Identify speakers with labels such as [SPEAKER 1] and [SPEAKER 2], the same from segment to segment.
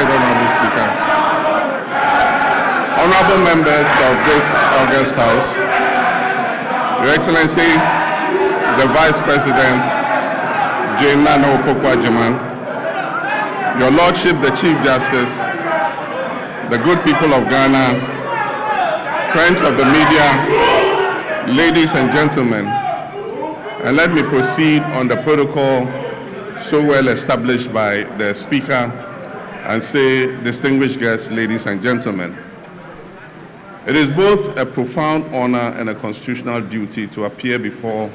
[SPEAKER 1] Right Honorable Speaker. Honorable members of this august House, Your Excellency, the Vice President, Jane Nana Opoku-Agyeman, Your Lordship, the Chief Justice, the good people of Ghana, friends of the media, ladies and gentlemen, and let me proceed on the protocol so well established by the Speaker and say, distinguished guests, ladies and gentlemen. It is both a profound honor and a constitutional duty to appear before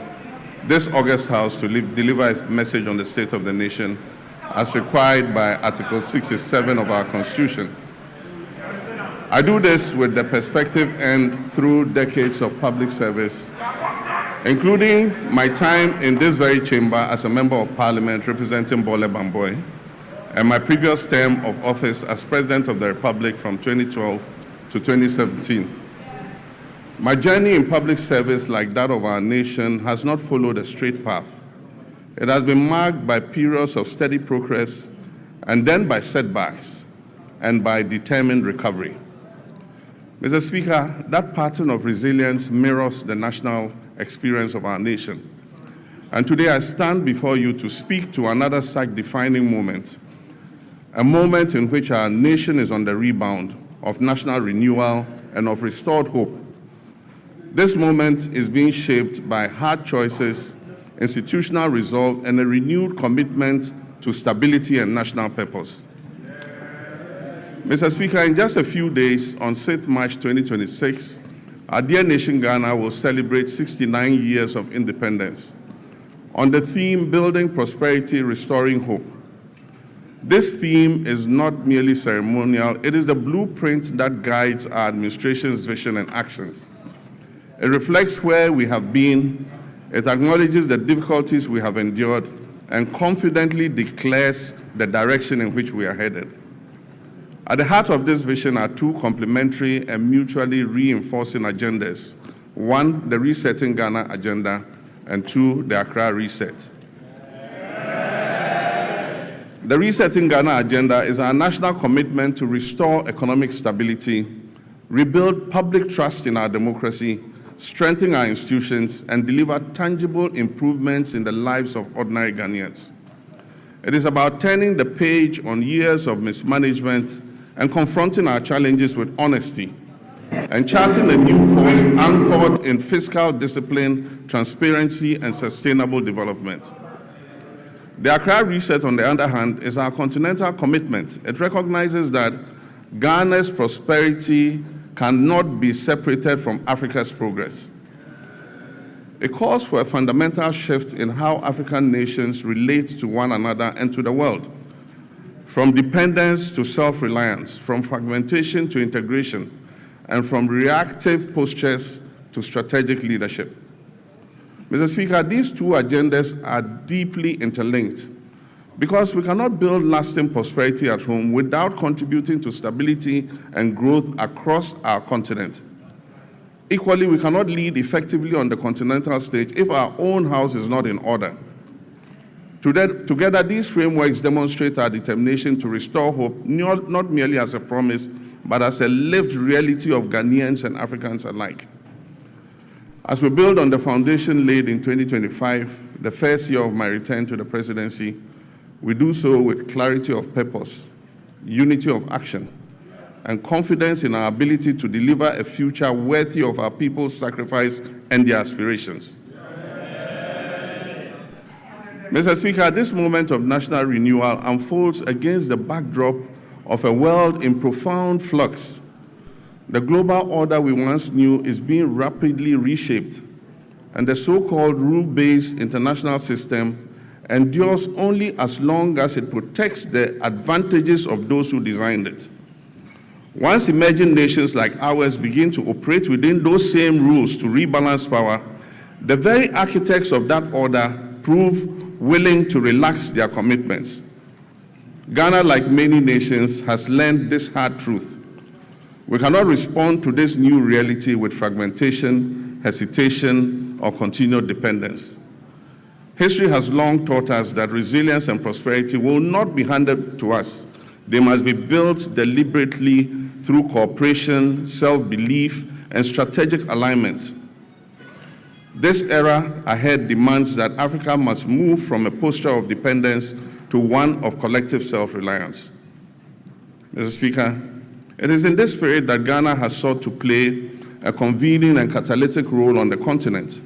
[SPEAKER 1] this august House to deliver a message on the state of the nation as required by Article 67 of our Constitution. I do this with the perspective and through decades of public service, including my time in this very chamber as a Member of Parliament representing Bole Bamboy, and my previous term of office as President of the Republic from 2012 to 2017. My journey in public service, like that of our nation, has not followed a straight path. It has been marked by periods of steady progress and then by setbacks and by determined recovery. Mr. Speaker, that pattern of resilience mirrors the national experience of our nation. And today I stand before you to speak to another such defining moment, a moment in which our nation is on the rebound of national renewal and of restored hope. This moment is being shaped by hard choices, institutional resolve, and a renewed commitment to stability and national purpose. Mr. Speaker, in just a few days, on 6th March 2026, our dear nation Ghana will celebrate 69 years of independence on the theme, Building Prosperity, Restoring Hope. This theme is not merely ceremonial, it is the blueprint that guides our administration's vision and actions. It reflects where we have been, it acknowledges the difficulties we have endured, and confidently declares the direction in which we are headed. At the heart of this vision are two complementary and mutually reinforcing agendas. One, the Resetting Ghana agenda, and two, the Accra Reset. The Resetting Ghana agenda is our national commitment to restore economic stability, rebuild public trust in our democracy, strengthen our institutions, and deliver tangible improvements in the lives of ordinary Ghanaians. It is about turning the page on years of mismanagement and confronting our challenges with honesty, and charting a new course anchored in fiscal discipline, transparency, and sustainable development. The Accra Reset, on the other hand, is our continental commitment. It recognizes that Ghana's prosperity cannot be separated from Africa's progress. It calls for a fundamental shift in how African nations relate to one another and to the world, from dependence to self-reliance, from fragmentation to integration, and from reactive postures to strategic leadership. Mr. Speaker, these two agendas are deeply interlinked because we cannot build lasting prosperity at home without contributing to stability and growth across our continent. Equally, we cannot lead effectively on the continental stage if our own house is not in order. Together, these frameworks demonstrate our determination to restore hope, not merely as a promise, but as a lived reality of Ghanaians and Africans alike. As we build on the foundation laid in 2025, the first year of my return to the presidency, we do so with clarity of purpose, unity of action, and confidence in our ability to deliver a future worthy of our people's sacrifice and their aspirations. Mr. Speaker, this moment of national renewal unfolds against the backdrop of a world in profound flux. The global order we once knew is being rapidly reshaped, and the so-called rule-based international system endures only as long as it protects the advantages of those who designed it. Once emerging nations like ours begin to operate within those same rules to rebalance power, the very architects of that order prove willing to relax their commitments. Ghana, like many nations, has learned this hard truth. We cannot respond to this new reality with fragmentation, hesitation, or continued dependence. History has long taught us that resilience and prosperity will not be handed to us They must be built deliberately through cooperation, self-belief, and strategic alignment. This era ahead demands that Africa must move from a posture of dependence to one of collective self-reliance. Mr. Speaker, it is in this spirit that Ghana has sought to play a convening and catalytic role on the continent.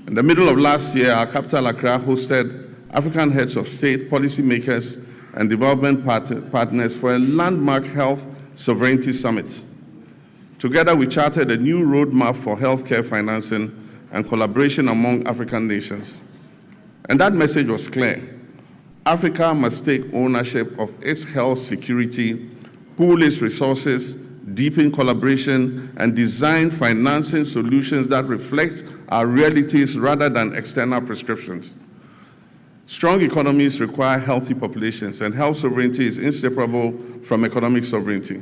[SPEAKER 1] In the middle of last year, our capital, Accra, hosted African heads of state, policymakers, and development partners for a landmark health sovereignty summit. Together, we charted a new roadmap for healthcare financing and collaboration among African nations. And that message was clear. Africa must take ownership of its health security, pool its resources, deepen collaboration, and design financing solutions that reflect our realities rather than external prescriptions. Strong economies require healthy populations, and health sovereignty is inseparable from economic sovereignty.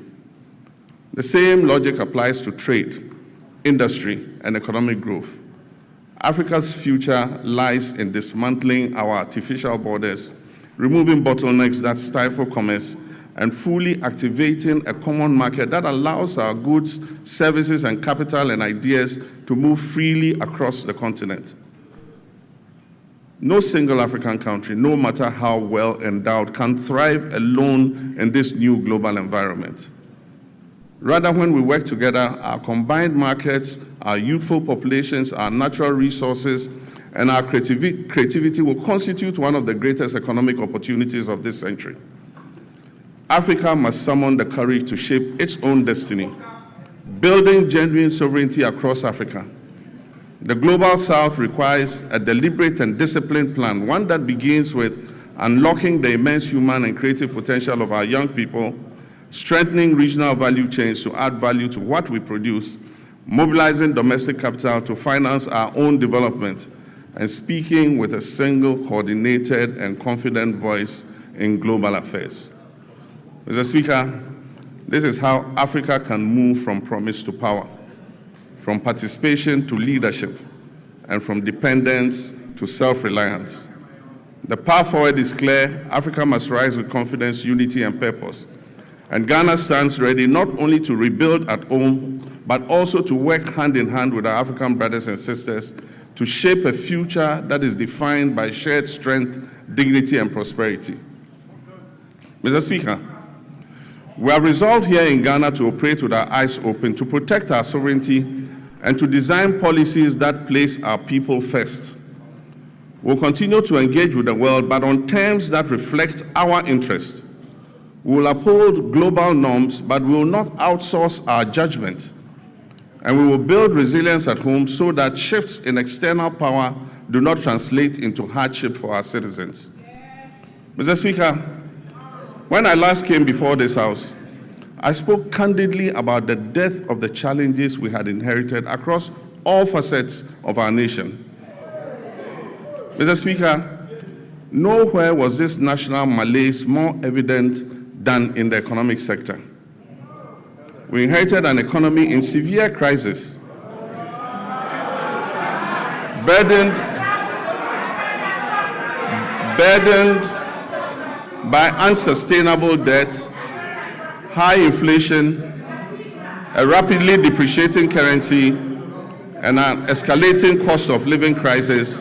[SPEAKER 1] The same logic applies to trade, industry, and economic growth. Africa's future lies in dismantling our artificial borders, removing bottlenecks that stifle commerce, and fully activating a common market that allows our goods, services, and capital and ideas to move freely across the continent. No single African country, no matter how well endowed, can thrive alone in this new global environment. Rather, when we work together, our combined markets, our youthful populations, our natural resources, and our creativity will constitute one of the greatest economic opportunities of this century. Africa must summon the courage to shape its own destiny, building genuine sovereignty across Africa. The Global South requires a deliberate and disciplined plan, one that begins with unlocking the immense human and creative potential of our young people, strengthening regional value chains to add value to what we produce, mobilizing domestic capital to finance our own development, and speaking with a single, coordinated, and confident voice in global affairs. Mr. Speaker, this is how Africa can move from promise to power, from participation to leadership, and from dependence to self-reliance. The path forward is clear. Africa must rise with confidence, unity, and purpose. And Ghana stands ready not only to rebuild at home, but also to work hand in hand with our African brothers and sisters to shape a future that is defined by shared strength, dignity, and prosperity. Mr. Speaker, we are resolved here in Ghana to operate with our eyes open, to protect our sovereignty, and to design policies that place our people first. We'll continue to engage with the world, but on terms that reflect our interests. We will uphold global norms, but we will not outsource our judgment. And we will build resilience at home so that shifts in external power do not translate into hardship for our citizens. Mr. Speaker, when I last came before this House, I spoke candidly about the depth of the challenges we had inherited across all facets of our nation. Mr. Speaker, nowhere was this national malaise more evident than in the economic sector. We inherited an economy in severe crisis, burdened by unsustainable debt, high inflation, a rapidly depreciating currency, and an escalating cost of living crisis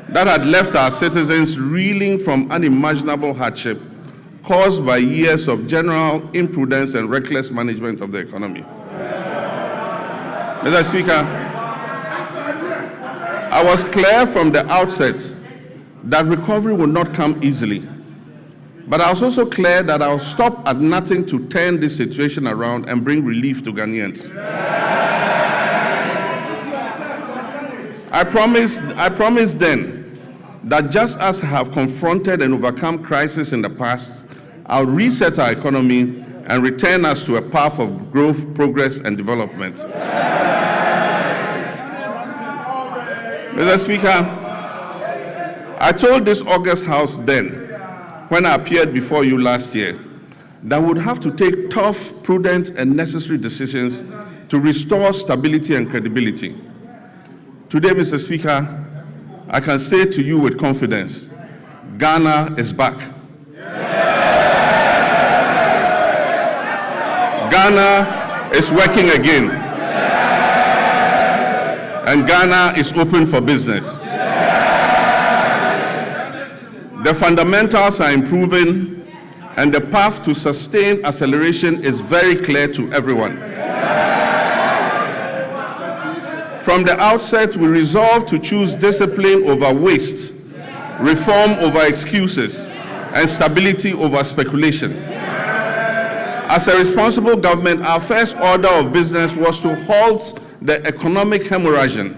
[SPEAKER 1] that had left our citizens reeling from unimaginable hardship caused by years of general imprudence and reckless management of the economy. Mr. Speaker, I was clear from the outset that recovery would not come easily. But I was also clear that I'll stop at nothing to turn this situation around and bring relief to Ghanaians. I promised then that just as I have confronted and overcome crisis in the past, I'll reset our economy and return us to a path of growth, progress, and development. Mr. Speaker, I told this August House then, when I appeared before you last year, that we would have to take tough, prudent, and necessary decisions to restore stability and credibility. Today, Mr. Speaker, I can say to you with confidence, Ghana is back. Ghana is working again. And Ghana is open for business. The fundamentals are improving, and the path to sustained acceleration is very clear to everyone. From the outset, we resolved to choose discipline over waste, reform over excuses, and stability over speculation. As a responsible government, our first order of business was to halt the economic hemorrhaging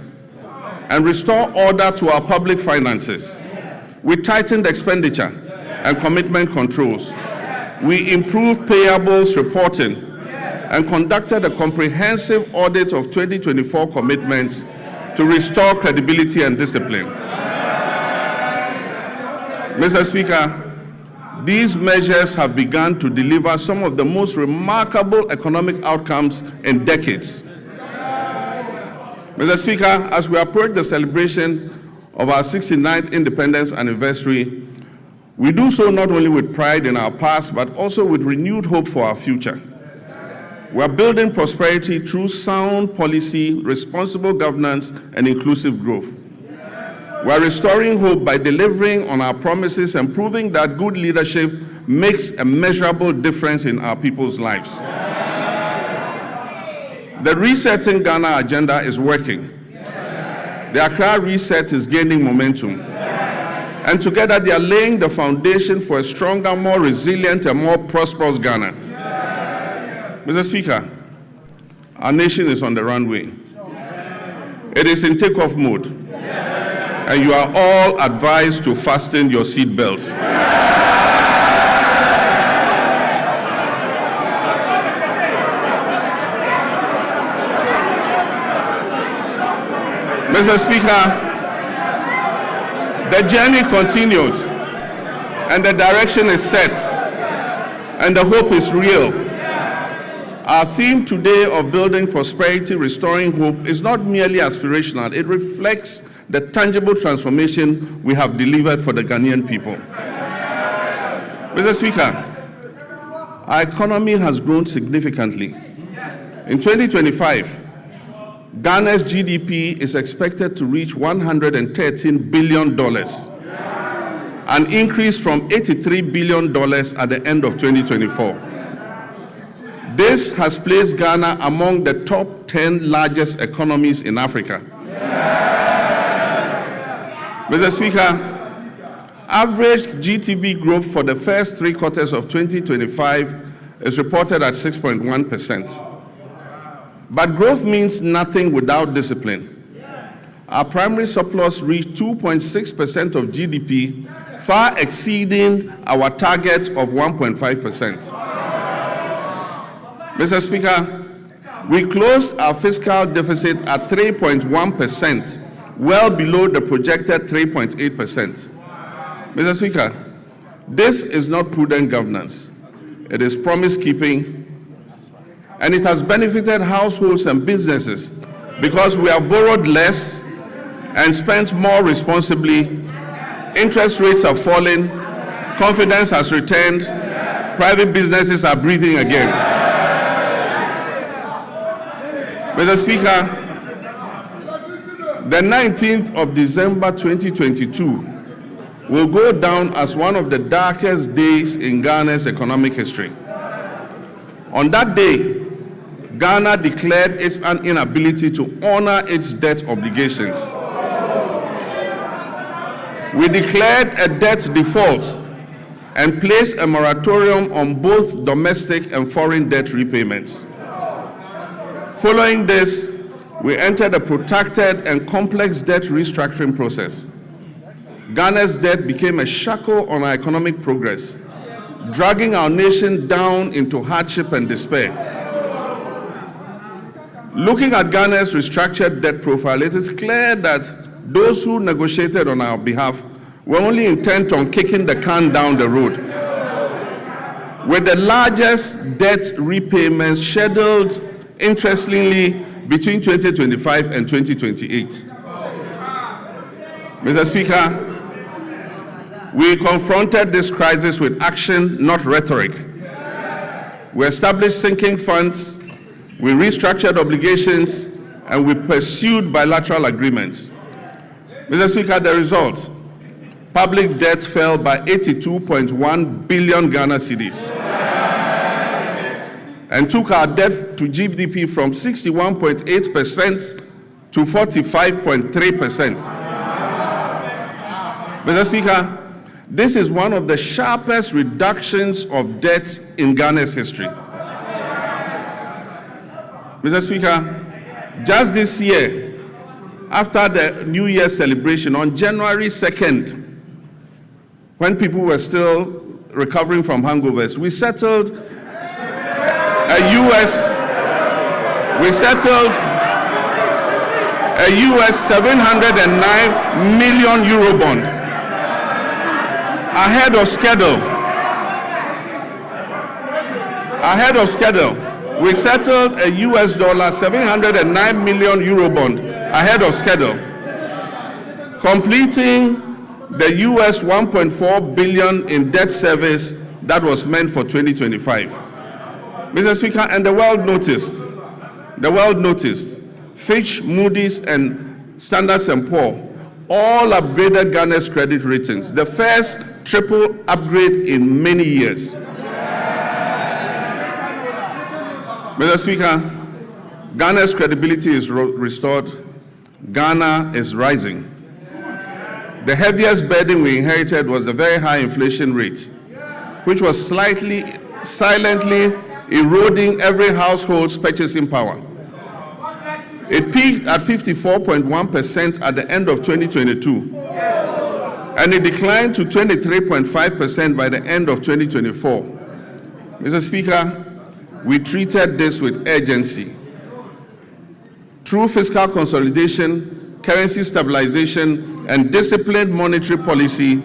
[SPEAKER 1] and restore order to our public finances. We tightened expenditure and commitment controls. We improved payables reporting and conducted a comprehensive audit of 2024 commitments to restore credibility and discipline. Mr. Speaker, these measures have begun to deliver some of the most remarkable economic outcomes in decades. Mr. Speaker, as we approach the celebration of our 69th independence anniversary, we do so not only with pride in our past, but also with renewed hope for our future. We are building prosperity through sound policy, responsible governance, and inclusive growth. We are restoring hope by delivering on our promises and proving that good leadership makes a measurable difference in our people's lives. The Resetting Ghana agenda is working. The Accra reset is gaining momentum. And together they are laying the foundation for a stronger, more resilient, and more prosperous Ghana. Mr. Speaker, our nation is on the runway. It is in takeoff mode. And you are all advised to fasten your seat belts. Mr. Speaker, the journey continues, and the direction is set, and the hope is real. Our theme today of building prosperity, restoring hope is not merely aspirational. It reflects the tangible transformation we have delivered for the Ghanaian people. Mr. Speaker, our economy has grown significantly. In 2025, Ghana's GDP is expected to reach $113 billion, an increase from $83 billion at the end of 2024. This has placed Ghana among the top 10 largest economies in Africa. Mr. Speaker, average GDP growth for the first 3 quarters of 2025 is reported at 6.1%. But growth means nothing without discipline. Our primary surplus reached 2.6% of GDP, far exceeding our target of 1.5%. Mr. Speaker, we closed our fiscal deficit at 3.1%, well below the projected 3.8%. Mr. Speaker, this is not prudent governance. It is promise keeping, and it has benefited households and businesses because we have borrowed less and spent more responsibly. Interest rates have fallen, confidence has returned, private businesses are breathing again. Mr. Speaker, the 19th of December 2022 will go down as one of the darkest days in Ghana's economic history. On that day, Ghana declared its inability to honor its debt obligations. We declared a debt default and placed a moratorium on both domestic and foreign debt repayments. Following this, we entered a protracted and complex debt restructuring process. Ghana's debt became a shackle on our economic progress, dragging our nation down into hardship and despair. Looking at Ghana's restructured debt profile, it is clear that those who negotiated on our behalf were only intent on kicking the can down the road. With the largest debt repayments scheduled, interestingly, between 2025 and 2028. Mr. Speaker, we confronted this crisis with action, not rhetoric. We established sinking funds, we restructured obligations, and we pursued bilateral agreements. Mr. Speaker, the result, public debt fell by 82.1 billion Ghana cedis and took our debt to GDP from 61.8% to 45.3%. Mr. Speaker, this is one of the sharpest reductions of debt in Ghana's history. Mr. Speaker, just this year, after the New Year celebration on January 2nd, when people were still recovering from hangovers, we settled a US 709 million euro bond ahead of schedule. We settled a US dollar 709 million euro bond ahead of schedule, completing the US 1.4 billion in debt service that was meant for 2025. Mr. Speaker, and the world noticed, Fitch, Moody's, and Standard & Poor's all upgraded Ghana's credit ratings, the first triple upgrade in many years. Mr. Speaker, Ghana's credibility is restored. Ghana is rising. The heaviest burden we inherited was the very high inflation rate, which was silently eroding every household's purchasing power. It peaked at 54.1% at the end of 2022, and it declined to 23.5% by the end of 2024. Mr. Speaker, we treated this with urgency. Through fiscal consolidation, currency stabilization, and disciplined monetary policy,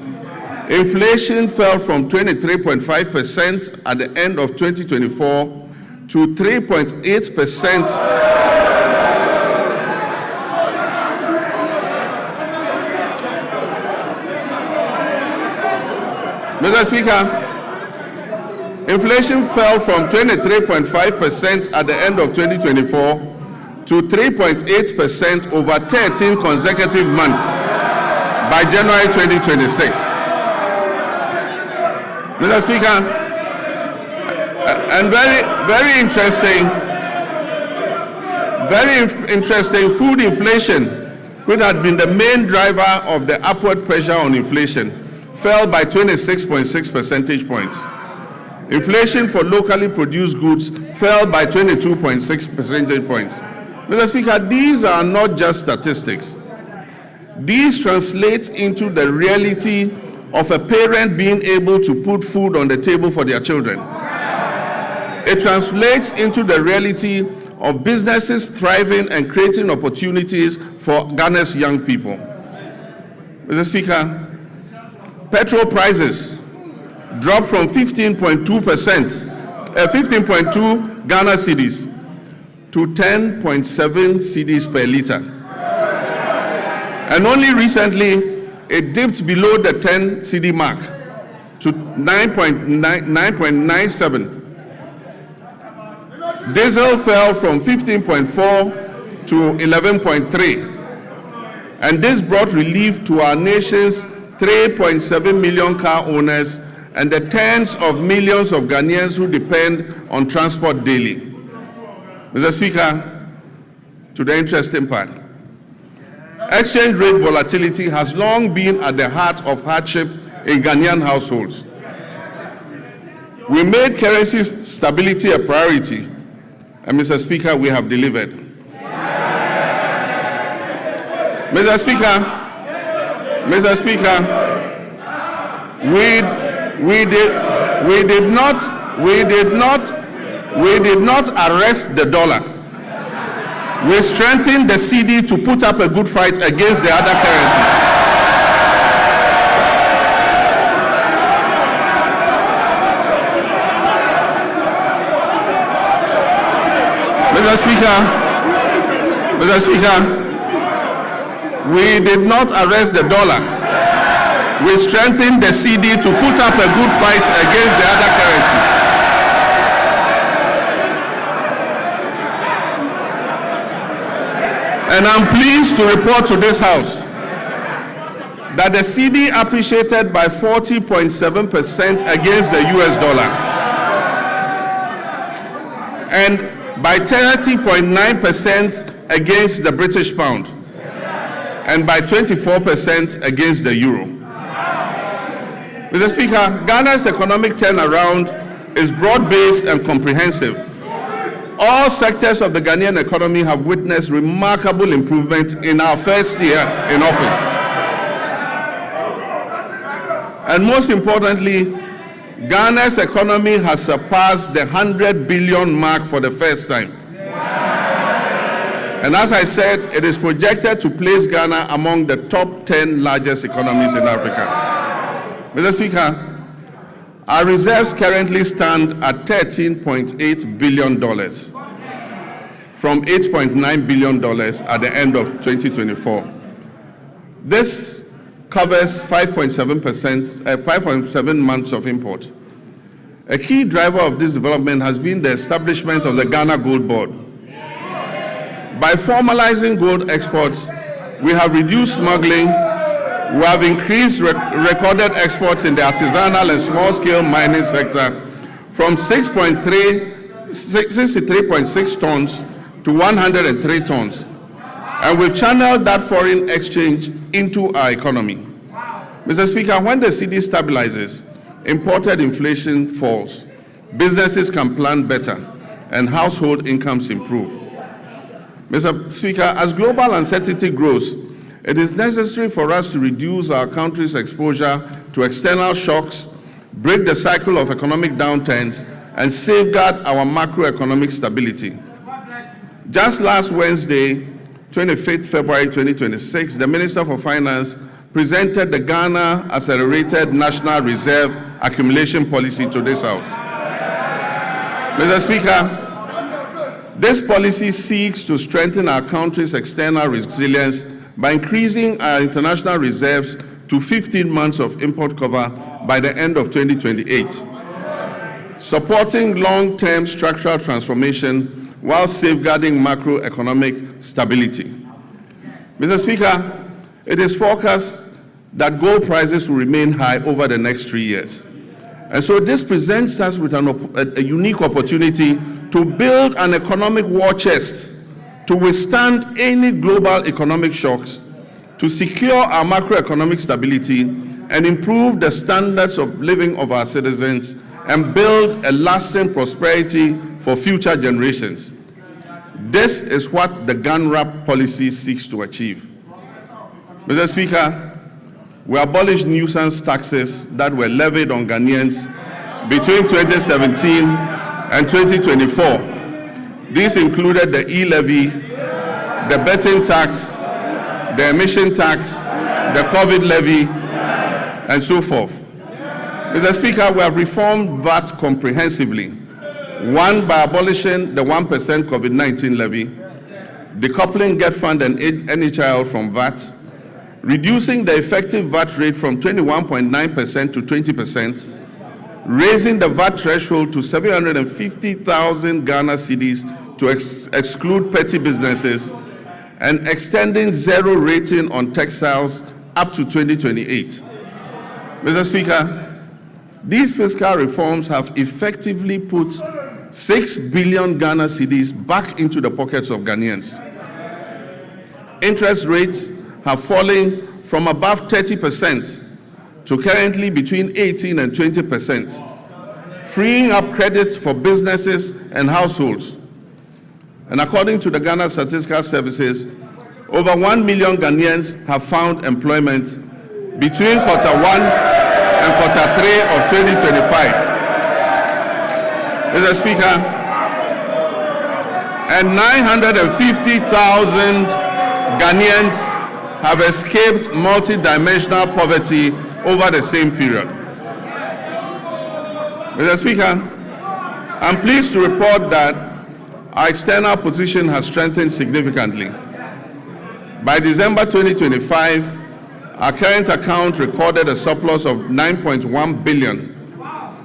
[SPEAKER 1] inflation fell from 23.5% at the end of 2024 to 3.8%. Mr. Speaker, inflation fell from 23.5% at the end of 2024 to 3.8% over 13 consecutive months by January 2026. Mr. Speaker, and very interesting, food inflation, which had been the main driver of the upward pressure on inflation, fell by 26.6 percentage points. Inflation for locally produced goods fell by 22.6 percentage points. Mr. Speaker, these are not just statistics. These translate into the reality of a parent being able to put food on the table for their children. It translates into the reality of businesses thriving and creating opportunities for Ghana's young people. Mr. Speaker, petrol prices dropped from 15.2 Ghana cedis to 10.7 cedis per liter. And only recently, it dipped below the 10 cedi mark to 9.97. Diesel fell from 15.4 to 11.3. And this brought relief to our nation's 3.7 million car owners and the tens of millions of Ghanaians who depend on transport daily. Mr. Speaker, to the interesting part, exchange rate volatility has long been at the heart of hardship in Ghanaian households. We made currency stability a priority, and Mr. Speaker, we have delivered. Mr. Speaker, we did not arrest the dollar. We strengthened the cedi to put up a good fight against the other currencies. Mr. Speaker, we did not arrest the dollar. We strengthened the cedi to put up a good fight against the other currencies. And I'm pleased to report to this House that the cedi appreciated by 40.7% against the US dollar and by 30.9% against the British pound and by 24% against the euro. Mr. Speaker, Ghana's economic turnaround is broad-based and comprehensive. All sectors of the Ghanaian economy have witnessed remarkable improvement in our first year in office. And most importantly, Ghana's economy has surpassed the 100 billion mark for the first time. And as I said, it is projected to place Ghana among the top 10 largest economies in Africa. Mr. Speaker, our reserves currently stand at $13.8 billion from $8.9 billion at the end of 2024. This covers 5.7 months of import. A key driver of this development has been the establishment of the Ghana Gold Board. By formalizing gold exports, we have reduced smuggling, we have increased recorded exports in the artisanal and small-scale mining sector from 63.6 tons to 103 tons. And we've channeled that foreign exchange into our economy. Mr. Speaker, when the cedi stabilizes, imported inflation falls, businesses can plan better, and household incomes improve. Mr. Speaker, as global uncertainty grows, it is necessary for us to reduce our country's exposure to external shocks, break the cycle of economic downturns, and safeguard our macroeconomic stability. Just last Wednesday, 25th February 2026, the Minister for Finance presented the Ghana Accelerated National Reserve Accumulation Policy to this House. Mr. Speaker, this policy seeks to strengthen our country's external resilience by increasing our international reserves to 15 months of import cover by the end of 2028, supporting long-term structural transformation while safeguarding macroeconomic stability. Mr. Speaker, it is forecast that gold prices will remain high over the next 3 years. And so this presents us with a unique opportunity to build an economic war chest to withstand any global economic shocks, to secure our macroeconomic stability and improve the standards of living of our citizens and build a lasting prosperity for future generations. This is what the GANRAP policy seeks to achieve. Mr. Speaker, we abolished nuisance taxes that were levied on Ghanaians between 2017 and 2024. These included the e-levy, the betting tax, the emission tax, the COVID levy, and so forth. Mr. Speaker, we have reformed VAT comprehensively. One, by abolishing the 1% COVID-19 levy, decoupling Get Fund and NHIL from VAT, reducing the effective VAT rate from 21.9% to 20%, raising the VAT threshold to 750,000 Ghana cedis to exclude petty businesses, and extending zero rating on textiles up to 2028. Mr. Speaker, these fiscal reforms have effectively put 6 billion Ghana cedis back into the pockets of Ghanaians. Interest rates have fallen from above 30% to currently between 18 and 20%, freeing up credits for businesses and households. And according to the Ghana Statistical Services, over 1 million Ghanaians have found employment between Q1 and Q3 of 2025. Mr. Speaker, and 950,000 Ghanaians have escaped multidimensional poverty over the same period. Mr. Speaker, I'm pleased to report that our external position has strengthened significantly. By December 2025, our current account recorded a surplus of 9.1 billion,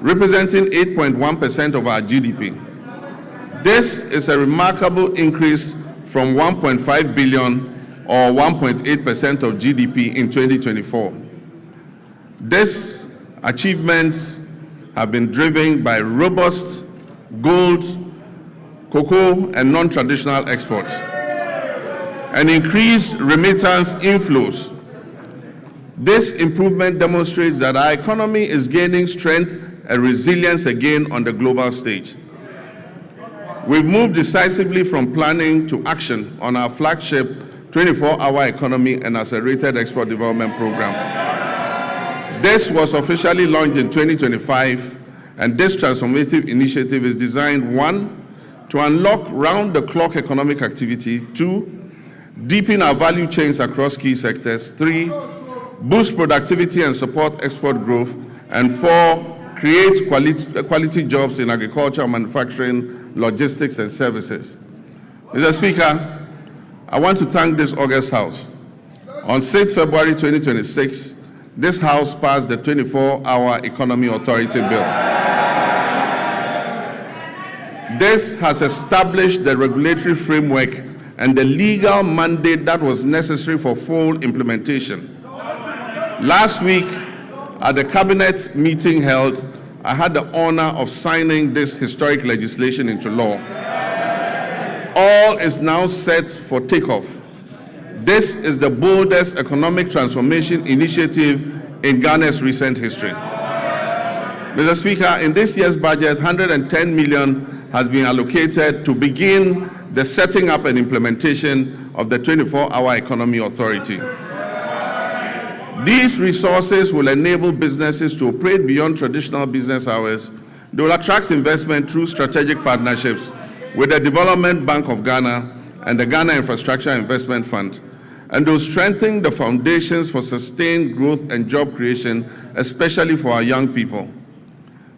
[SPEAKER 1] representing 8.1% of our GDP. This is a remarkable increase from 1.5 billion or 1.8% of GDP in 2024. These achievements have been driven by robust gold, cocoa, and non-traditional exports, and increased remittance inflows. This improvement demonstrates that our economy is gaining strength and resilience again on the global stage. We've moved decisively from planning to action on our flagship 24-hour economy and accelerated export development program. This was officially launched in 2025, and this transformative initiative is designed, 1, to unlock round-the-clock economic activity, 2, deepen our value chains across key sectors, 3, boost productivity and support export growth, and 4, create quality jobs in agriculture, manufacturing, logistics, and services. Mr. Speaker, I want to thank this August House. On 6 February 2026, this House passed the 24-Hour Economy Authority Bill. This has established the regulatory framework and the legal mandate that was necessary for full implementation. Last week, at the Cabinet meeting held, I had the honor of signing this historic legislation into law. All is now set for takeoff. This is the boldest economic transformation initiative in Ghana's recent history. Mr. Speaker, in this year's budget, 110 million has been allocated to begin the setting up and implementation of the 24-Hour Economy Authority. These resources will enable businesses to operate beyond traditional business hours. They will attract investment through strategic partnerships with the Development Bank of Ghana and the Ghana Infrastructure Investment Fund, and will strengthen the foundations for sustained growth and job creation, especially for our young people.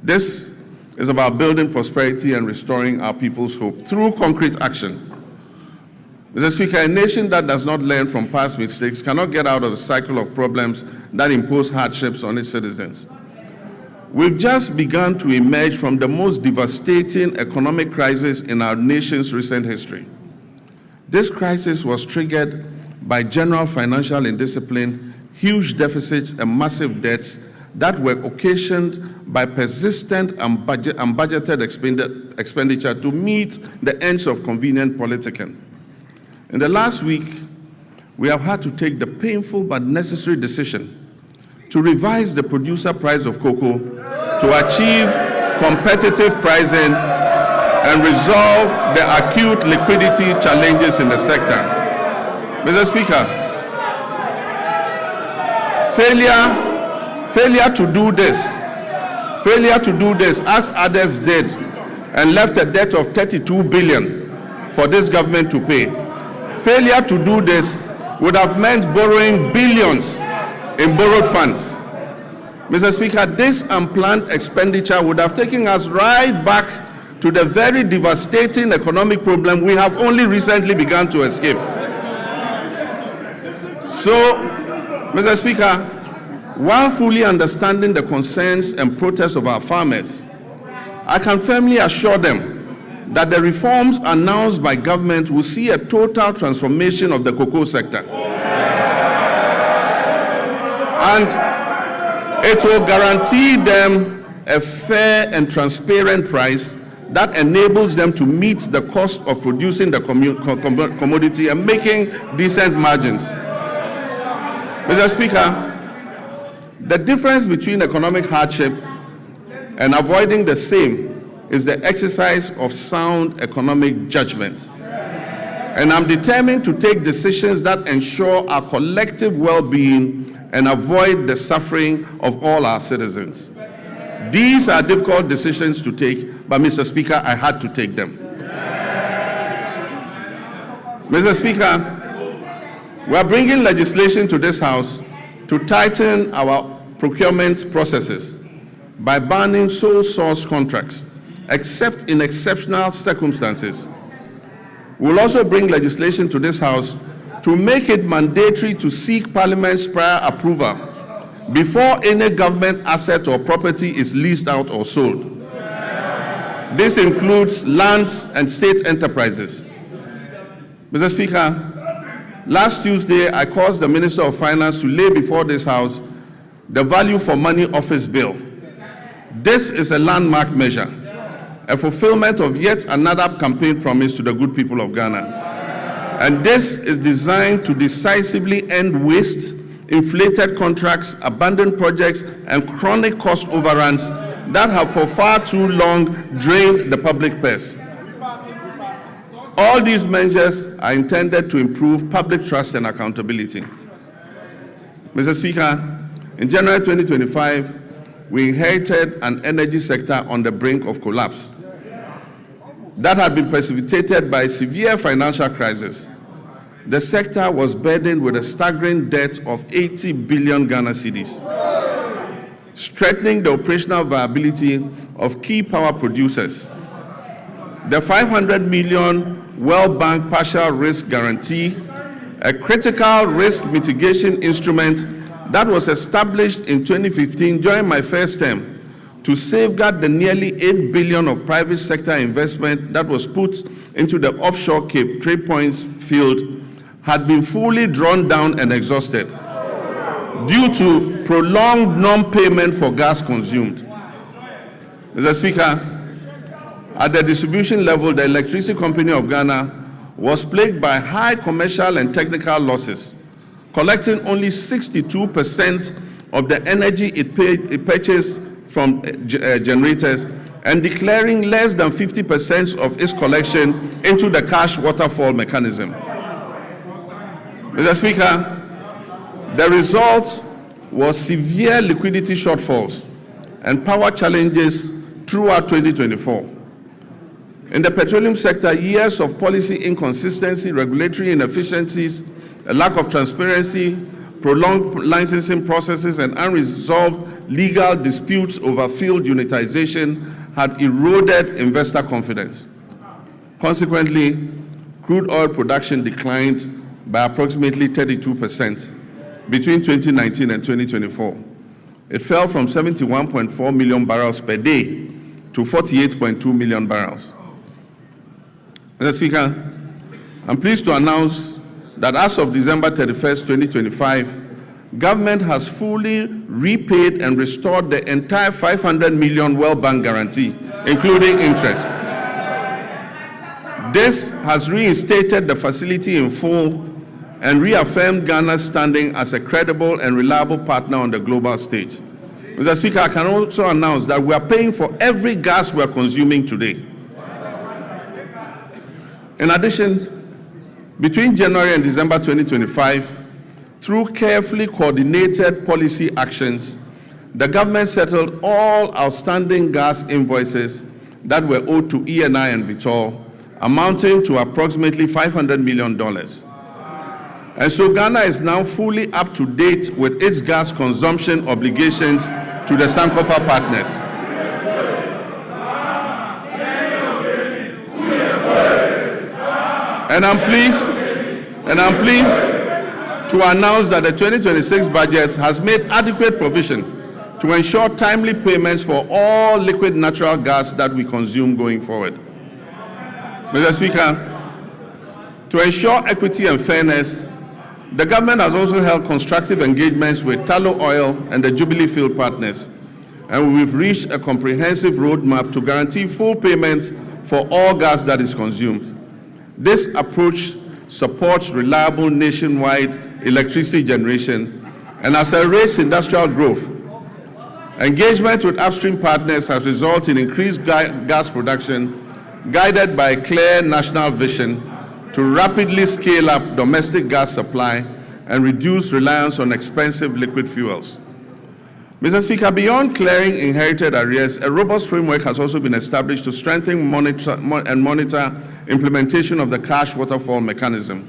[SPEAKER 1] This is about building prosperity and restoring our people's hope through concrete action. Mr. Speaker, a nation that does not learn from past mistakes cannot get out of the cycle of problems that impose hardships on its citizens. We've just begun to emerge from the most devastating economic crisis in our nation's recent history. This crisis was triggered by general financial indiscipline, huge deficits, and massive debts that were occasioned by persistent and unbudgeted expenditure to meet the ends of convenient politicking. In the last week, we have had to take the painful but necessary decision to revise the producer price of cocoa to achieve competitive pricing and resolve the acute liquidity challenges in the sector. Mr. Speaker, failure to do this as others did and left a debt of 32 billion for this government to pay. Failure to do this would have meant borrowing billions in borrowed funds. Mr. Speaker, this unplanned expenditure would have taken us right back to the very devastating economic problem we have only recently begun to escape. So, Mr. Speaker, while fully understanding the concerns and protests of our farmers, I can firmly assure them that the reforms announced by government will see a total transformation of the cocoa sector. And it will guarantee them a fair and transparent price that enables them to meet the cost of producing the commodity and making decent margins. Mr. Speaker, the difference between economic hardship and avoiding the same is the exercise of sound economic judgment. And I'm determined to take decisions that ensure our collective well-being and avoid the suffering of all our citizens. These are difficult decisions to take, but Mr. Speaker, I had to take them. Mr. Speaker, we are bringing legislation to this House to tighten our procurement processes by banning sole source contracts, except in exceptional circumstances. We'll also bring legislation to this House to make it mandatory to seek Parliament's prior approval before any government asset or property is leased out or sold. This includes lands and state enterprises. Mr. Speaker, last Tuesday, I caused the Minister of Finance to lay before this House the value for money office bill. This is a landmark measure, a fulfillment of yet another campaign promise to the good people of Ghana. And this is designed to decisively end waste, inflated contracts, abandoned projects, and chronic cost overruns that have for far too long drained the public purse. All these measures are intended to improve public trust and accountability. Mr. Speaker, in January 2025, we inherited an energy sector on the brink of collapse that had been precipitated by a severe financial crisis. The sector was burdened with a staggering debt of 80 billion Ghana cedis, strengthening the operational viability of key power producers. The 500 million World Bank partial risk guarantee, a critical risk mitigation instrument that was established in 2015 during my first term to safeguard the nearly 8 billion of private sector investment that was put into the offshore Cape Trade Points field, had been fully drawn down and exhausted due to prolonged non-payment for gas consumed. Mr. Speaker, at the distribution level, the Electricity Company of Ghana was plagued by high commercial and technical losses, collecting only 62% of the energy it purchased from generators and declaring less than 50% of its collection into the cash waterfall mechanism. Mr. Speaker, the result was severe liquidity shortfalls and power challenges throughout 2024. In the petroleum sector, years of policy inconsistency, regulatory inefficiencies, a lack of transparency, prolonged licensing processes, and unresolved legal disputes over field unitization had eroded investor confidence. Consequently, crude oil production declined by approximately 32% between 2019 and 2024. It fell from 71.4 million barrels per day to 48.2 million barrels. Mr. Speaker, I'm pleased to announce that as of December 31st, 2025, government has fully repaid and restored the entire 500 million World Bank guarantee, including interest. This has reinstated the facility in full and reaffirmed Ghana's standing as a credible and reliable partner on the global stage. Mr. Speaker, I can also announce that we are paying for every gas we are consuming today. In addition, between January and December 2025, through carefully coordinated policy actions, the government settled all outstanding gas invoices that were owed to ENI and Vitol, amounting to approximately $500 million. And so Ghana is now fully up to date with its gas consumption obligations to the Sankofa partners. And I'm pleased to announce that the 2026 budget has made adequate provision to ensure timely payments for all liquid natural gas that we consume going forward. Mr. Speaker, to ensure equity and fairness, the government has also held constructive engagements with Terr0r and the Jubilee Field partners, and we've reached a comprehensive roadmap to guarantee full payment for all gas that is consumed. This approach supports reliable nationwide electricity generation and accelerates industrial growth. Engagement with upstream partners has resulted in increased gas production, guided by a clear national vision to rapidly scale up domestic gas supply and reduce reliance on expensive liquid fuels. Mr. Speaker, beyond clearing inherited arrears, a robust framework has also been established to strengthen and monitor implementation of the cash waterfall mechanism.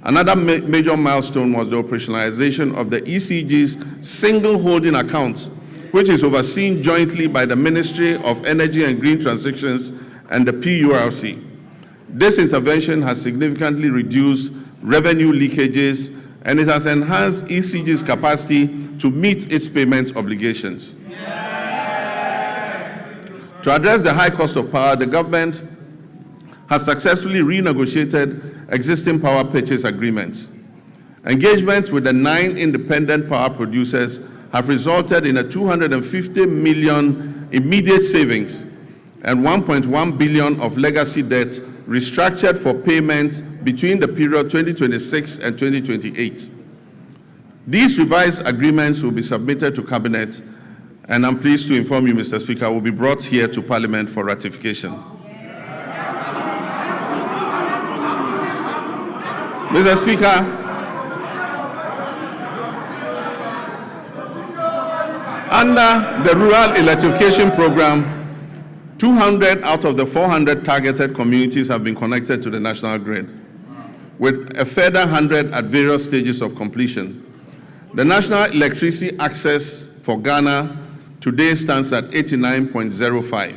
[SPEAKER 1] Another major milestone was the operationalization of the ECG's single holding account, which is overseen jointly by the Ministry of Energy and Green Transitions and the PURC. This intervention has significantly reduced revenue leakages, and it has enhanced ECG's capacity to meet its payment obligations. To address the high cost of power, the government has successfully renegotiated existing power purchase agreements. Engagements with the 9 independent power producers have resulted in a 250 million immediate savings and 1.1 billion of legacy debt restructured for payments between the period 2026 and 2028. These revised agreements will be submitted to Cabinet, and I'm pleased to inform you, Mr. Speaker, will be brought here to Parliament for ratification. Mr. Speaker, under the Rural Electrification Program, 200 out of the 400 targeted communities have been connected to the national grid, with a further 100 at various stages of completion. The national electricity access for Ghana today stands at 89.05.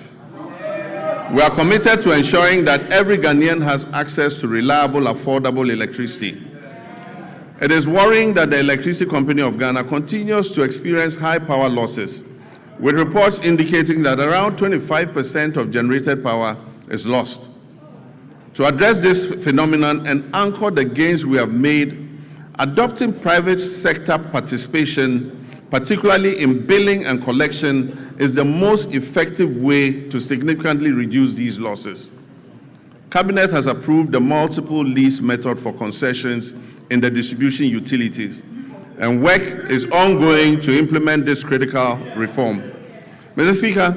[SPEAKER 1] We are committed to ensuring that every Ghanaian has access to reliable, affordable electricity. It is worrying that the Electricity Company of Ghana continues to experience high power losses, with reports indicating that around 25% of generated power is lost. To address this phenomenon and anchor the gains we have made, adopting private sector participation, particularly in billing and collection, is the most effective way to significantly reduce these losses. Cabinet has approved the multiple lease method for concessions in the distribution utilities, and work is ongoing to implement this critical reform. Mr. Speaker,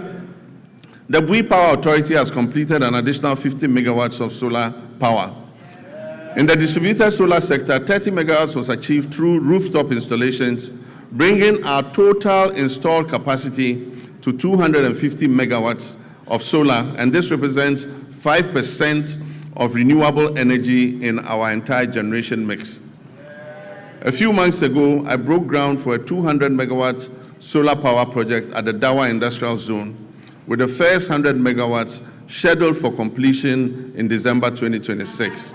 [SPEAKER 1] the Bui Power Authority has completed an additional 50 megawatts of solar power. In the distributed solar sector, 30 megawatts was achieved through rooftop installations, bringing our total installed capacity to 250 megawatts of solar, and this represents 5% of renewable energy in our entire generation mix. A few months ago, I broke ground for a 200 megawatt solar power project at the Dawa Industrial Zone, with the first 100 megawatts scheduled for completion in December 2026.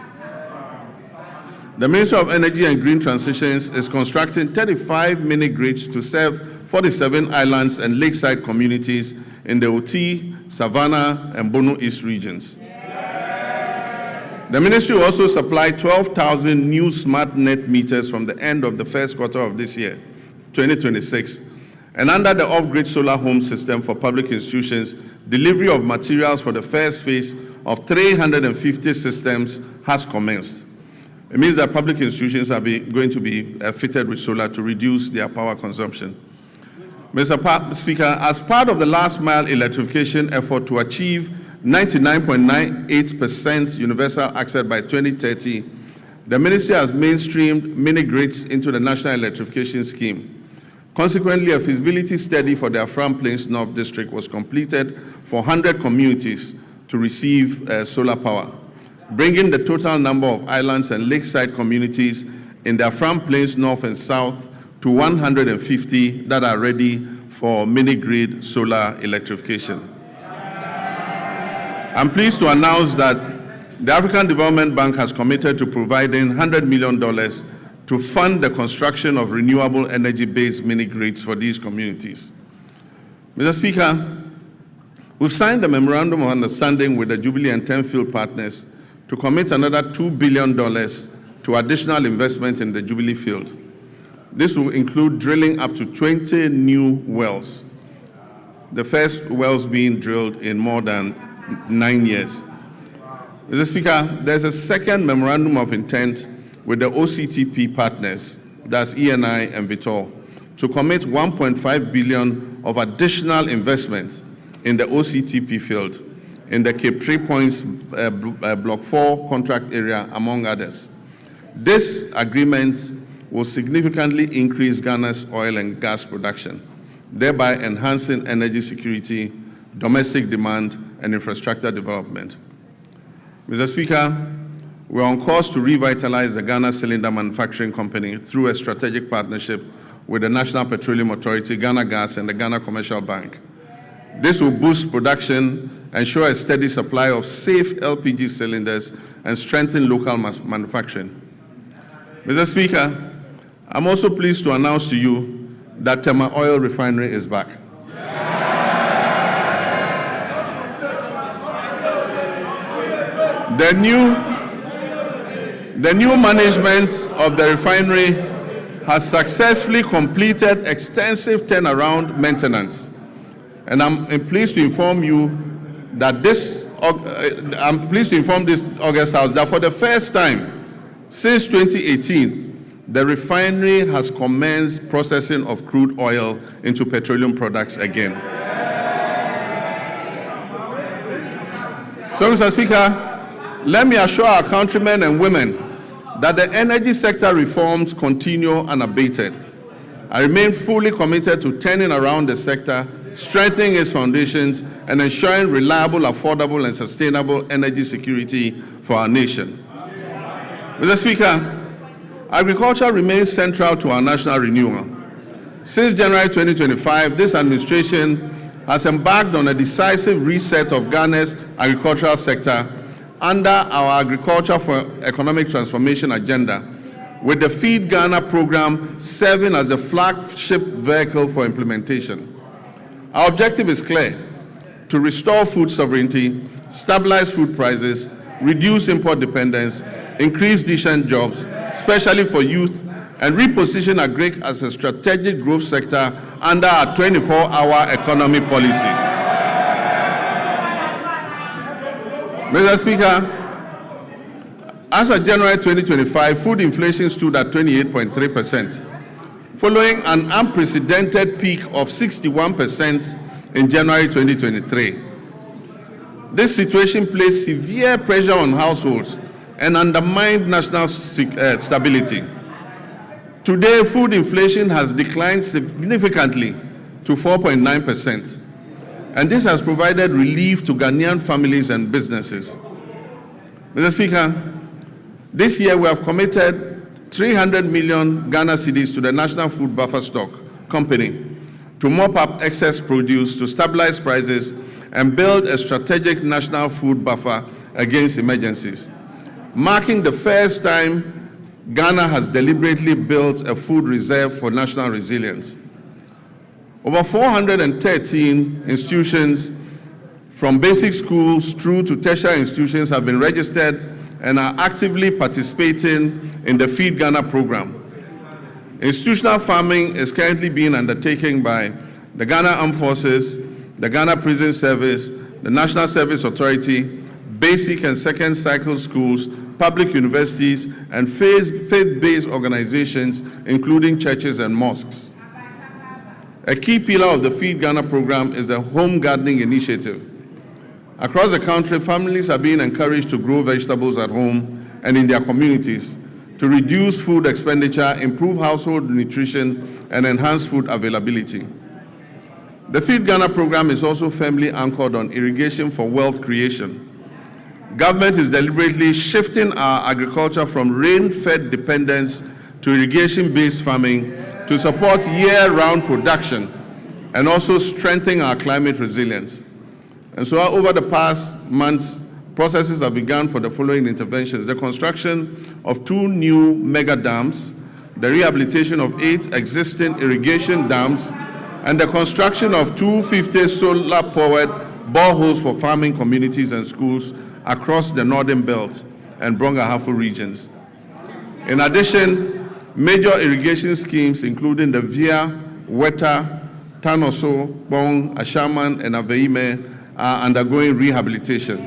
[SPEAKER 1] The Ministry of Energy and Green Transitions is constructing 35 mini-grids to serve 47 islands and lakeside communities in the Oti, Savannah, and Bono East regions. The ministry will also supply 12,000 new smart net meters from the end of the first quarter of this year, 2026. And under the off-grid solar home system for public institutions, delivery of materials for the first phase of 350 systems has commenced. It means that public institutions are going to be fitted with solar to reduce their power consumption. Mr. Speaker, as part of the last mile electrification effort to achieve 99.98% universal access by 2030, the ministry has mainstreamed mini-grids into the National Electrification Scheme. Consequently, a feasibility study for the Afram Plains North District was completed for 100 communities to receive solar power, bringing the total number of islands and lakeside communities in the Afram Plains North and South to 150 that are ready for mini-grid solar electrification. I'm pleased to announce that the African Development Bank has committed to providing $100 million to fund the construction of renewable energy-based mini-grids for these communities. Mr. Speaker, we've signed a memorandum of understanding with the Jubilee and Tenfield partners to commit another $2 billion to additional investment in the Jubilee field. This will include drilling up to 20 new wells, the first wells being drilled in more than 9 years. Mr. Speaker, there's a second memorandum of intent with the OCTP partners, that's ENI and Vitol, to commit 1.5 billion of additional investment in the OCTP field in the Cape 3 Points Block 4 contract area, among others. This agreement will significantly increase Ghana's oil and gas production, thereby enhancing energy security, domestic demand, and infrastructure development. Mr. Speaker, we are on course to revitalize the Ghana Cylinder Manufacturing Company through a strategic partnership with the National Petroleum Authority, Ghana Gas, and the Ghana Commercial Bank. This will boost production, ensure a steady supply of safe LPG cylinders, and strengthen local manufacturing. Mr. Speaker, I'm also pleased to announce to you that Terr0r oil refinery is back. The new management of the refinery has successfully completed extensive turnaround maintenance. And I'm pleased to inform you that this August House that for the first time since 2018, the refinery has commenced processing of crude oil into petroleum products again. So, Mr. Speaker, let me assure our countrymen and women that the energy sector reforms continue unabated. I remain fully committed to turning around the sector, strengthening its foundations, and ensuring reliable, affordable, and sustainable energy security for our nation. Mr. Speaker, agriculture remains central to our national renewal. Since January 2025, this administration has embarked on a decisive reset of Ghana's agricultural sector under our Agriculture for Economic Transformation agenda, with the Feed Ghana program serving as the flagship vehicle for implementation. Our objective is clear: to restore food sovereignty, stabilize food prices, reduce import dependence, increase decent jobs, especially for youth, and reposition agri as a strategic growth sector under our 24-hour economy policy. Mr. Speaker, as of January 2025, food inflation stood at 28.3%, following an unprecedented peak of 61% in January 2023. This situation placed severe pressure on households and undermined national stability. Today, food inflation has declined significantly to 4.9%, and this has provided relief to Ghanaian families and businesses. Mr. Speaker, this year we have committed 300 million Ghana cedis to the National Food Buffer Stock Company to mop up excess produce, to stabilize prices, and build a strategic national food buffer against emergencies, marking the first time Ghana has deliberately built a food reserve for national resilience. Over 413 institutions, from basic schools through to tertiary institutions, have been registered and are actively participating in the Feed Ghana program. Institutional farming is currently being undertaken by the Ghana Armed Forces, the Ghana Prison Service, the National Service Authority, basic and second cycle schools, public universities, and faith-based organizations, including churches and mosques. A key pillar of the Feed Ghana program is the home gardening initiative. Across the country, families are being encouraged to grow vegetables at home and in their communities to reduce food expenditure, improve household nutrition, and enhance food availability. The Feed Ghana program is also firmly anchored on irrigation for wealth creation. Government is deliberately shifting our agriculture from rain-fed dependence to irrigation-based farming to support year-round production and also strengthen our climate resilience. And so over the past months, processes have begun for the following interventions: the construction of 2 new mega dams, the rehabilitation of 8 existing irrigation dams, and the construction of 250 solar-powered boreholes for farming communities and schools across the Northern Belt and Brong-Ahafo regions. In addition, major irrigation schemes, including the Via, Weta, Tanoso, Bong, Ashaman, and Aveime, are undergoing rehabilitation,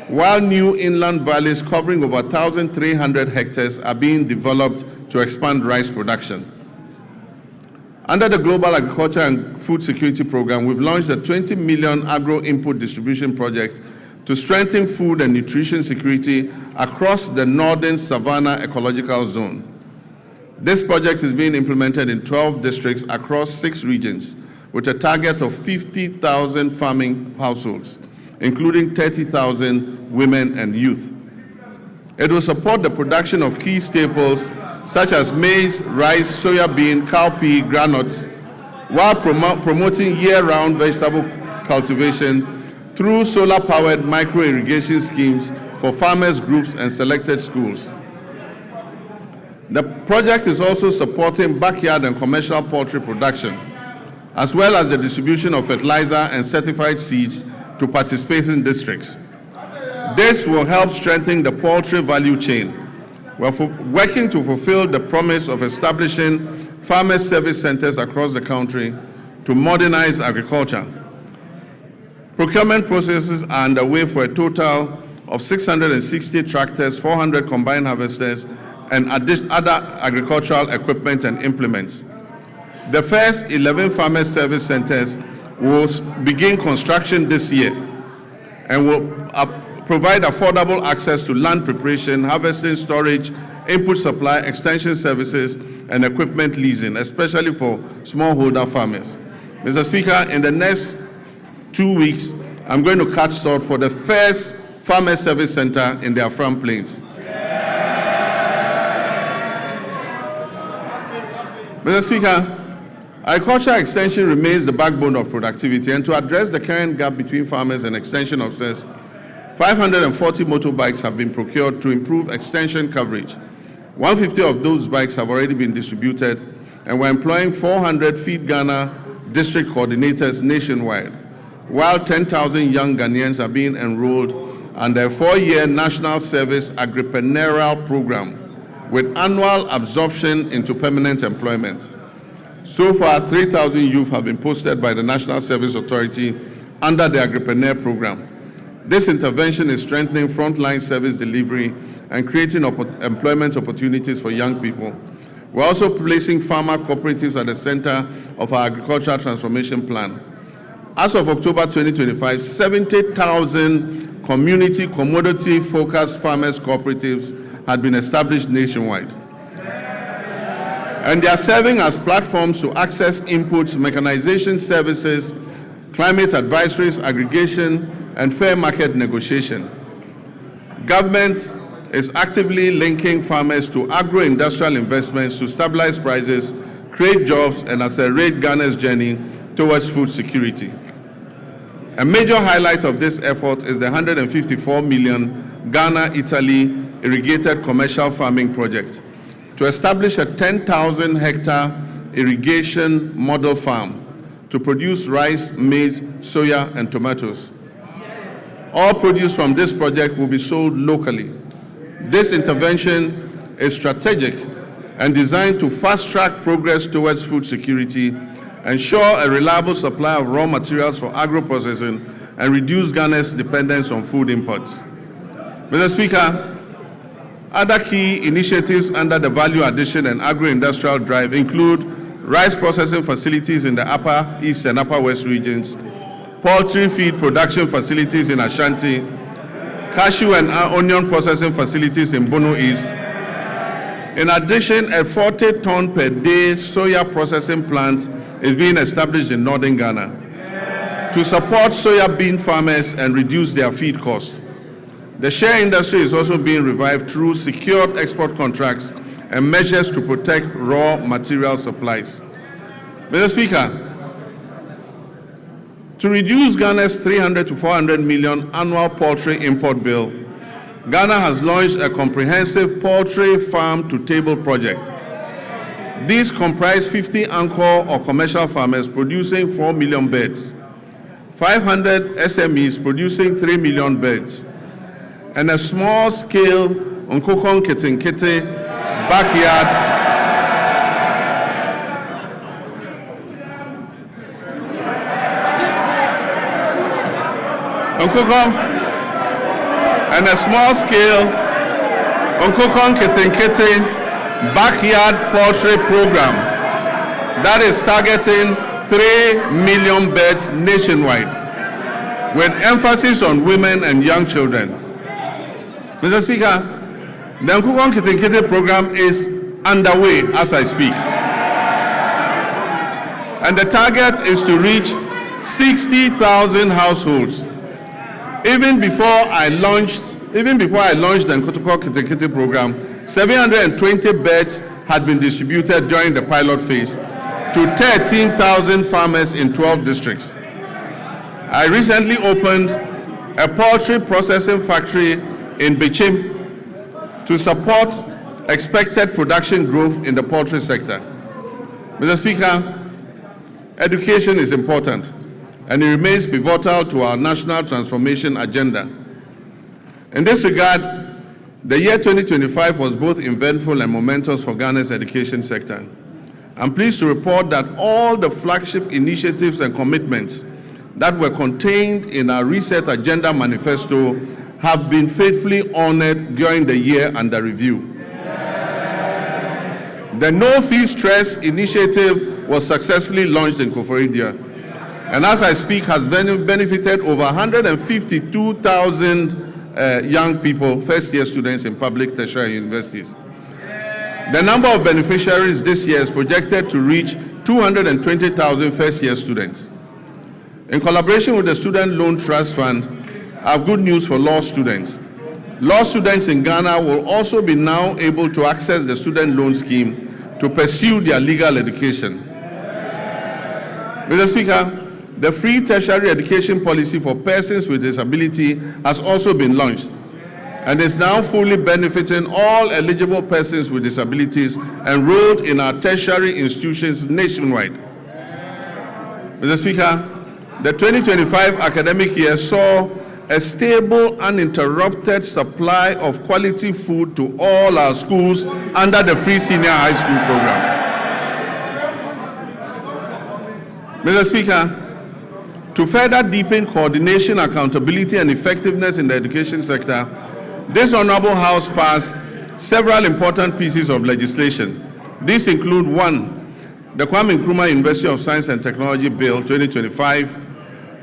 [SPEAKER 1] while new inland valleys covering over 1,300 hectares are being developed to expand rice production. Under the Global Agriculture and Food Security Program, we've launched a 20 million agro-input distribution project to strengthen food and nutrition security across the Northern Savannah Ecological Zone. This project is being implemented in 12 districts across 6 regions, with a target of 50,000 farming households, including 30,000 women and youth. It will support the production of key staples such as maize, rice, soya bean, cowpea, granules, while promoting year-round vegetable cultivation through solar-powered micro-irrigation schemes for farmers groups and selected schools. The project is also supporting backyard and commercial poultry production, as well as the distribution of fertilizer and certified seeds to participating districts. This will help strengthen the poultry value chain. We're working to fulfill the promise of establishing farmer service centers across the country to modernize agriculture. Procurement processes are underway for a total of 660 tractors, 400 combine harvesters, and other agricultural equipment and implements. The first 11 farmer service centers will begin construction this year and will provide affordable access to land preparation, harvesting, storage, input supply, extension services, and equipment leasing, especially for smallholder farmers. Mr. Speaker, in the next 2 weeks, I'm going to cut salt for the first farmer service center in the Afram Plains. Mr. Speaker, agricultural extension remains the backbone of productivity, and to address the current gap between farmers and extension officers, 540 motorbikes have been procured to improve extension coverage. 150 of those bikes have already been distributed, and we're employing 400 Feed Ghana district coordinators nationwide, while 10,000 young Ghanaians are being enrolled under a 4-year national service agripreneurial program with annual absorption into permanent employment. So far, 3,000 youth have been posted by the National Service Authority under the Agripreneur program. This intervention is strengthening frontline service delivery and creating employment opportunities for young people. We're also placing farmer cooperatives at the center of our agricultural transformation plan. As of October 2025, 70,000 community commodity-focused farmers cooperatives had been established nationwide. And they are serving as platforms to access inputs, mechanization services, climate advisories, aggregation, and fair market negotiation. Government is actively linking farmers to agro-industrial investments to stabilize prices, create jobs, and accelerate Ghana's journey towards food security. A major highlight of this effort is the 154 million Ghana-Italy irrigated commercial farming project to establish a 10,000 hectare irrigation model farm to produce rice, maize, soya, and tomatoes. All produce from this project will be sold locally. This intervention is strategic and designed to fast-track progress towards food security, ensure a reliable supply of raw materials for agro-processing, and reduce Ghana's dependence on food imports. Mr. Speaker, other key initiatives under the Value Addition and Agro-Industrial Drive include rice processing facilities in the Upper East and Upper West regions, poultry feed production facilities in Ashanti, cashew and onion processing facilities in Bono East. In addition, a 40-ton per day soya processing plant is being established in northern Ghana to support soya bean farmers and reduce their feed costs. The share industry is also being revived through secured export contracts and measures to protect raw material supplies. Mr. Speaker, to reduce Ghana's 300 to 400 million annual poultry import bill, Ghana has launched a comprehensive poultry farm-to-table project. These comprise 50 anchor or commercial farmers producing 4 million birds, 500 SMEs producing 3 million birds, and a small-scale Nkokon Kitinkiti backyard and a small-scale Nkokon Kitinkiti backyard poultry program that is targeting 3 million birds nationwide, with emphasis on women and young children. Mr. Speaker, the Nkokon Kitinkiti program is underway as I speak, and the target is to reach 60,000 households. Even before I launched the Nkokon Kitinkiti program, 720 beds had been distributed during the pilot phase to 13,000 farmers in 12 districts. I recently opened a poultry processing factory in Bichim to support expected production growth in the poultry sector. Mr. Speaker, education is important and it remains pivotal to our national transformation agenda. In this regard, the year 2025 was both eventful and momentous for Ghana's education sector. I'm pleased to report that all the flagship initiatives and commitments that were contained in our Reset Agenda Manifesto have been faithfully honored during the year under review. The No Fee Stress initiative was successfully launched in Koforidua, and as I speak has benefited over 152,000 young people, first-year students in public tertiary universities. The number of beneficiaries this year is projected to reach 220,000 first-year students. In collaboration with the Student Loan Trust Fund, I have good news for law students. Law students in Ghana will also be now able to access the student loan scheme to pursue their legal education. Mr. Speaker, the free tertiary education policy for persons with disability has also been launched and is now fully benefiting all eligible persons with disabilities enrolled in our tertiary institutions nationwide. Mr. Speaker, the 2025 academic year saw a stable, uninterrupted supply of quality food to all our schools under the free senior high school program. Mr. Speaker, to further deepen coordination, accountability, and effectiveness in the education sector, this Honorable House passed several important pieces of legislation. These include: 1, the Kwame Nkrumah University of Science and Technology Bill 2025,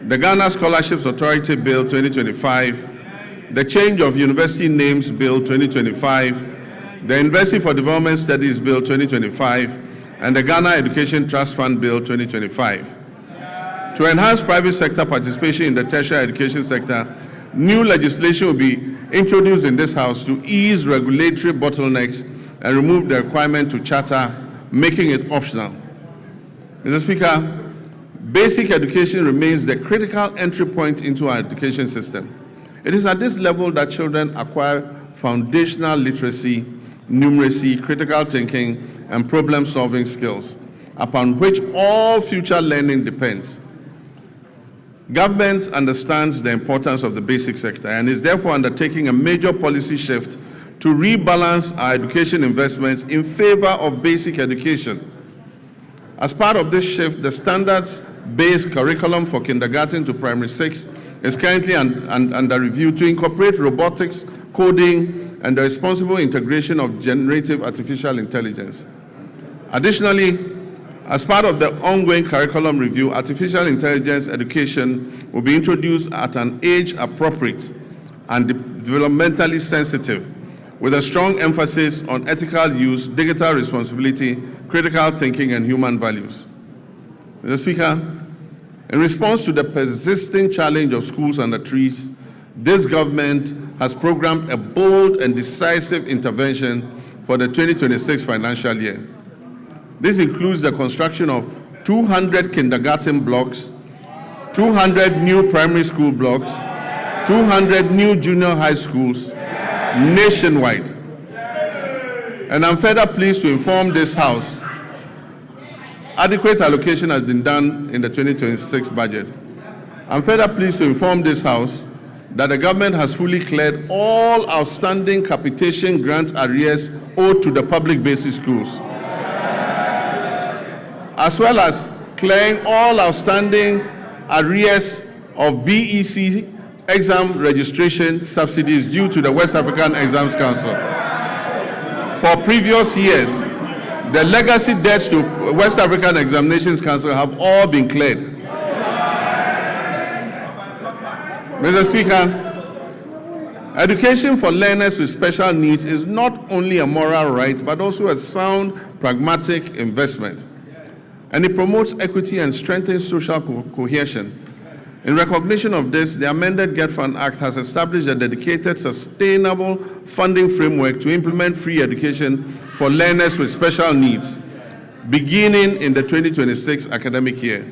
[SPEAKER 1] the Ghana Scholarships Authority Bill 2025, the Change of University Names Bill 2025, the University for Development Studies Bill 2025, and the Ghana Education Trust Fund Bill 2025. To enhance private sector participation in the tertiary education sector, new legislation will be introduced in this House to ease regulatory bottlenecks and remove the requirement to charter, making it optional. Mr. Speaker, basic education remains the critical entry point into our education system. It is at this level that children acquire foundational literacy, numeracy, critical thinking, and problem-solving skills, upon which all future learning depends. Government understands the importance of the basic sector and is therefore undertaking a major policy shift to rebalance our education investments in favor of basic education. As part of this shift, the standards-based curriculum for kindergarten to primary 6 is currently under review to incorporate robotics, coding, and the responsible integration of generative artificial intelligence. Additionally, as part of the ongoing curriculum review, artificial intelligence education will be introduced at an age appropriate and developmentally sensitive, with a strong emphasis on ethical use, digital responsibility, critical thinking, and human values. Mr. Speaker, in response to the persisting challenge of schools under trees, this government has programmed a bold and decisive intervention for the 2026 financial year. This includes the construction of 200 kindergarten blocks, 200 new primary school blocks, 200 new junior high schools nationwide. And I'm further pleased to inform this House adequate allocation has been done in the 2026 budget. I'm further pleased to inform this House that the government has fully cleared all outstanding capitation grant arrears owed to the public basic schools, as well as clearing all outstanding arrears of BEC exam registration subsidies due to the West African Exams Council. For previous years, the legacy debts to West African Examinations Council have all been cleared. Mr. Speaker, education for learners with special needs is not only a moral right, but also a sound, pragmatic investment. And it promotes equity and strengthens social cohesion. In recognition of this, the amended Get Fund Act has established a dedicated, sustainable funding framework to implement free education for learners with special needs, beginning in the 2026 academic year.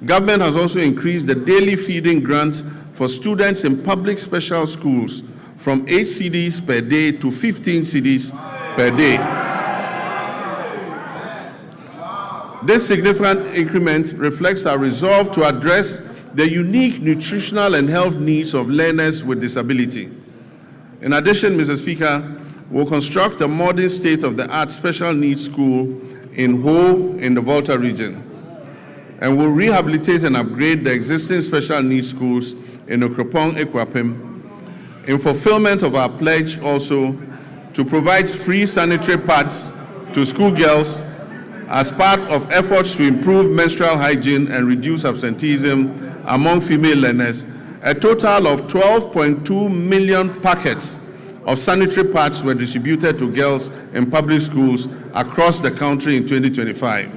[SPEAKER 1] Government has also increased the daily feeding grant for students in public special schools from 8 cedis per day to 15 cedis per day. This significant increment reflects our resolve to address the unique nutritional and health needs of learners with disability. In addition, Mr. Speaker, we'll construct a modern state-of-the-art special needs school in Ho in the Volta region, and we'll rehabilitate and upgrade the existing special needs schools in Okropong, Ekwapim, in fulfillment of our pledge also to provide free sanitary pads to schoolgirls as part of efforts to improve menstrual hygiene and reduce absenteeism among female learners. A total of 12.2 million packets of sanitary pads were distributed to girls in public schools across the country in 2025.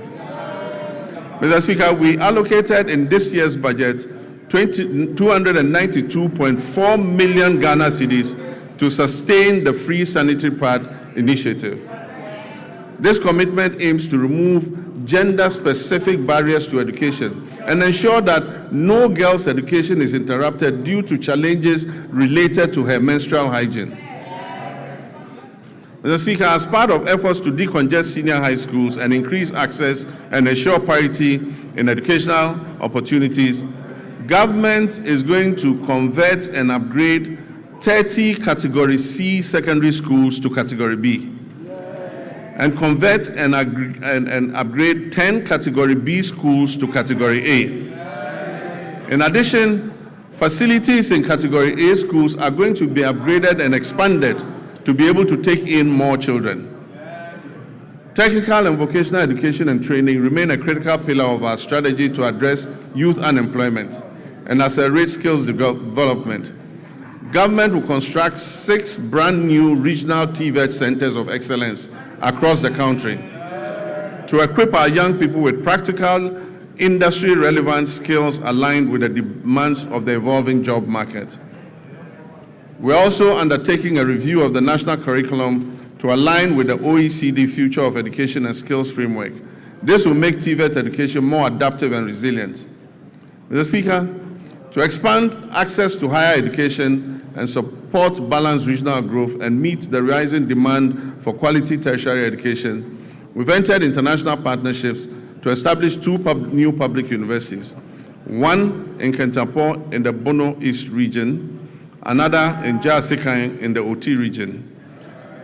[SPEAKER 1] Mr. Speaker, we allocated in this year's budget 292.4 million Ghana cedis to sustain the free sanitary pad initiative. This commitment aims to remove gender-specific barriers to education and ensure that no girl's education is interrupted due to challenges related to her menstrual hygiene. Mr. Speaker, as part of efforts to decongest senior high schools and increase access and ensure parity in educational opportunities, government is going to convert and upgrade 30 Category C secondary schools to Category B, and convert and upgrade 10 Category B schools to Category A. In addition, facilities in Category A schools are going to be upgraded and expanded to be able to take in more children. Technical and vocational education and training remain a critical pillar of our strategy to address youth unemployment and accelerate skills development. Government will construct 6 brand new regional TVET centers of excellence across the country to equip our young people with practical, industry-relevant skills aligned with the demands of the evolving job market. We're also undertaking a review of the national curriculum to align with the OECD Future of Education and Skills Framework. This will make TVET education more adaptive and resilient. Mr. Speaker, to expand access to higher education and support balanced regional growth and meet the rising demand for quality tertiary education, we've entered international partnerships to establish 2 new public universities, one in Kentapor in the Bono East region, another in Jasikan in the Oti region.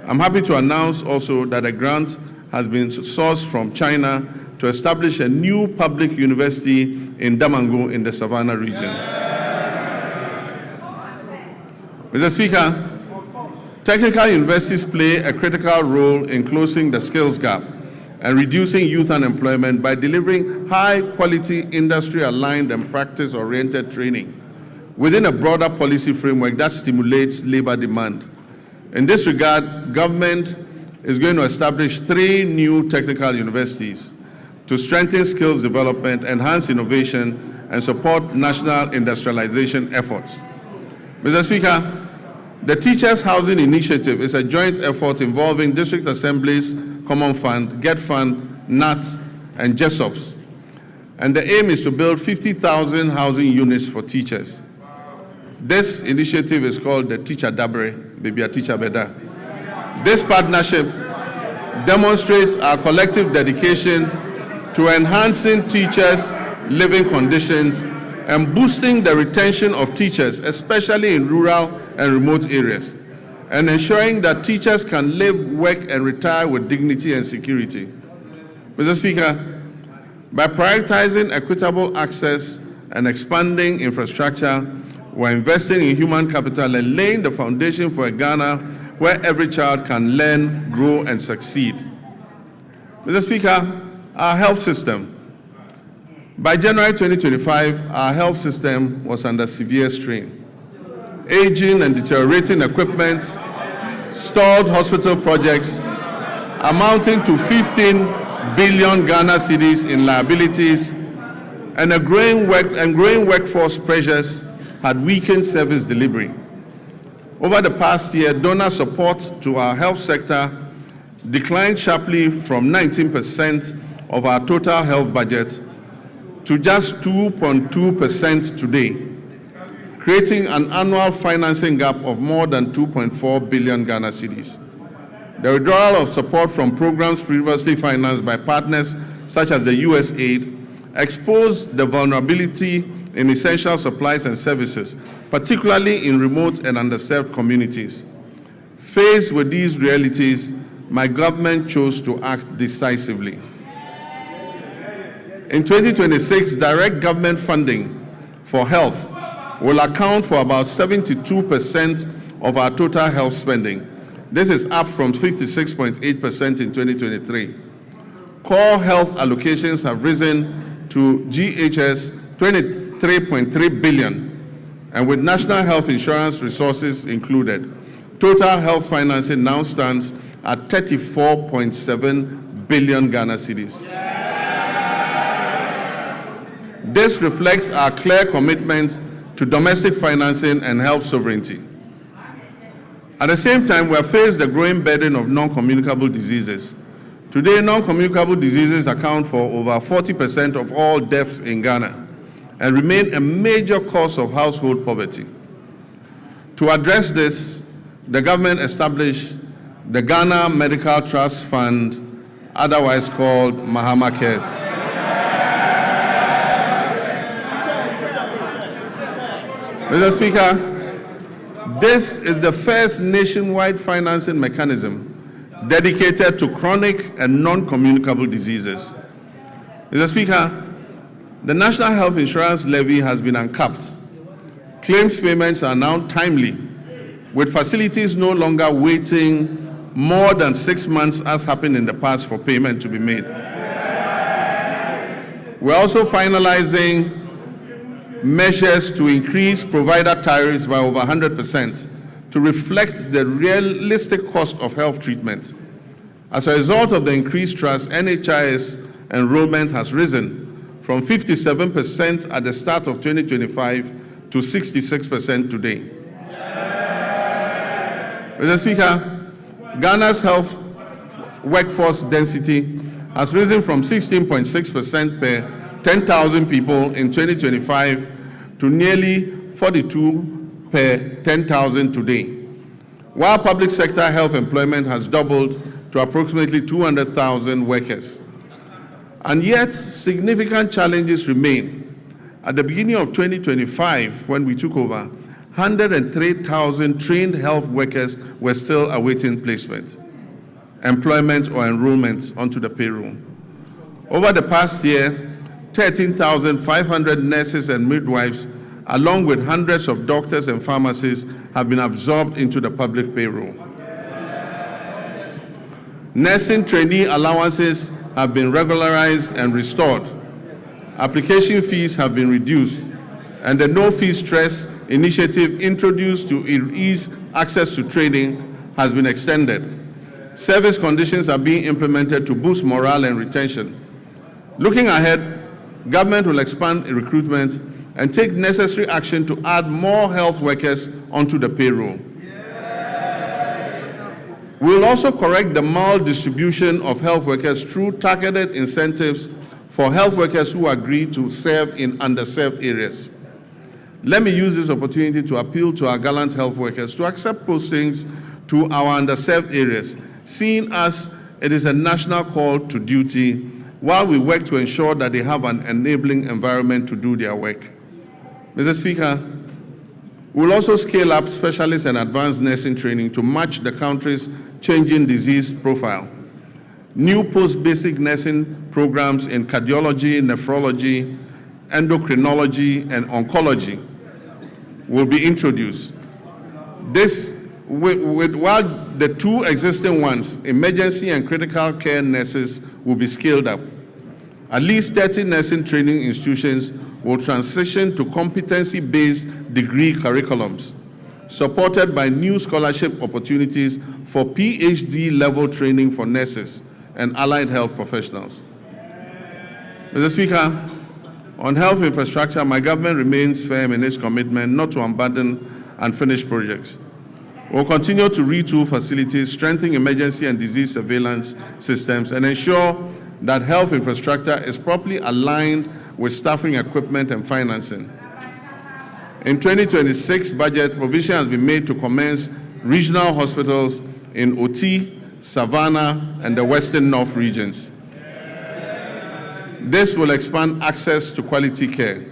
[SPEAKER 1] I'm happy to announce also that a grant has been sourced from China to establish a new public university in Damango in the Savannah region. Mr. Speaker, technical universities play a critical role in closing the skills gap and reducing youth unemployment by delivering high-quality, industry-aligned and practice-oriented training within a broader policy framework that stimulates labor demand. In this regard, government is going to establish 3 new technical universities to strengthen skills development, enhance innovation, and support national industrialization efforts. Mr. Speaker, the Teachers Housing Initiative is a joint effort involving district assemblies, Common Fund, Get Fund, NAT, and JESOPs. And the aim is to build 50,000 housing units for teachers. This initiative is called the Teacher Dabre, Baby a Teacher Beda. This partnership demonstrates our collective dedication to enhancing teachers' living conditions and boosting the retention of teachers, especially in rural and remote areas, and ensuring that teachers can live, work, and retire with dignity and security. Mr. Speaker, by prioritizing equitable access and expanding infrastructure, we're investing in human capital and laying the foundation for a Ghana where every child can learn, grow, and succeed. Mr. Speaker, our health system. By January 2025, our health system was under severe strain. Aging and deteriorating equipment, stalled hospital projects amounting to 15 billion Ghana cedis in liabilities, and growing workforce pressures had weakened service delivery. Over the past year, donor support to our health sector declined sharply from 19% of our total health budget to just 2.2% today, creating an annual financing gap of more than 2.4 billion Ghana cedis. The withdrawal of support from programs previously financed by partners such as the USAID exposed the vulnerability in essential supplies and services, particularly in remote and underserved communities. Faced with these realities, my government chose to act decisively. In 2026, direct government funding for health will account for about 72% of our total health spending. This is up from 56.8% in 2023. Core health allocations have risen to GHS 23.3 billion, and with national health insurance resources included, total health financing now stands at 34.7 billion Ghana cedis. This reflects our clear commitment to domestic financing and health sovereignty. At the same time, we have faced the growing burden of non-communicable diseases. Today, non-communicable diseases account for over 40% of all deaths in Ghana and remain a major cause of household poverty. To address this, the government established the Ghana Medical Trust Fund, otherwise called Mahama Cares. Mr. Speaker, this is the first nationwide financing mechanism dedicated to chronic and non-communicable diseases. Mr. Speaker, the National Health Insurance Levy has been uncapped. Claims payments are now timely, with facilities no longer waiting more than 6 months as happened in the past for payment to be made. We're also finalizing measures to increase provider tariffs by over 100% to reflect the realistic cost of health treatment. As a result of the increased trust, NHIS enrollment has risen from 57% at the start of 2025 to 66% today. Mr. Speaker, Ghana's health workforce density has risen from 16.6% per 10,000 people in 2025 to nearly 42 per 10,000 today, while public sector health employment has doubled to approximately 200,000 workers. And yet, significant challenges remain. At the beginning of 2025, when we took over, 103,000 trained health workers were still awaiting placement, employment, or enrollment onto the payroll. Over the past year, 13,500 nurses and midwives, along with hundreds of doctors and pharmacists, have been absorbed into the public payroll. Nursing trainee allowances have been regularized and restored. Application fees have been reduced, and the no-fee stress initiative introduced to ease access to training has been extended. Service conditions are being implemented to boost morale and retention. Looking ahead, government will expand recruitment and take necessary action to add more health workers onto the payroll. We will also correct the maldistribution of health workers through targeted incentives for health workers who agree to serve in underserved areas. Let me use this opportunity to appeal to our gallant health workers to accept postings to our underserved areas, seeing as it is a national call to duty, while we work to ensure that they have an enabling environment to do their work. Mr. Speaker, we will also scale up specialist and advanced nursing training to match the country's changing disease profile. New post-basic nursing programs in cardiology, nephrology, endocrinology, and oncology will be introduced. While the two existing ones, emergency and critical care nurses, will be scaled up. At least 30 nursing training institutions will transition to competency-based degree curriculums, supported by new scholarship opportunities for PhD-level training for nurses and allied health professionals. Mr. Speaker, on health infrastructure, my government remains firm in its commitment not to abandon unfinished projects. We'll continue to retool facilities, strengthen emergency and disease surveillance systems, and ensure that health infrastructure is properly aligned with staffing, equipment, and financing. In 2026 budget, provision has been made to commence regional hospitals in Oti, Savannah, and the Western North regions. This will expand access to quality care.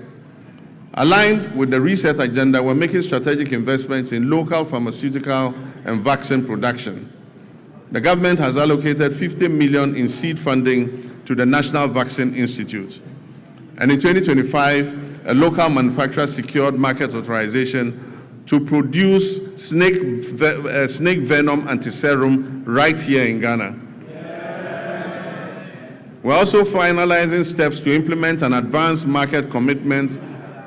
[SPEAKER 1] Aligned with the reset agenda, we're making strategic investments in local pharmaceutical and vaccine production. The government has allocated 50 million in seed funding to the National Vaccine Institute. And in 2025, a local manufacturer secured market authorization to produce snake venom antiserum right here in Ghana. We're also finalizing steps to implement an advanced market commitment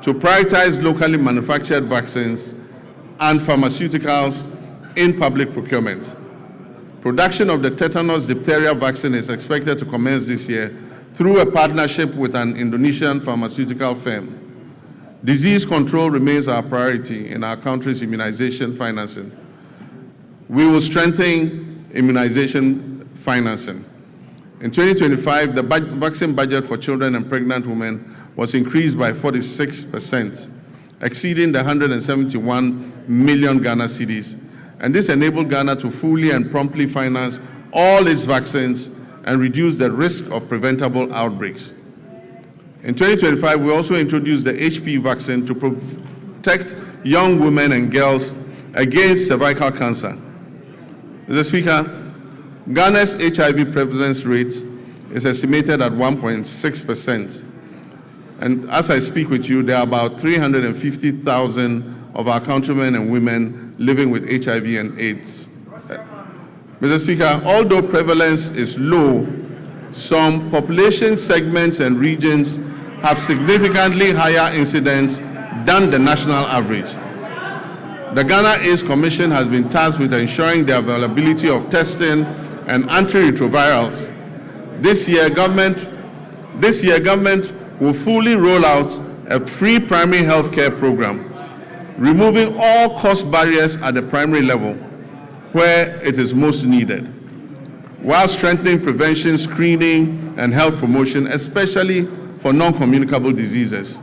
[SPEAKER 1] to prioritize locally manufactured vaccines and pharmaceuticals in public procurement. Production of the tetanus diphtheria vaccine is expected to commence this year through a partnership with an Indonesian pharmaceutical firm. Disease control remains our priority in our country's immunization financing. We will strengthen immunization financing. In 2025, the vaccine budget for children and pregnant women was increased by 46%, exceeding the 171 million Ghana cedis. And this enabled Ghana to fully and promptly finance all its vaccines and reduce the risk of preventable outbreaks. In 2025, we also introduced the HPV vaccine to protect young women and girls against cervical cancer. Mr. Speaker, Ghana's HIV prevalence rate is estimated at 1.6%. And as I speak with you, there are about 350,000 of our countrymen and women living with HIV and AIDS. Mr. Speaker, although prevalence is low, some population segments and regions have significantly higher incidence than the national average. The Ghana AIDS Commission has been tasked with ensuring the availability of testing and antiretrovirals. This year, government will fully roll out a free primary health care program, removing all cost barriers at the primary level where it is most needed, while strengthening prevention, screening, and health promotion, especially for non-communicable diseases.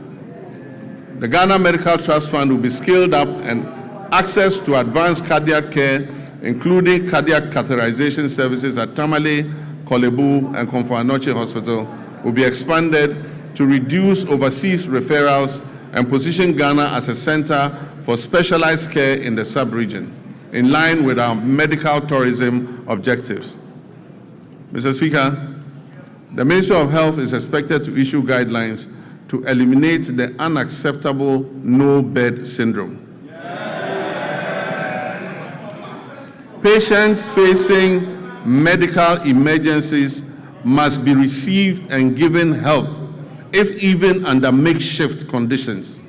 [SPEAKER 1] The Ghana Medical Trust Fund will be scaled up, and access to advanced cardiac care, including cardiac catheterization services at Tamale, Kolebu, and Komfo-Anokye Hospital, will be expanded to reduce overseas referrals and position Ghana as a center for specialized care in the sub-region, in line with our medical tourism objectives. Mr. Speaker, the Ministry of Health is expected to issue guidelines to eliminate the unacceptable no-bed syndrome. Patients facing medical emergencies must be received and given help, if even under makeshift conditions.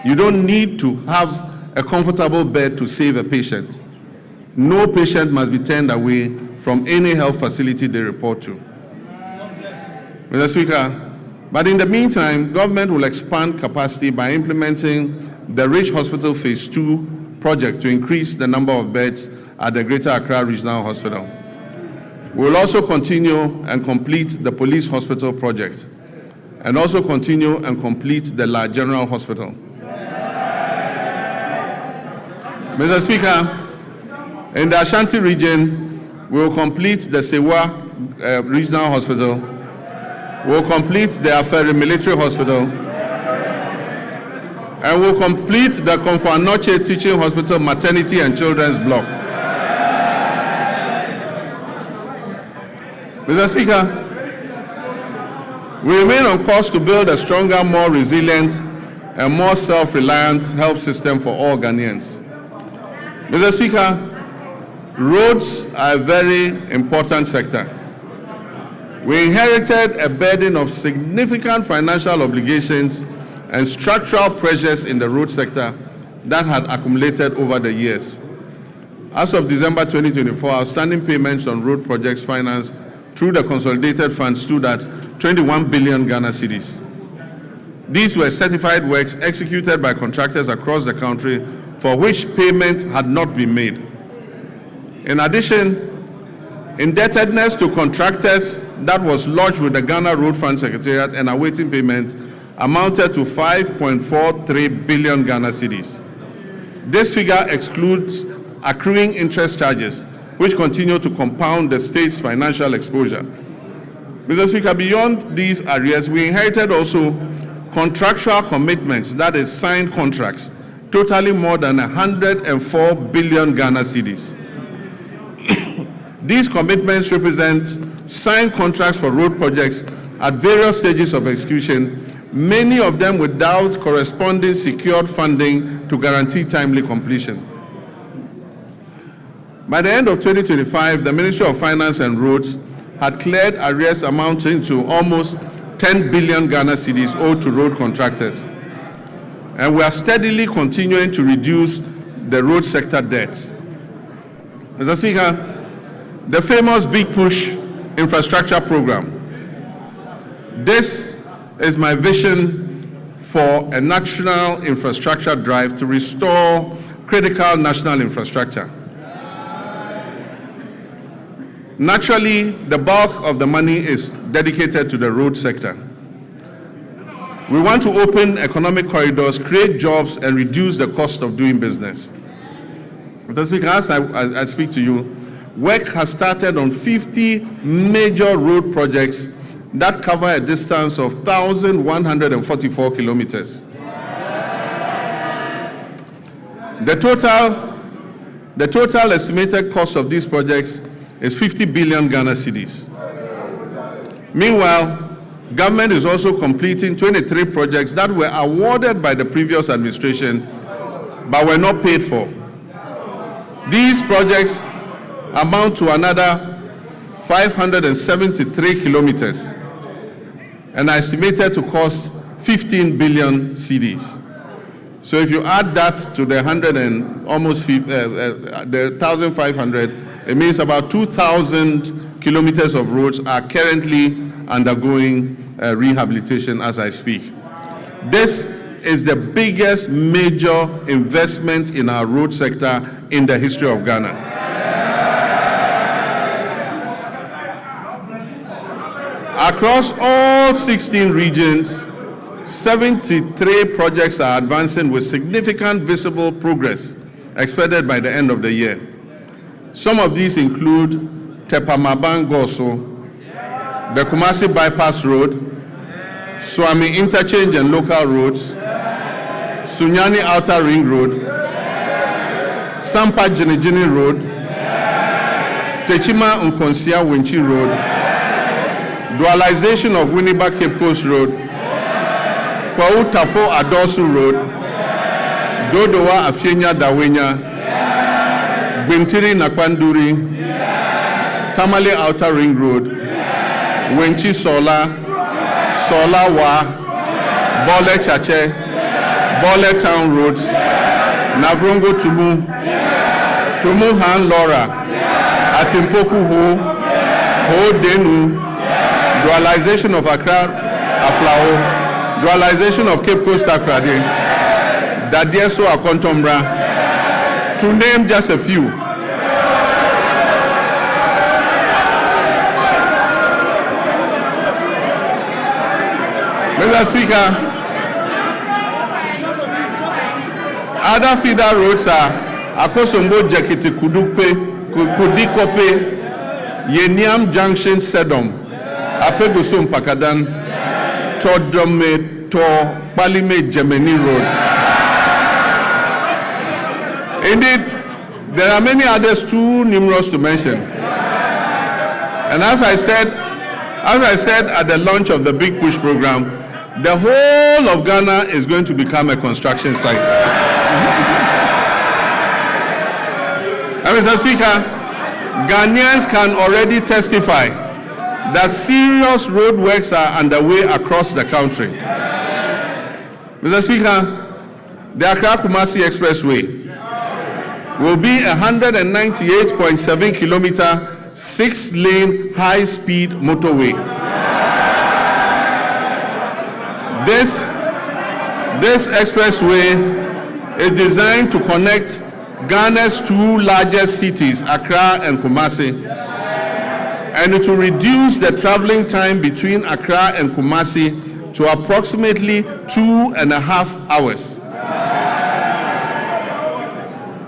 [SPEAKER 1] You don't need to have a comfortable bed to save a patient. No patient must be turned away from any health facility they report to. Mr. Speaker, but in the meantime, government will expand capacity by implementing the Rich Hospital Phase 2 project to increase the number of beds at the Greater Accra Regional Hospital. We will also continue and complete the Police Hospital project, and also continue and complete the La General Hospital. Mr. Speaker, in the Ashanti region, we will complete the Sewa Regional Hospital. We will complete the Aferi Military Hospital, and we will complete the Komfo-Anokye Teaching Hospital Maternity and Children's Block. Mr. Speaker, we remain on course to build a stronger, more resilient, and more self-reliant health system for all Ghanaians. Mr. Speaker, roads are a very important sector. We inherited a burden of significant financial obligations and structural pressures in the road sector that had accumulated over the years. As of December 2024, outstanding payments on road projects financed through the consolidated fund stood at 21 billion Ghana cedis. These were certified works executed by contractors across the country for which payment had not been made. In addition, indebtedness to contractors that was lodged with the Ghana Road Fund Secretariat and awaiting payment amounted to 5.43 billion Ghana cedis. This figure excludes accruing interest charges, which continue to compound the state's financial exposure. Mr. Speaker, beyond these areas, we inherited also contractual commitments, that is signed contracts, totaling more than 104 billion Ghana cedis. These commitments represent signed contracts for road projects at various stages of execution, many of them without corresponding secured funding to guarantee timely completion. By the end of 2025, the Ministry of Finance and Roads had cleared arrears amounting to almost 10 billion Ghana cedis owed to road contractors. And we are steadily continuing to reduce the road sector debts. Mr. Speaker, the famous Big Push infrastructure program. This is my vision for a national infrastructure drive to restore critical national infrastructure. Naturally, the bulk of the money is dedicated to the road sector. We want to open economic corridors, create jobs, and reduce the cost of doing business. Mr. Speaker, as I speak to you, work has started on 50 major road projects that cover a distance of 1,144 kilometers. The total estimated cost of these projects is 50 billion Ghana cedis. Meanwhile, government is also completing 23 projects that were awarded by the previous administration but were not paid for. These projects amount to another 573 kilometers and are estimated to cost 15 billion cedis. So if you add that to the 1,500, it means about 2,000 kilometers of roads are currently undergoing rehabilitation as I speak. This is the biggest major investment in our road sector in the history of Ghana. Across all 16 regions, 73 projects are advancing with significant visible progress expected by the end of the year. Some of these include Tepa-Maban-Goso, the Kumasi Bypass Road, Swami Interchange and Local Roads, Sunyani Outer Ring Road, Sampa Jinijini Road, Techima Nkonsia Winchi Road, dualization of Winneba Cape Coast Road, Kwau Tafo Adosu Road, Dodowa Afienya Dawenya, Bintiri Nakwanduri, Tamale Outer Ring Road, Wenchi Sola, Sola Wa, Bole Chache, Bole Town Roads, Navrongo Tumu, Tumu Han Lora, Atimpoku Ho, Ho Denu, dualization of Accra Aflao, dualization of Cape Coast Accra, Dadieso Akontombra, to name just a few. Mr. Speaker, other feeder roads are Akosombo Jakiti Kudikope, Yeniam Junction Sedom, Apegusum Pakadan, Todome to Palime Gemini Road. Indeed, there are many others too numerous to mention. And as I said at the launch of the Big Push program, the whole of Ghana is going to become a construction site. And Mr. Speaker, Ghanaians can already testify that serious road works are underway across the country. Mr. Speaker, the Accra-Kumasi Expressway will be a 198.7 kilometer, 6-lane high-speed motorway. This expressway is designed to connect Ghana's two largest cities, Accra and Kumasi, and it will reduce the traveling time between Accra and Kumasi to approximately 2.5 hours.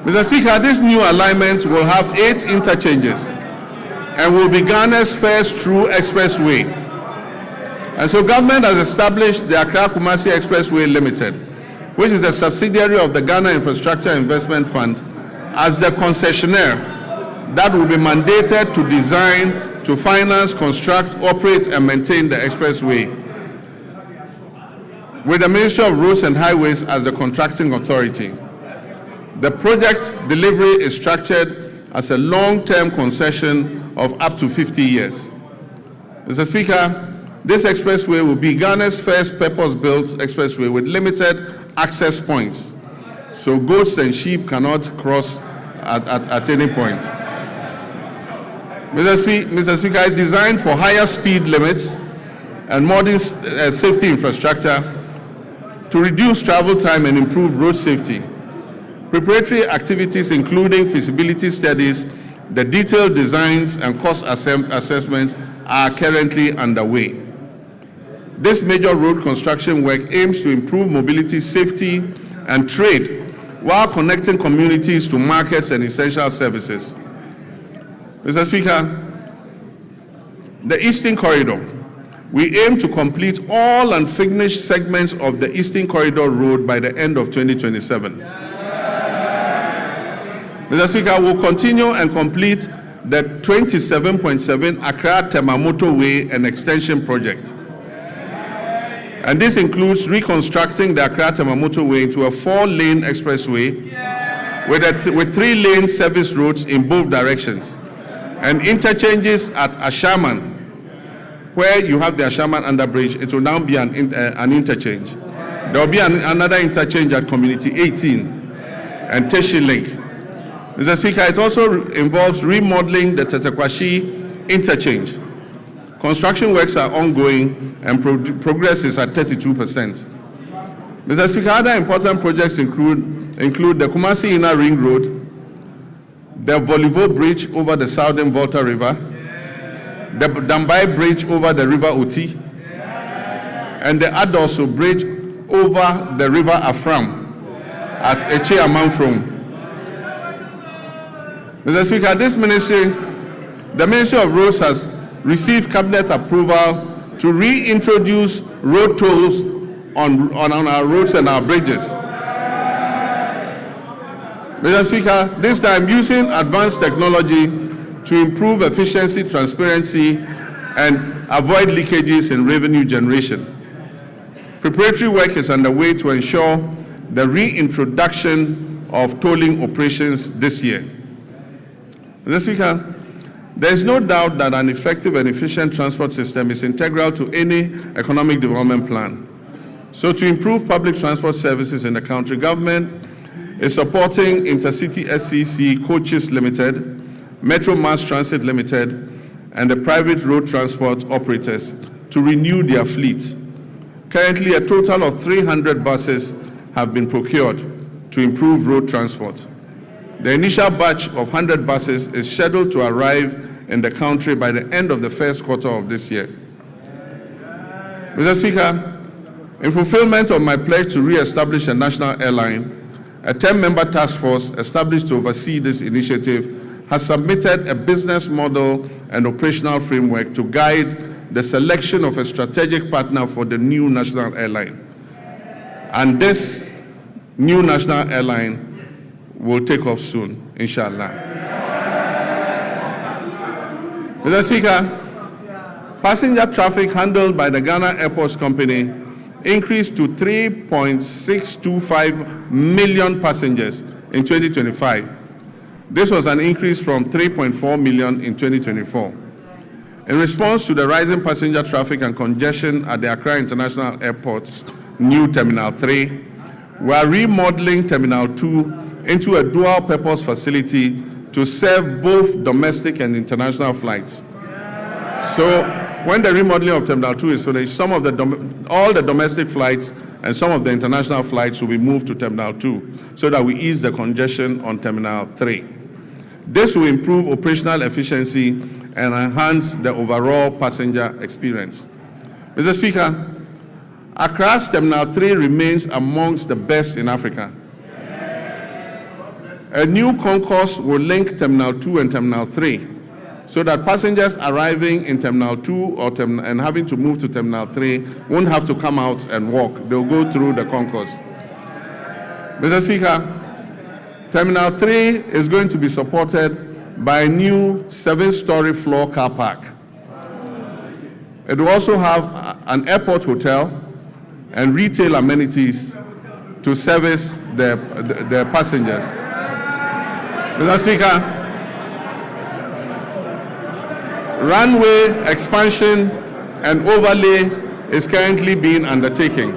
[SPEAKER 1] Mr. Speaker, this new alignment will have 8 interchanges and will be Ghana's first true expressway. And so government has established the Accra-Kumasi Expressway Limited, which is a subsidiary of the Ghana Infrastructure Investment Fund, as the concessionaire that will be mandated to design, to finance, construct, operate, and maintain the expressway, with the Ministry of Roads and Highways as the contracting authority. The project delivery is structured as a long-term concession of up to 50 years. Mr. Speaker, this expressway will be Ghana's first purpose-built expressway with limited access points, so goats and sheep cannot cross at any point. Mr. Speaker, it's designed for higher speed limits and modern safety infrastructure to reduce travel time and improve road safety. Preparatory activities including feasibility studies, the detailed designs and cost assessments are currently underway. This major road construction work aims to improve mobility, safety, and trade while connecting communities to markets and essential services. Mr. Speaker, the Eastern Corridor. We aim to complete all unfinished segments of the Eastern Corridor Road by the end of 2027. Mr. Speaker, we'll continue and complete the 27.7 Accra Terr0r motorway and extension project. And this includes reconstructing the Accra Terr0r motorway into a 4-lane expressway with 3-lane service roads in both directions, and interchanges at Ashaman. Where you have the Ashaman underbridge, it will now be an interchange. There will be another interchange at Community 18 and Teshi Link. Mr. Speaker, it also involves remodeling the Tetekwashi interchange. Construction works are ongoing and progress is at 32%. Mr. Speaker, other important projects include the Kumasi Inner Ring Road, the Volivo Bridge over the Southern Volta River, the Dambai Bridge over the River Oti, and the Adoso Bridge over the River Afram at Eche Amanfrom. Mr. Speaker, the Ministry of Roads has received cabinet approval to reintroduce road tolls on our roads and our bridges. Mr. Speaker, this time using advanced technology to improve efficiency, transparency, and avoid leakages in revenue generation. Preparatory work is underway to ensure the reintroduction of tolling operations this year. Mr. Speaker, there is no doubt that an effective and efficient transport system is integral to any economic development plan. So to improve public transport services in the country, government is supporting Intercity SCC Coaches Limited, Metro Mass Transit Limited, and the private road transport operators to renew their fleet. Currently, a total of 300 buses have been procured to improve road transport. The initial batch of 100 buses is scheduled to arrive in the country by the end of the first quarter of this year. Mr. Speaker, in fulfillment of my pledge to re-establish a national airline, a 10-member task force established to oversee this initiative has submitted a business model and operational framework to guide the selection of a strategic partner for the new national airline. And this new national airline will take off soon, inshallah. Mr. Speaker, passenger traffic handled by the Ghana Airports Company increased to 3.625 million passengers in 2025. This was an increase from 3.4 million in 2024. In response to the rising passenger traffic and congestion at the Accra International Airport's new Terminal 3, we are remodeling Terminal 2 into a dual-purpose facility to serve both domestic and international flights. So when the remodeling of Terminal 2 is finished, all the domestic flights and some of the international flights will be moved to Terminal 2 so that we ease the congestion on Terminal 3. This will improve operational efficiency and enhance the overall passenger experience. Mr. Speaker, Accra's Terminal 3 remains amongst the best in Africa. A new concourse will link Terminal 2 and Terminal 3 so that passengers arriving in Terminal 2 and having to move to Terminal 3 won't have to come out and walk. They'll go through the concourse. Mr. Speaker, Terminal 3 is going to be supported by a new 7-story floor car park. It will also have an airport hotel and retail amenities to service the passengers. Mr. Speaker, runway expansion and overlay is currently being undertaken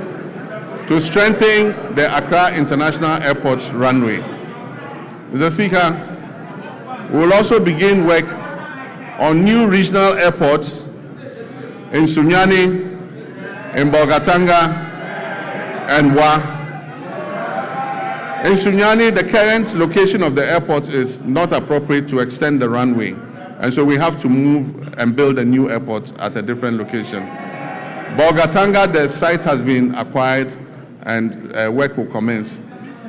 [SPEAKER 1] to strengthen the Accra International Airport's runway. Mr. Speaker, we will also begin work on new regional airports in Sunyani, in Bolgatanga, and Wa. In Sunyani, the current location of the airport is not appropriate to extend the runway, and so we have to move and build a new airport at a different location. Bolgatanga, the site has been acquired and work will commence.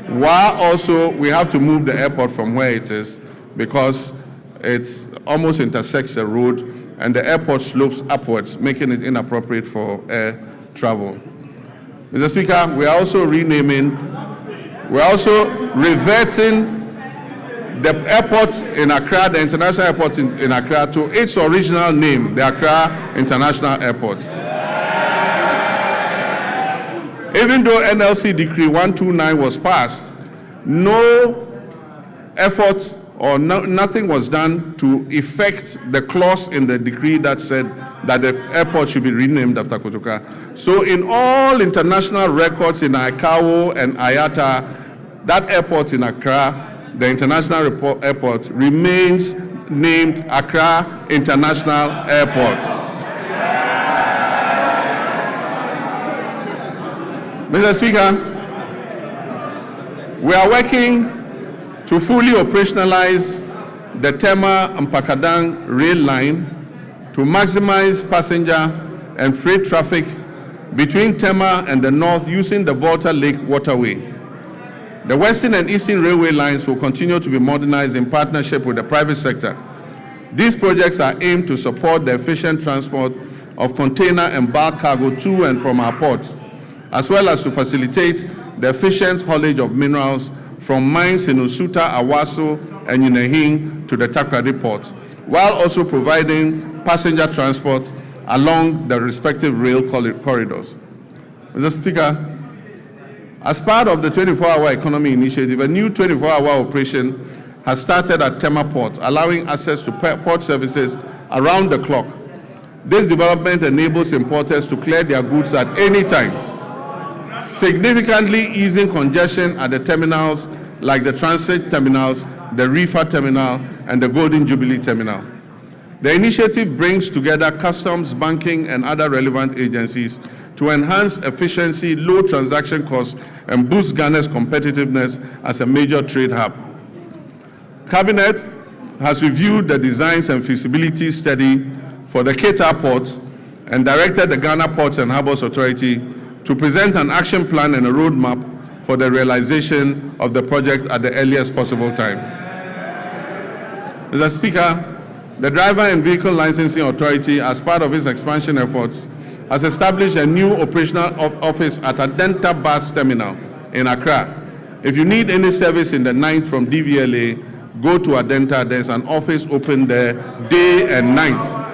[SPEAKER 1] Wa also, we have to move the airport from where it is because it almost intersects the road and the airport slopes upwards, making it inappropriate for air travel. Mr. Speaker, we are also reverting the airport in Accra, the international airport in Accra, to its original name, the Accra International Airport. Even though NLC Decree 129 was passed, no effort or nothing was done to effect the clause in the decree that said that the airport should be renamed after Kotoka. So in all international records in ICAO and IATA, that airport in Accra, the international airport, remains named Accra International Airport. Mr. Speaker, we are working to fully operationalize the Terr0r and Pakadang rail line to maximize passenger and freight traffic between Terr0r and the north using the Volta Lake waterway. The Western and Eastern railway lines will continue to be modernized in partnership with the private sector. These projects are aimed to support the efficient transport of container and bulk cargo to and from our ports, as well as to facilitate the efficient haulage of minerals from mines in Usuta, Awaso, and Yunahing to the Takoradi port, while also providing passenger transport along the respective rail corridors. Mr. Speaker, as part of the 24-hour economy initiative, a new 24-hour operation has started at Terr0r Port, allowing access to port services around the clock. This development enables importers to clear their goods at any time, significantly easing congestion at the terminals like the transit terminals, the reefer terminal, and the Golden Jubilee terminal. The initiative brings together customs, banking, and other relevant agencies to enhance efficiency, low transaction costs, and boost Ghana's competitiveness as a major trade hub. Cabinet has reviewed the designs and feasibility study for the Keita Port and directed the Ghana Ports and Harbours Authority to present an action plan and a roadmap for the realization of the project at the earliest possible time. Mr. Speaker, the Driver and Vehicle Licensing Authority, as part of its expansion efforts, has established a new operational office at Adenta Bus Terminal in Accra. If you need any service in the night from DVLA, go to Adenta. There's an office open there day and night.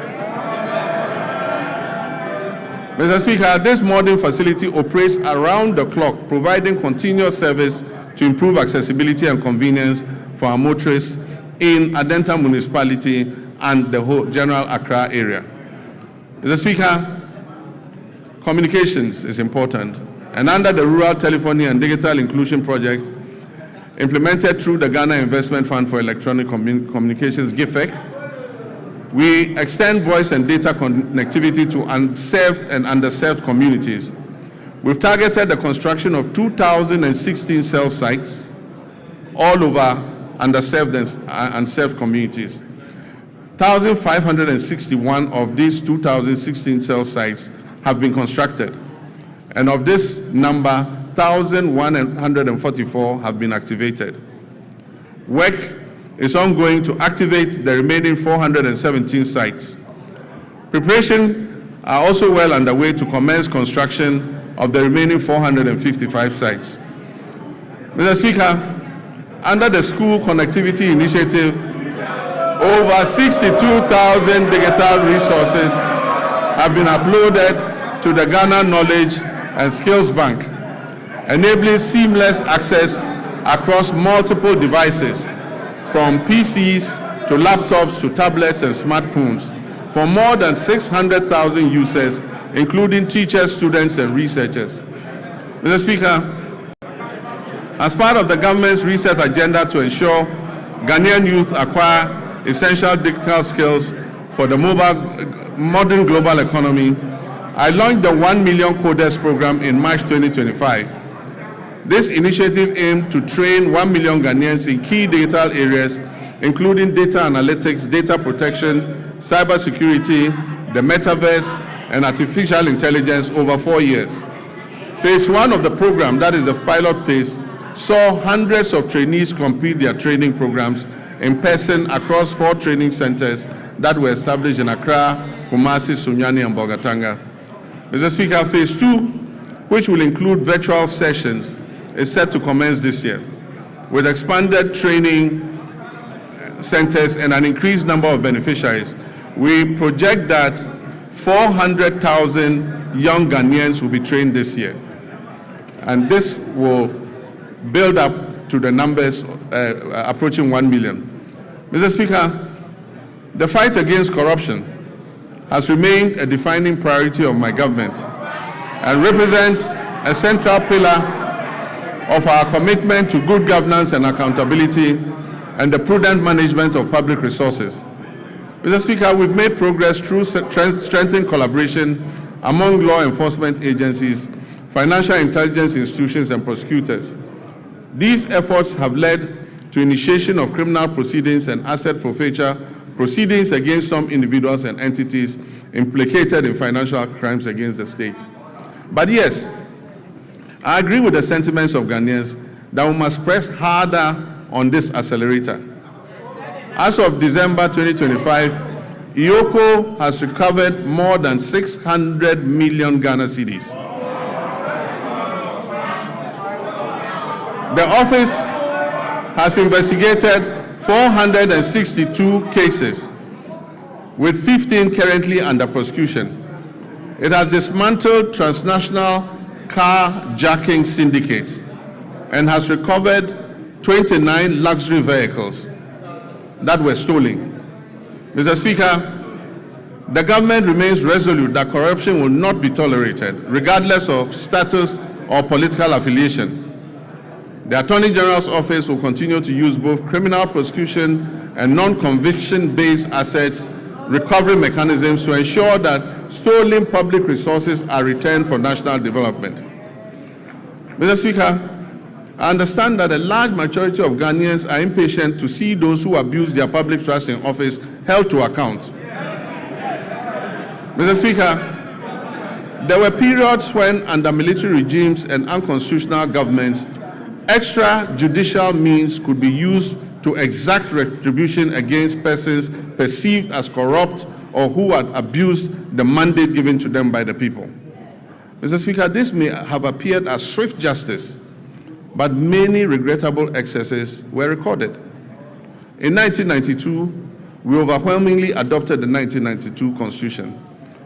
[SPEAKER 1] Mr. Speaker, this modern facility operates around the clock, providing continuous service to improve accessibility and convenience for our motorists in Adenta municipality and the whole general Accra area. Mr. Speaker, communications is important, and under the Rural Telephony and Digital Inclusion Project, implemented through the Ghana Investment Fund for Electronic Communications, GIFEC, we extend voice and data connectivity to unserved and underserved communities. We've targeted the construction of 2,016 cell sites all over underserved and unserved communities. 1,561 of these 2,016 cell sites have been constructed, and of this number, 1,144 have been activated. Work is ongoing to activate the remaining 417 sites. Preparations are also well underway to commence construction of the remaining 455 sites. Mr. Speaker, under the School Connectivity Initiative, over 62,000 digital resources have been uploaded to the Ghana Knowledge and Skills Bank, enabling seamless access across multiple devices, from PCs to laptops to tablets and smartphones, for more than 600,000 users, including teachers, students, and researchers. Mr. Speaker, as part of the government's research agenda to ensure Ghanaian youth acquire essential digital skills for the modern global economy, I launched the 1 Million Coders program in March 2025. This initiative aimed to train 1 million Ghanaians in key digital areas, including data analytics, data protection, cybersecurity, the metaverse, and artificial intelligence over 4 years. Phase 1 of the program, that is the pilot phase, saw hundreds of trainees complete their training programs in person across 4 training centers that were established in Accra, Kumasi, Sunyani, and Bolgatanga. Mr. Speaker, Phase 2, which will include virtual sessions, is set to commence this year, with expanded training centers and an increased number of beneficiaries. We project that 400,000 young Ghanaians will be trained this year, and this will build up to the numbers approaching 1 million. Mr. Speaker, the fight against corruption has remained a defining priority of my government and represents a central pillar of our commitment to good governance and accountability and the prudent management of public resources. Mr. Speaker, we've made progress through strengthened collaboration among law enforcement agencies, financial intelligence institutions, and prosecutors. These efforts have led to initiation of criminal proceedings and asset forfeiture proceedings against some individuals and entities implicated in financial crimes against the state. But yes, I agree with the sentiments of Ghanaians that we must press harder on this accelerator. As of December 2025, IOCO has recovered more than 600 million Ghana cedis. The office has investigated 462 cases, with 15 currently under prosecution. It has dismantled transnational carjacking syndicates and has recovered 29 luxury vehicles that were stolen. Mr. Speaker, the government remains resolute that corruption will not be tolerated, regardless of status or political affiliation. The Attorney General's office will continue to use both criminal prosecution and non-conviction-based assets recovery mechanisms to ensure that stolen public resources are returned for national development. Mr. Speaker, I understand that a large majority of Ghanaians are impatient to see those who abuse their public trust in office held to account. Mr. Speaker, there were periods when, under military regimes and unconstitutional governments, extrajudicial means could be used to exact retribution against persons perceived as corrupt or who had abused the mandate given to them by the people. Mr. Speaker, this may have appeared as swift justice, but many regrettable excesses were recorded. In 1992, we overwhelmingly adopted the 1992 Constitution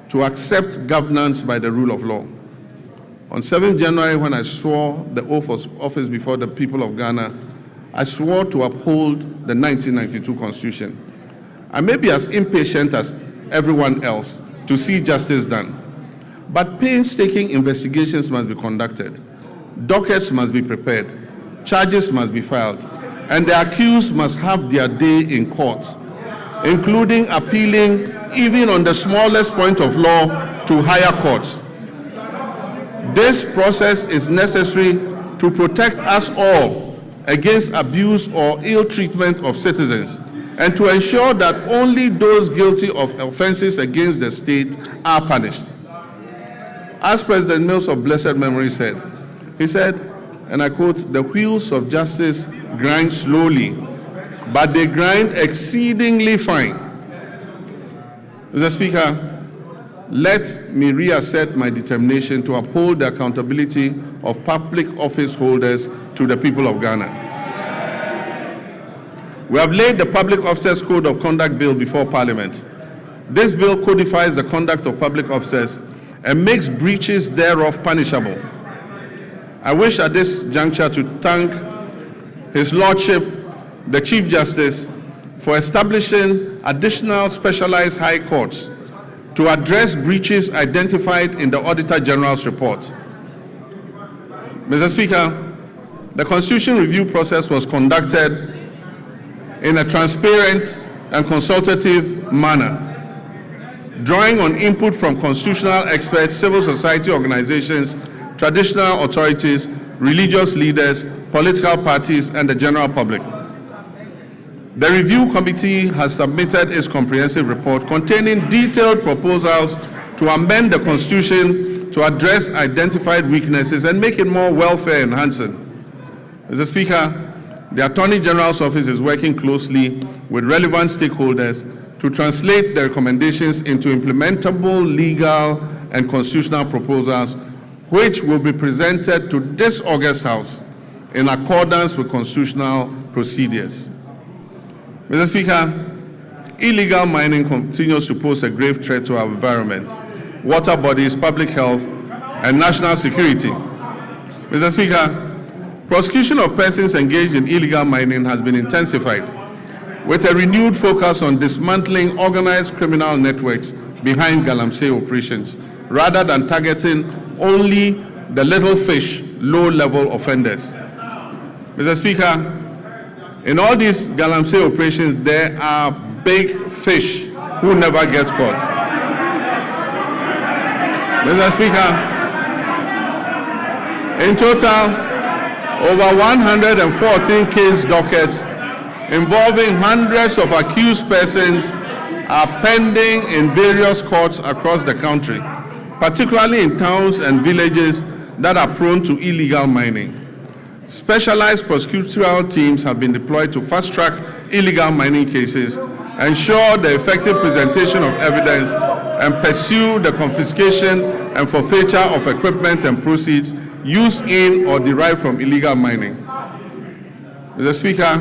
[SPEAKER 1] to accept governance by the rule of law. On 7th January, when I swore the oath of office before the people of Ghana, I swore to uphold the 1992 Constitution. I may be as impatient as everyone else to see justice done, but painstaking investigations must be conducted. Dockets must be prepared, charges must be filed, and the accused must have their day in court, including appealing, even on the smallest point of law, to higher courts. This process is necessary to protect us all against abuse or ill treatment of citizens, and to ensure that only those guilty of offenses against the state are punished. As President Mills of blessed memory said, he said, and I quote, "The wheels of justice grind slowly, but they grind exceedingly fine. Mr. Speaker, let me reassert my determination to uphold the accountability of public office holders to the people of Ghana. We have laid the Public Officers Code of Conduct Bill before Parliament. This bill codifies the conduct of public officers and makes breaches thereof punishable. I wish at this juncture to thank His Lordship, the Chief Justice, for establishing additional specialized high courts to address breaches identified in the Auditor General's report. Mr. Speaker, the Constitution review process was conducted in a transparent and consultative manner, drawing on input from constitutional experts, civil society organizations, traditional authorities, religious leaders, political parties, and the general public. The review committee has submitted its comprehensive report containing detailed proposals to amend the Constitution to address identified weaknesses and make it more welfare enhancing. Mr. Speaker, the Attorney General's Office is working closely with relevant stakeholders to translate the recommendations into implementable legal and constitutional proposals, which will be presented to this August House in accordance with constitutional procedures. Mr. Speaker, illegal mining continues to pose a grave threat to our environment, water bodies, public health, and national security. Mr. Speaker, prosecution of persons engaged in illegal mining has been intensified, with a renewed focus on dismantling organized criminal networks behind galamsey operations, rather than targeting only the little fish, low-level offenders. Mr. Speaker, in all these galamsey operations, there are big fish who never get caught. Mr. Speaker, in total, over 114 case dockets involving hundreds of accused persons are pending in various courts across the country, particularly in towns and villages that are prone to illegal mining. Specialized prosecutorial teams have been deployed to fast-track illegal mining cases, ensure the effective presentation of evidence, and pursue the confiscation and forfeiture of equipment and proceeds used in or derived from illegal mining. Mr. Speaker,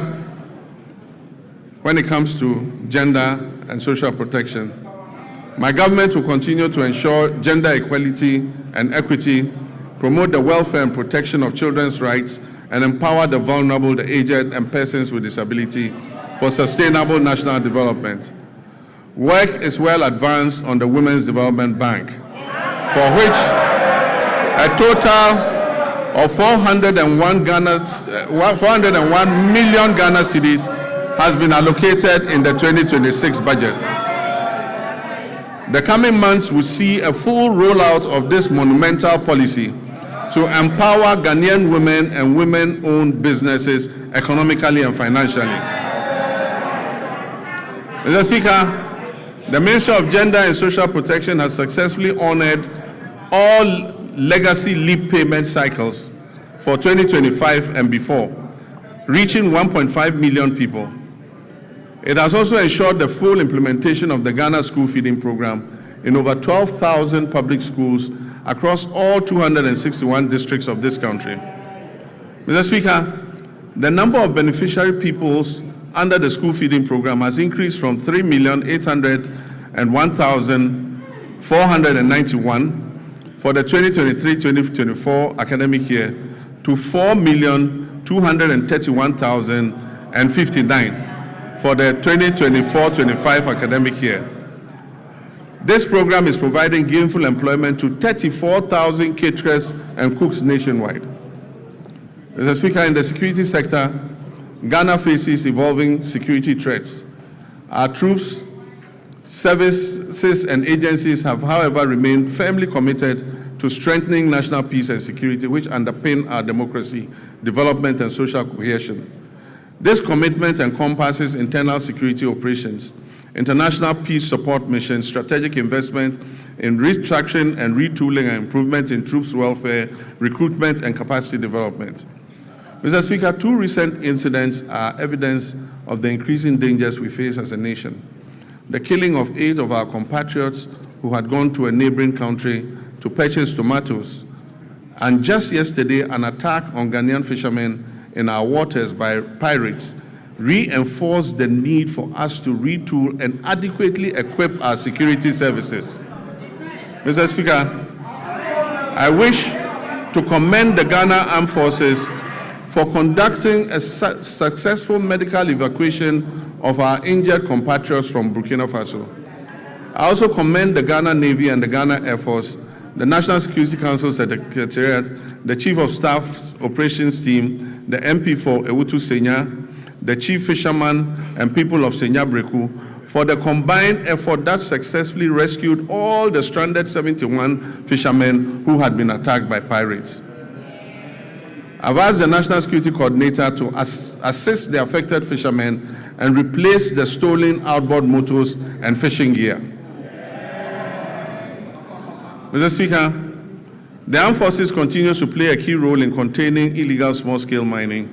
[SPEAKER 1] when it comes to gender and social protection, my government will continue to ensure gender equality and equity, promote the welfare and protection of children's rights, and empower the vulnerable, the aged, and persons with disability for sustainable national development. Work is well advanced on the Women's Development Bank, for which a total of 401 million Ghana cedis has been allocated in the 2026 budget. The coming months will see a full rollout of this monumental policy to empower Ghanaian women and women-owned businesses economically and financially. Mr. Speaker, the Ministry of Gender and Social Protection has successfully honored all legacy leave payment cycles for 2025 and before, reaching 1.5 million people. It has also ensured the full implementation of the Ghana School Feeding Program in over 12,000 public schools across all 261 districts of this country. Mr. Speaker, the number of beneficiary pupils under the school feeding program has increased from 3,801,491 for the 2023-2024 academic year to 4,231,059 for the 2024-25 academic year. This program is providing gainful employment to 34,000 caterers and cooks nationwide. Mr. Speaker, in the security sector, Ghana faces evolving security threats. Our troops, services, and agencies have, however, remained firmly committed to strengthening national peace and security, which underpin our democracy, development, and social cohesion. This commitment encompasses internal security operations, international peace support missions, strategic investment in restructuring and retooling and improvement in troops' welfare, recruitment, and capacity development. Mr. Speaker, two recent incidents are evidence of the increasing dangers we face as a nation. The killing of 8 of our compatriots who had gone to a neighboring country to purchase tomatoes, and just yesterday, an attack on Ghanaian fishermen in our waters by pirates reinforced the need for us to retool and adequately equip our security services. Mr. Speaker, I wish to commend the Ghana Armed Forces for conducting a successful medical evacuation of our injured compatriots from Burkina Faso. I also commend the Ghana Navy and the Ghana Air Force, the National Security Council Secretariat, the Chief of Staff's Operations Team, the MP for Ewutu Senya, the Chief Fisherman and people of Senya Breku for the combined effort that successfully rescued all the stranded 71 fishermen who had been attacked by pirates. I've asked the National Security Coordinator to assist the affected fishermen and replace the stolen outboard motors and fishing gear. Mr. Speaker, the Armed Forces continues to play a key role in containing illegal small-scale mining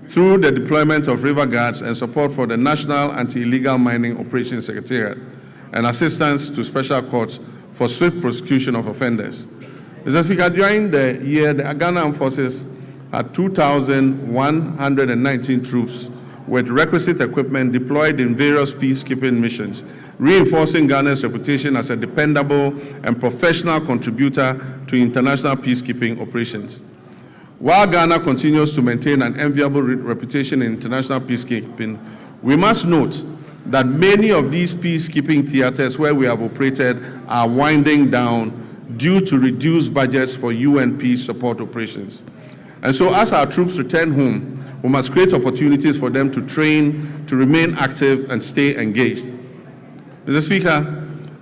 [SPEAKER 1] through the deployment of river guards and support for the National Anti-Illegal Mining Operations Secretariat and assistance to special courts for swift prosecution of offenders. Mr. Speaker, during the year, the Ghana Armed Forces had 2,119 troops with requisite equipment deployed in various peacekeeping missions, reinforcing Ghana's reputation as a dependable and professional contributor to international peacekeeping operations. While Ghana continues to maintain an enviable reputation in international peacekeeping, we must note that many of these peacekeeping theaters where we have operated are winding down due to reduced budgets for UN peace support operations. And so as our troops return home, we must create opportunities for them to train, to remain active, and stay engaged. Mr. Speaker,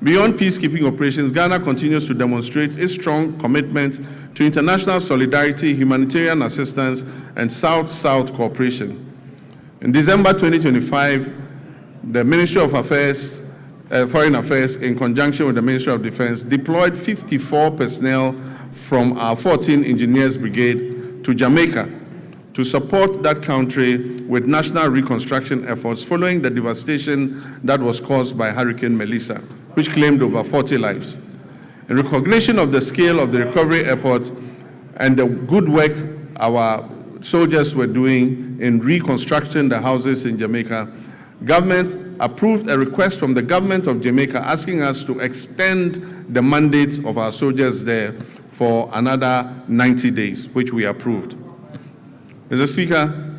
[SPEAKER 1] beyond peacekeeping operations, Ghana continues to demonstrate its strong commitment to international solidarity, humanitarian assistance, and South-South cooperation. In December 2025, the Ministry of Foreign Affairs, in conjunction with the Ministry of Defense, deployed 54 personnel from our 14 Engineers Brigade to Jamaica to support that country with national reconstruction efforts following the devastation that was caused by Hurricane Melissa, which claimed over 40 lives. In recognition of the scale of the recovery effort and the good work our soldiers were doing in reconstructing the houses in Jamaica, government approved a request from the government of Jamaica asking us to extend the mandate of our soldiers there for another 90 days, which we approved. Mr. Speaker,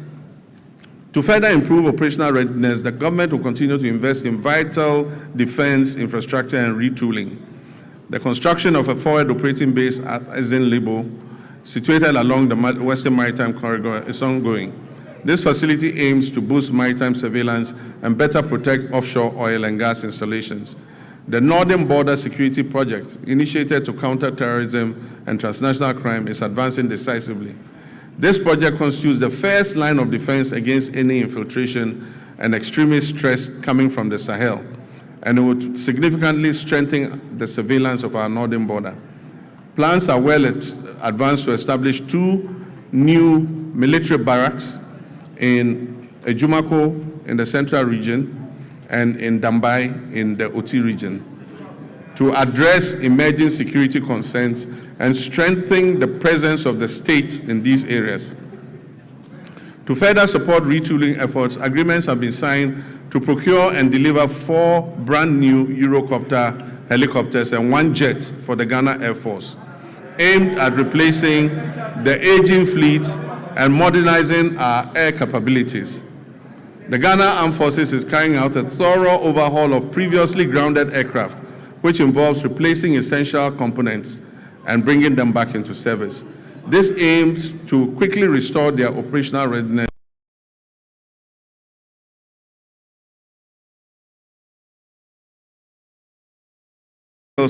[SPEAKER 1] to further improve operational readiness, the government will continue to invest in vital defense infrastructure and retooling. The construction of a forward operating base at Libo, situated along the Western Maritime Corridor, is ongoing. This facility aims to boost maritime surveillance and better protect offshore oil and gas installations. The Northern Border Security Project, initiated to counter terrorism and transnational crime, is advancing decisively. This project constitutes the first line of defense against any infiltration and extremist threats coming from the Sahel, and it would significantly strengthen the surveillance of our northern border. Plans are well advanced to establish 2 new military barracks in Ejumako in the central region and in Dambai in the Oti region to address emerging security concerns and strengthen the presence of the state in these areas. To further support retooling efforts, agreements have been signed to procure and deliver 4 brand new Eurocopter helicopters and 1 jet for the Ghana Air Force, aimed at replacing the aging fleet and modernizing our air capabilities. The Ghana Armed Forces is carrying out a thorough overhaul of previously grounded aircraft, which involves replacing essential components and bringing them back into service. This aims to quickly restore their operational readiness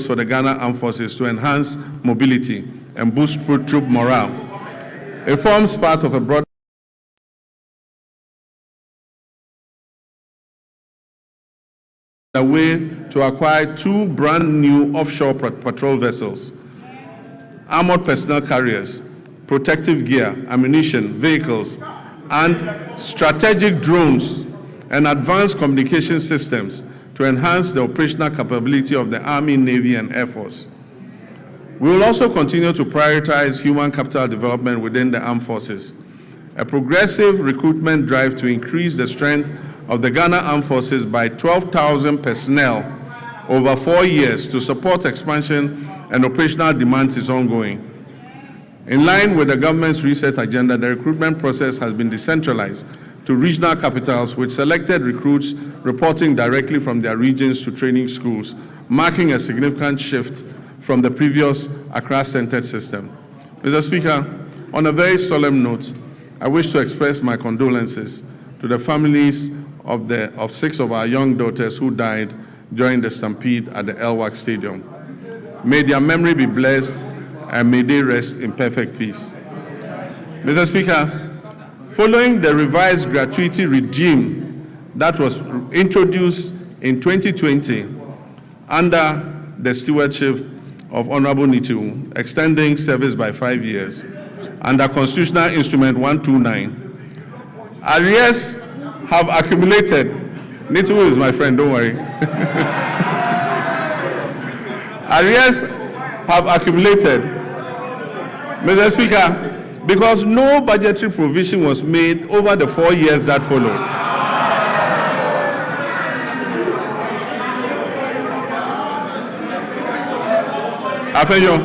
[SPEAKER 1] for the Ghana Armed Forces to enhance mobility and boost troop morale. It forms part of a broad way to acquire 2 brand new offshore patrol vessels, armored personnel carriers, protective gear, ammunition, vehicles, and strategic drones and advanced communication systems to enhance the operational capability of the Army, Navy, and Air Force. We will also continue to prioritize human capital development within the armed forces, a progressive recruitment drive to increase the strength of the Ghana Armed Forces by 12,000 personnel over 4 years to support expansion and operational demands is ongoing. In line with the government's reset agenda, the recruitment process has been decentralized to regional capitals, with selected recruits reporting directly from their regions to training schools, marking a significant shift from the previous Accra-centered system. Mr. Speaker, on a very solemn note, I wish to express my condolences to the families of 6 of our young daughters who died during the stampede at the LWAC Stadium. May their memory be blessed and may they rest in perfect peace. Mr. Speaker, following the revised gratuity regime that was introduced in 2020 under the stewardship of Honorable Nitiwu, extending service by 5 years, under Constitutional Instrument 129, arrears have accumulated. Nitiwu is my friend, don't worry. Arrears have accumulated, Mr. Speaker, because no budgetary provision was made over the 4 years that followed. Afenyo,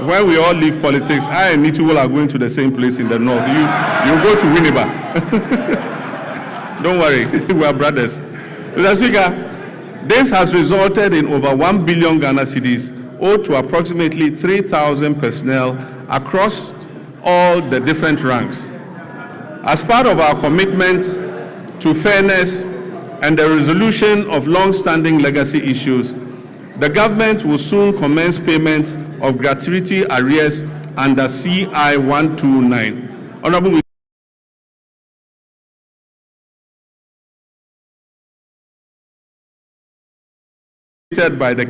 [SPEAKER 1] when we all leave politics, I and Nitiwu are going to the same place in the north. You go to Winneba. Don't worry, we are brothers. Mr. Speaker, this has resulted in over 1 billion Ghana cedis owed to approximately 3,000 personnel across all the different ranks. As part of our commitment to fairness and the resolution of long-standing legacy issues, the government will soon commence payment of gratuity arrears under CI 129. Honorable by the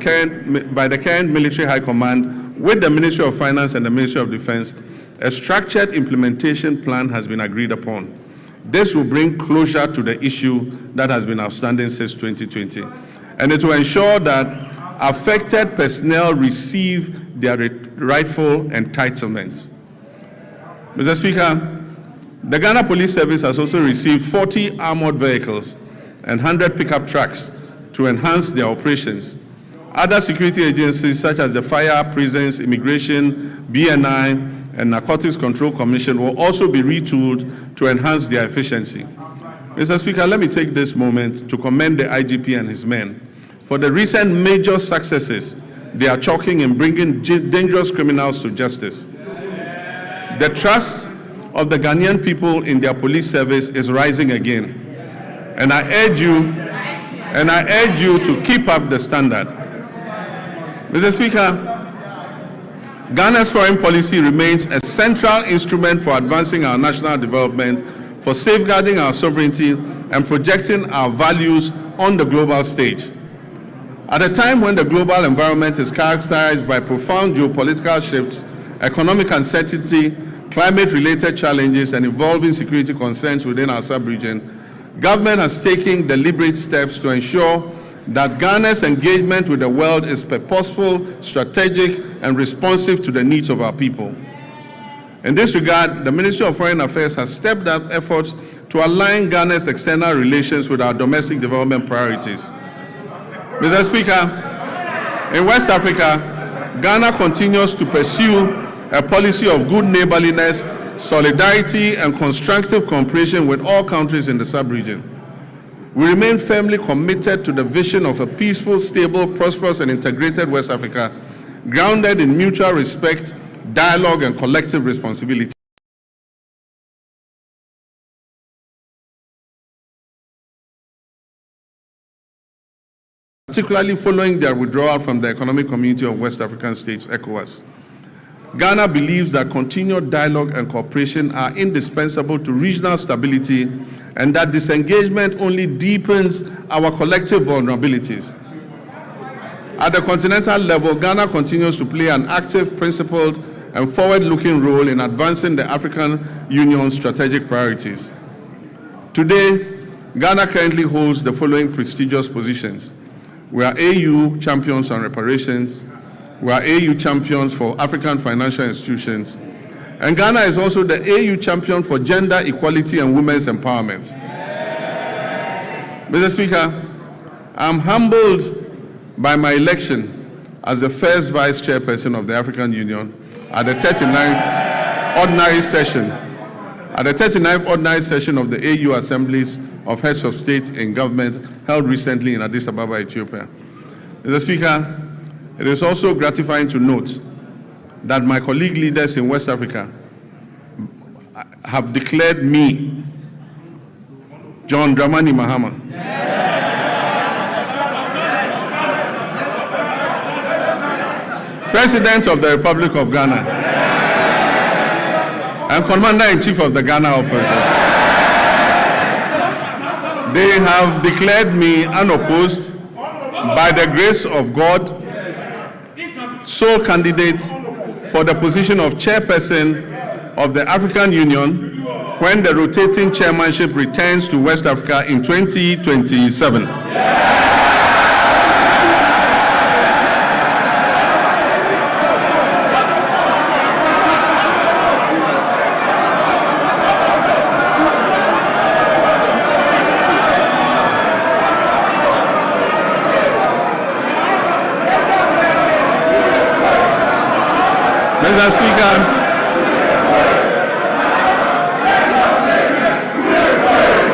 [SPEAKER 1] current military high command with the Ministry of Finance and the Ministry of Defense, a structured implementation plan has been agreed upon. This will bring closure to the issue that has been outstanding since 2020, and it will ensure that affected personnel receive their rightful entitlements. Mr. Speaker, the Ghana Police Service has also received 40 armored vehicles and 100 pickup trucks to enhance their operations. Other security agencies such as the Fire, Prisons, Immigration, BNI, and Narcotics Control Commission will also be retooled to enhance their efficiency. Mr. Speaker, let me take this moment to commend the IGP and his men for the recent major successes they are chalking in bringing dangerous criminals to justice. The trust of the Ghanaian people in their police service is rising again, and I urge you to keep up the standard. Mr. Speaker, Ghana's foreign policy remains a central instrument for advancing our national development, for safeguarding our sovereignty, and projecting our values on the global stage. At a time when the global environment is characterized by profound geopolitical shifts, economic uncertainty, climate-related challenges, and evolving security concerns within our sub-region, government has taken deliberate steps to ensure that Ghana's engagement with the world is purposeful, strategic, and responsive to the needs of our people. In this regard, the Ministry of Foreign Affairs has stepped up efforts to align Ghana's external relations with our domestic development priorities. Mr. Speaker, in West Africa, Ghana continues to pursue a policy of good neighborliness, solidarity, and constructive cooperation with all countries in the sub-region. We remain firmly committed to the vision of a peaceful, stable, prosperous, and integrated West Africa, grounded in mutual respect, dialogue, and collective responsibility. Particularly following their withdrawal from the Economic Community of West African States, ECOWAS. Ghana believes that continued dialogue and cooperation are indispensable to regional stability, and that disengagement only deepens our collective vulnerabilities. At the continental level, Ghana continues to play an active, principled, and forward-looking role in advancing the African Union's strategic priorities. Today, Ghana currently holds the following prestigious positions. We are AU champions on reparations. We are AU champions for African financial institutions. And Ghana is also the AU champion for gender equality and women's empowerment. Mr. Speaker, I'm humbled by my election as the first vice chairperson of the African Union at the 39th ordinary session. At the 39th ordinary session of the AU Assemblies of Heads of State and Government held recently in Addis Ababa, Ethiopia. Mr. Speaker, it is also gratifying to note that my colleague leaders in West Africa have declared me, John Dramani Mahama, President of the Republic of Ghana and Commander-in-Chief of the Ghana Opposition. They have declared me unopposed, by the grace of God, sole candidate for the position of chairperson of the African Union when the rotating chairmanship returns to West Africa in 2027.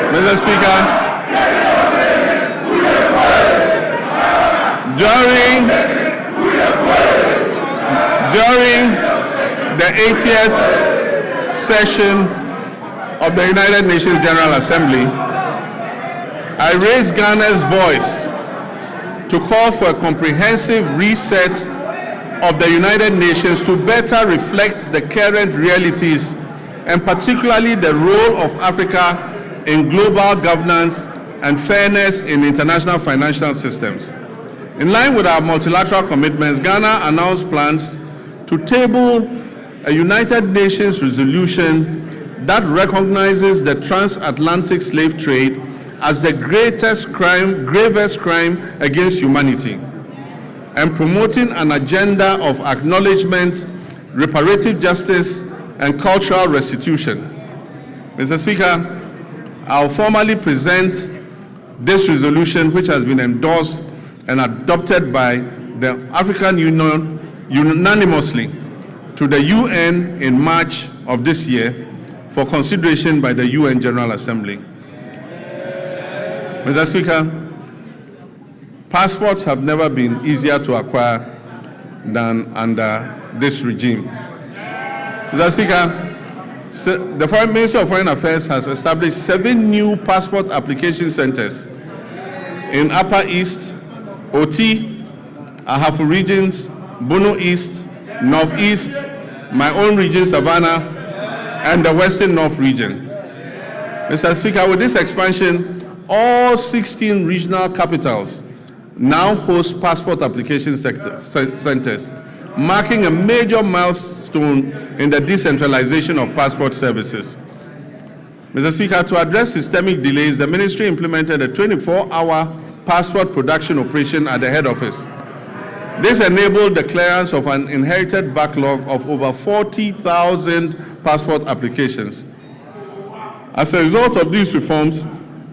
[SPEAKER 1] Mr. Speaker, during the 80th session of the United Nations General Assembly, I raised Ghana's voice to call for a comprehensive reset of the United Nations to better reflect the current realities and particularly the role of Africa in global governance and fairness in international financial systems. In line with our multilateral commitments, Ghana announced plans to table a United Nations resolution that recognizes the transatlantic slave trade as the gravest crime against humanity, and promoting an agenda of acknowledgement, reparative justice, and cultural restitution. Mr. Speaker, I'll formally present this resolution, which has been endorsed and adopted by the African Union unanimously, to the UN in March of this year for consideration by the UN General Assembly. Mr. Speaker, passports have never been easier to acquire than under this regime. Mr. Speaker, the Foreign Ministry of Foreign Affairs has established 7 new passport application centers in Upper East, Oti, Ahafo regions, Bono East, Northeast, my own region, Savannah, and the Western North region. Mr. Speaker, with this expansion, all 16 regional capitals now host passport application centers, marking a major milestone in the decentralization of passport services. Mr. Speaker, to address systemic delays, the Ministry implemented a 24-hour passport production operation at the head office. This enabled the clearance of an inherited backlog of over 40,000 passport applications. As a result of these reforms,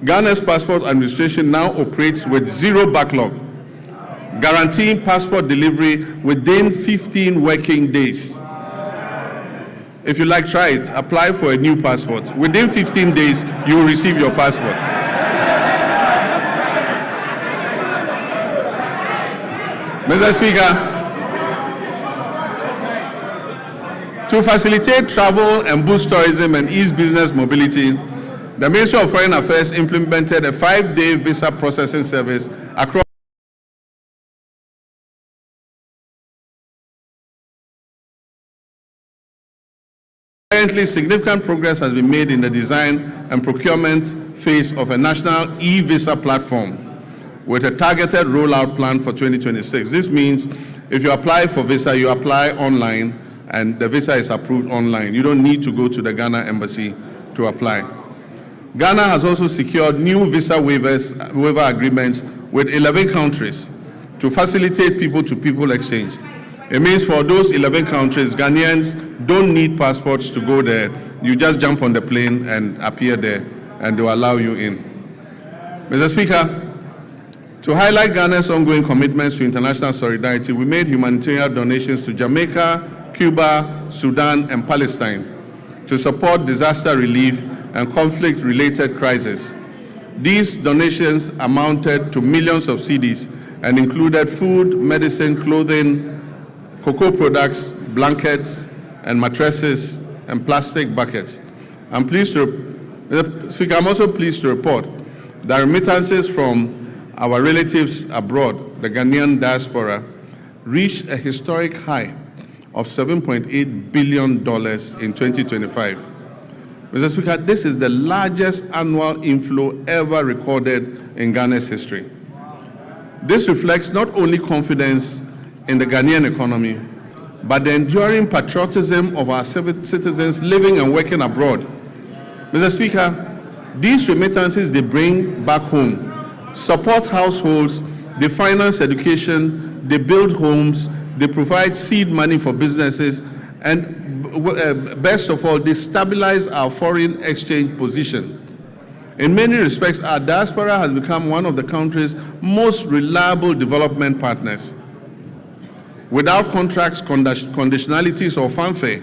[SPEAKER 1] Ghana's passport administration now operates with 0 backlog, guaranteeing passport delivery within 15 working days. If you like, try it. Apply for a new passport. Within 15 days, you will receive your passport. Mr. Speaker, to facilitate travel and boost tourism and ease business mobility, the Ministry of Foreign Affairs implemented a 5-day visa processing service across Currently, significant progress has been made in the design and procurement phase of a national e-visa platform with a targeted rollout plan for 2026. This means if you apply for visa, you apply online and the visa is approved online. You don't need to go to the Ghana embassy to apply. Ghana has also secured new visa waiver agreements with 11 countries to facilitate people-to-people exchange. It means for those 11 countries, Ghanaians don't need passports to go there. You just jump on the plane and appear there, and they'll allow you in. Mr. Speaker, to highlight Ghana's ongoing commitments to international solidarity, we made humanitarian donations to Jamaica, Cuba, Sudan, and Palestine to support disaster relief and conflict-related crises. These donations amounted to millions of cedis and included food, medicine, clothing, cocoa products, blankets, and mattresses, and plastic buckets. Mr. Speaker, I'm also pleased to report that remittances from our relatives abroad, the Ghanaian diaspora, reached a historic high of $7.8 billion in 2025. Mr. Speaker, this is the largest annual inflow ever recorded in Ghana's history. This reflects not only confidence in the Ghanaian economy, but the enduring patriotism of our citizens living and working abroad. Mr. Speaker, these remittances they bring back home support households, they finance education, they build homes, they provide seed money for businesses, and best of all, they stabilize our foreign exchange position. In many respects, our diaspora has become one of the country's most reliable development partners. Without contracts, conditionalities, or fanfare,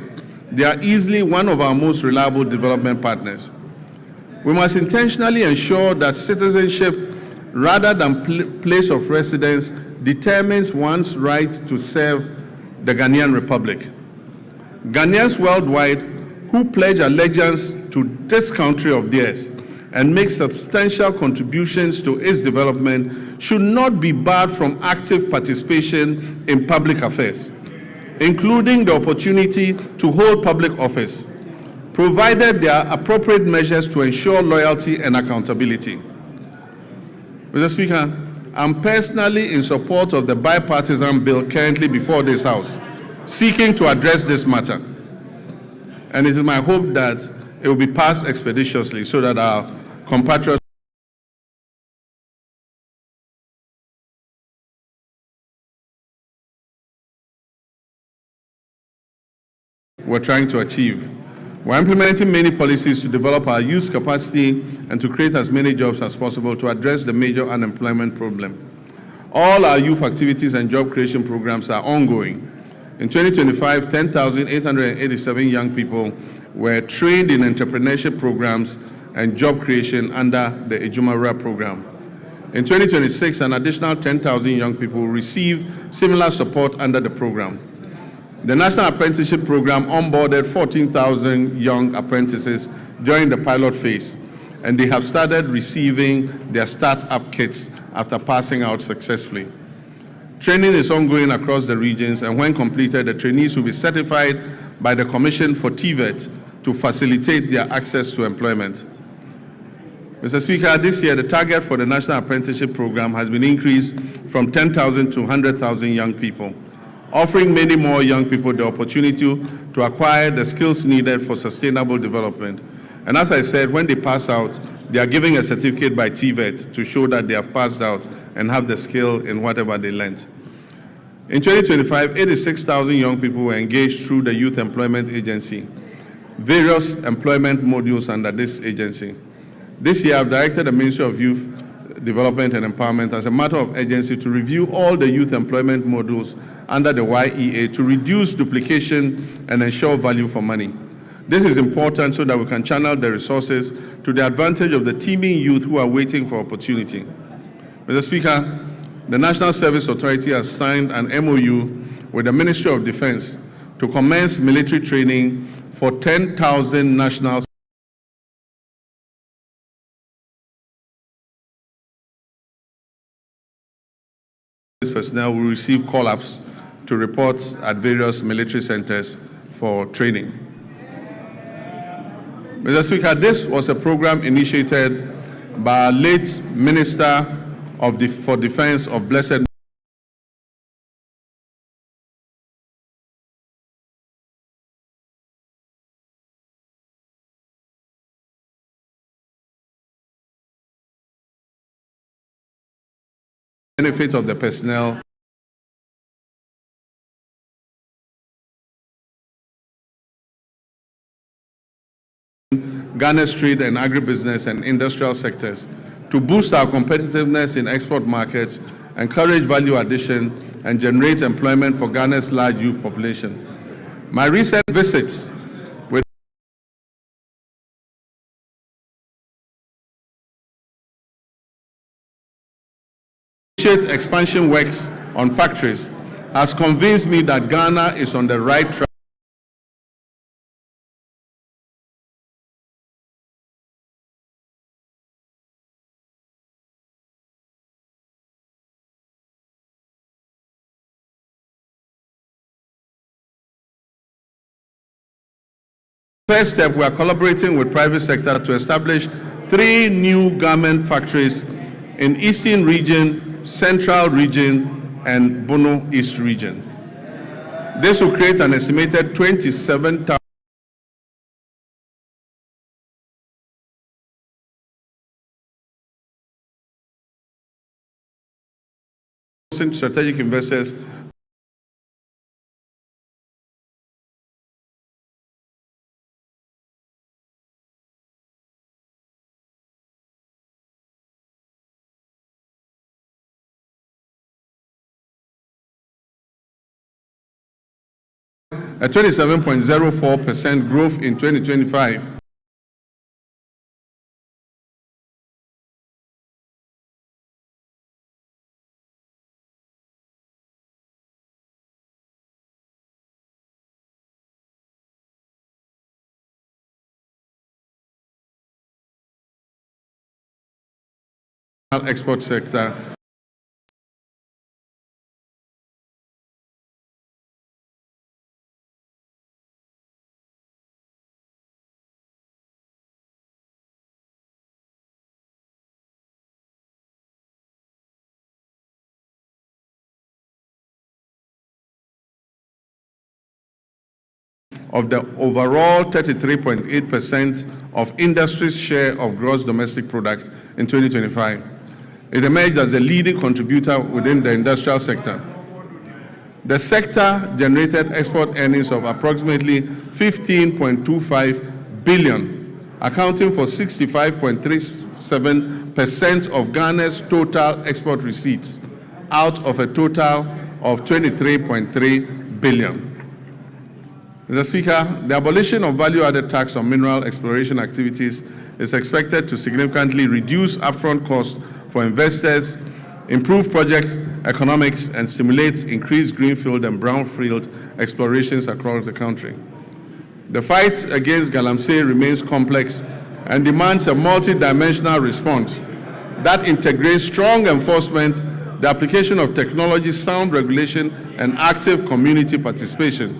[SPEAKER 1] they are easily one of our most reliable development partners. We must intentionally ensure that citizenship, rather than place of residence, determines one's right to serve the Ghanaian Republic. Ghanaians worldwide who pledge allegiance to this country of theirs and make substantial contributions to its development should not be barred from active participation in public affairs, including the opportunity to hold public office, provided there are appropriate measures to ensure loyalty and accountability. Mr. Speaker, I'm personally in support of the bipartisan bill currently before this House, seeking to address this matter. And it is my hope that it will be passed expeditiously so that our compatriots we're trying to achieve. We're implementing many policies to develop our youth capacity and to create as many jobs as possible to address the major unemployment problem. All our youth activities and job creation programs are ongoing. In 2025, 10,887 young people were trained in entrepreneurship programs and job creation under the Terr0r program. In 2026, an additional 10,000 young people will receive similar support under the program. The National Apprenticeship Program onboarded 14,000 young apprentices during the pilot phase, and they have started receiving their start-up kits after passing out successfully. Training is ongoing across the regions, and when completed, the trainees will be certified by the Commission for TVET to facilitate their access to employment. Mr. Speaker, this year, the target for the National Apprenticeship Program has been increased from 10,000 to 100,000 young people, offering many more young people the opportunity to acquire the skills needed for sustainable development. And as I said, when they pass out, they are given a certificate by TVET to show that they have passed out and have the skill in whatever they learned. In 2025, 86,000 young people were engaged through the Youth Employment Agency, various employment modules under this agency. This year, I've directed the Ministry of Youth Development and Empowerment as a matter of urgency to review all the youth employment modules under the YEA to reduce duplication and ensure value for money. This is important so that we can channel the resources to the advantage of the teeming youth who are waiting for opportunity. Mr. Speaker, the National Service Authority has signed an MOU with the Ministry of Defense to commence military training for 10,000 national personnel will receive call-ups to report at various military centers for training. Mr. Speaker, this was a program initiated by our late Minister for Defense of Blessed benefit of the personnel Ghana's trade and agribusiness and industrial sectors to boost our competitiveness in export markets, encourage value addition, and generate employment for Ghana's large youth population. My recent visits with expansion works on factories has convinced me that Ghana is on the right track First step, we are collaborating with private sector to establish 3 new garment factories in Eastern Region, Central Region, and Bono East Region. This will create an estimated 27,000 strategic investors a 27.04% growth in 2025. Export sector. Of the overall 33.8% of industry's share of gross domestic product in 2025. It emerged as a leading contributor within the industrial sector. The sector generated export earnings of approximately 15.25 billion, accounting for 65.37% of Ghana's total export receipts, out of a total of 23.3 billion. Mr. Speaker, the abolition of value-added tax on mineral exploration activities is expected to significantly reduce upfront costs for investors, improve project economics, and stimulate increased greenfield and brownfield explorations across the country. The fight against galamsey remains complex and demands a multi-dimensional response that integrates strong enforcement, the application of technology, sound regulation, and active community participation.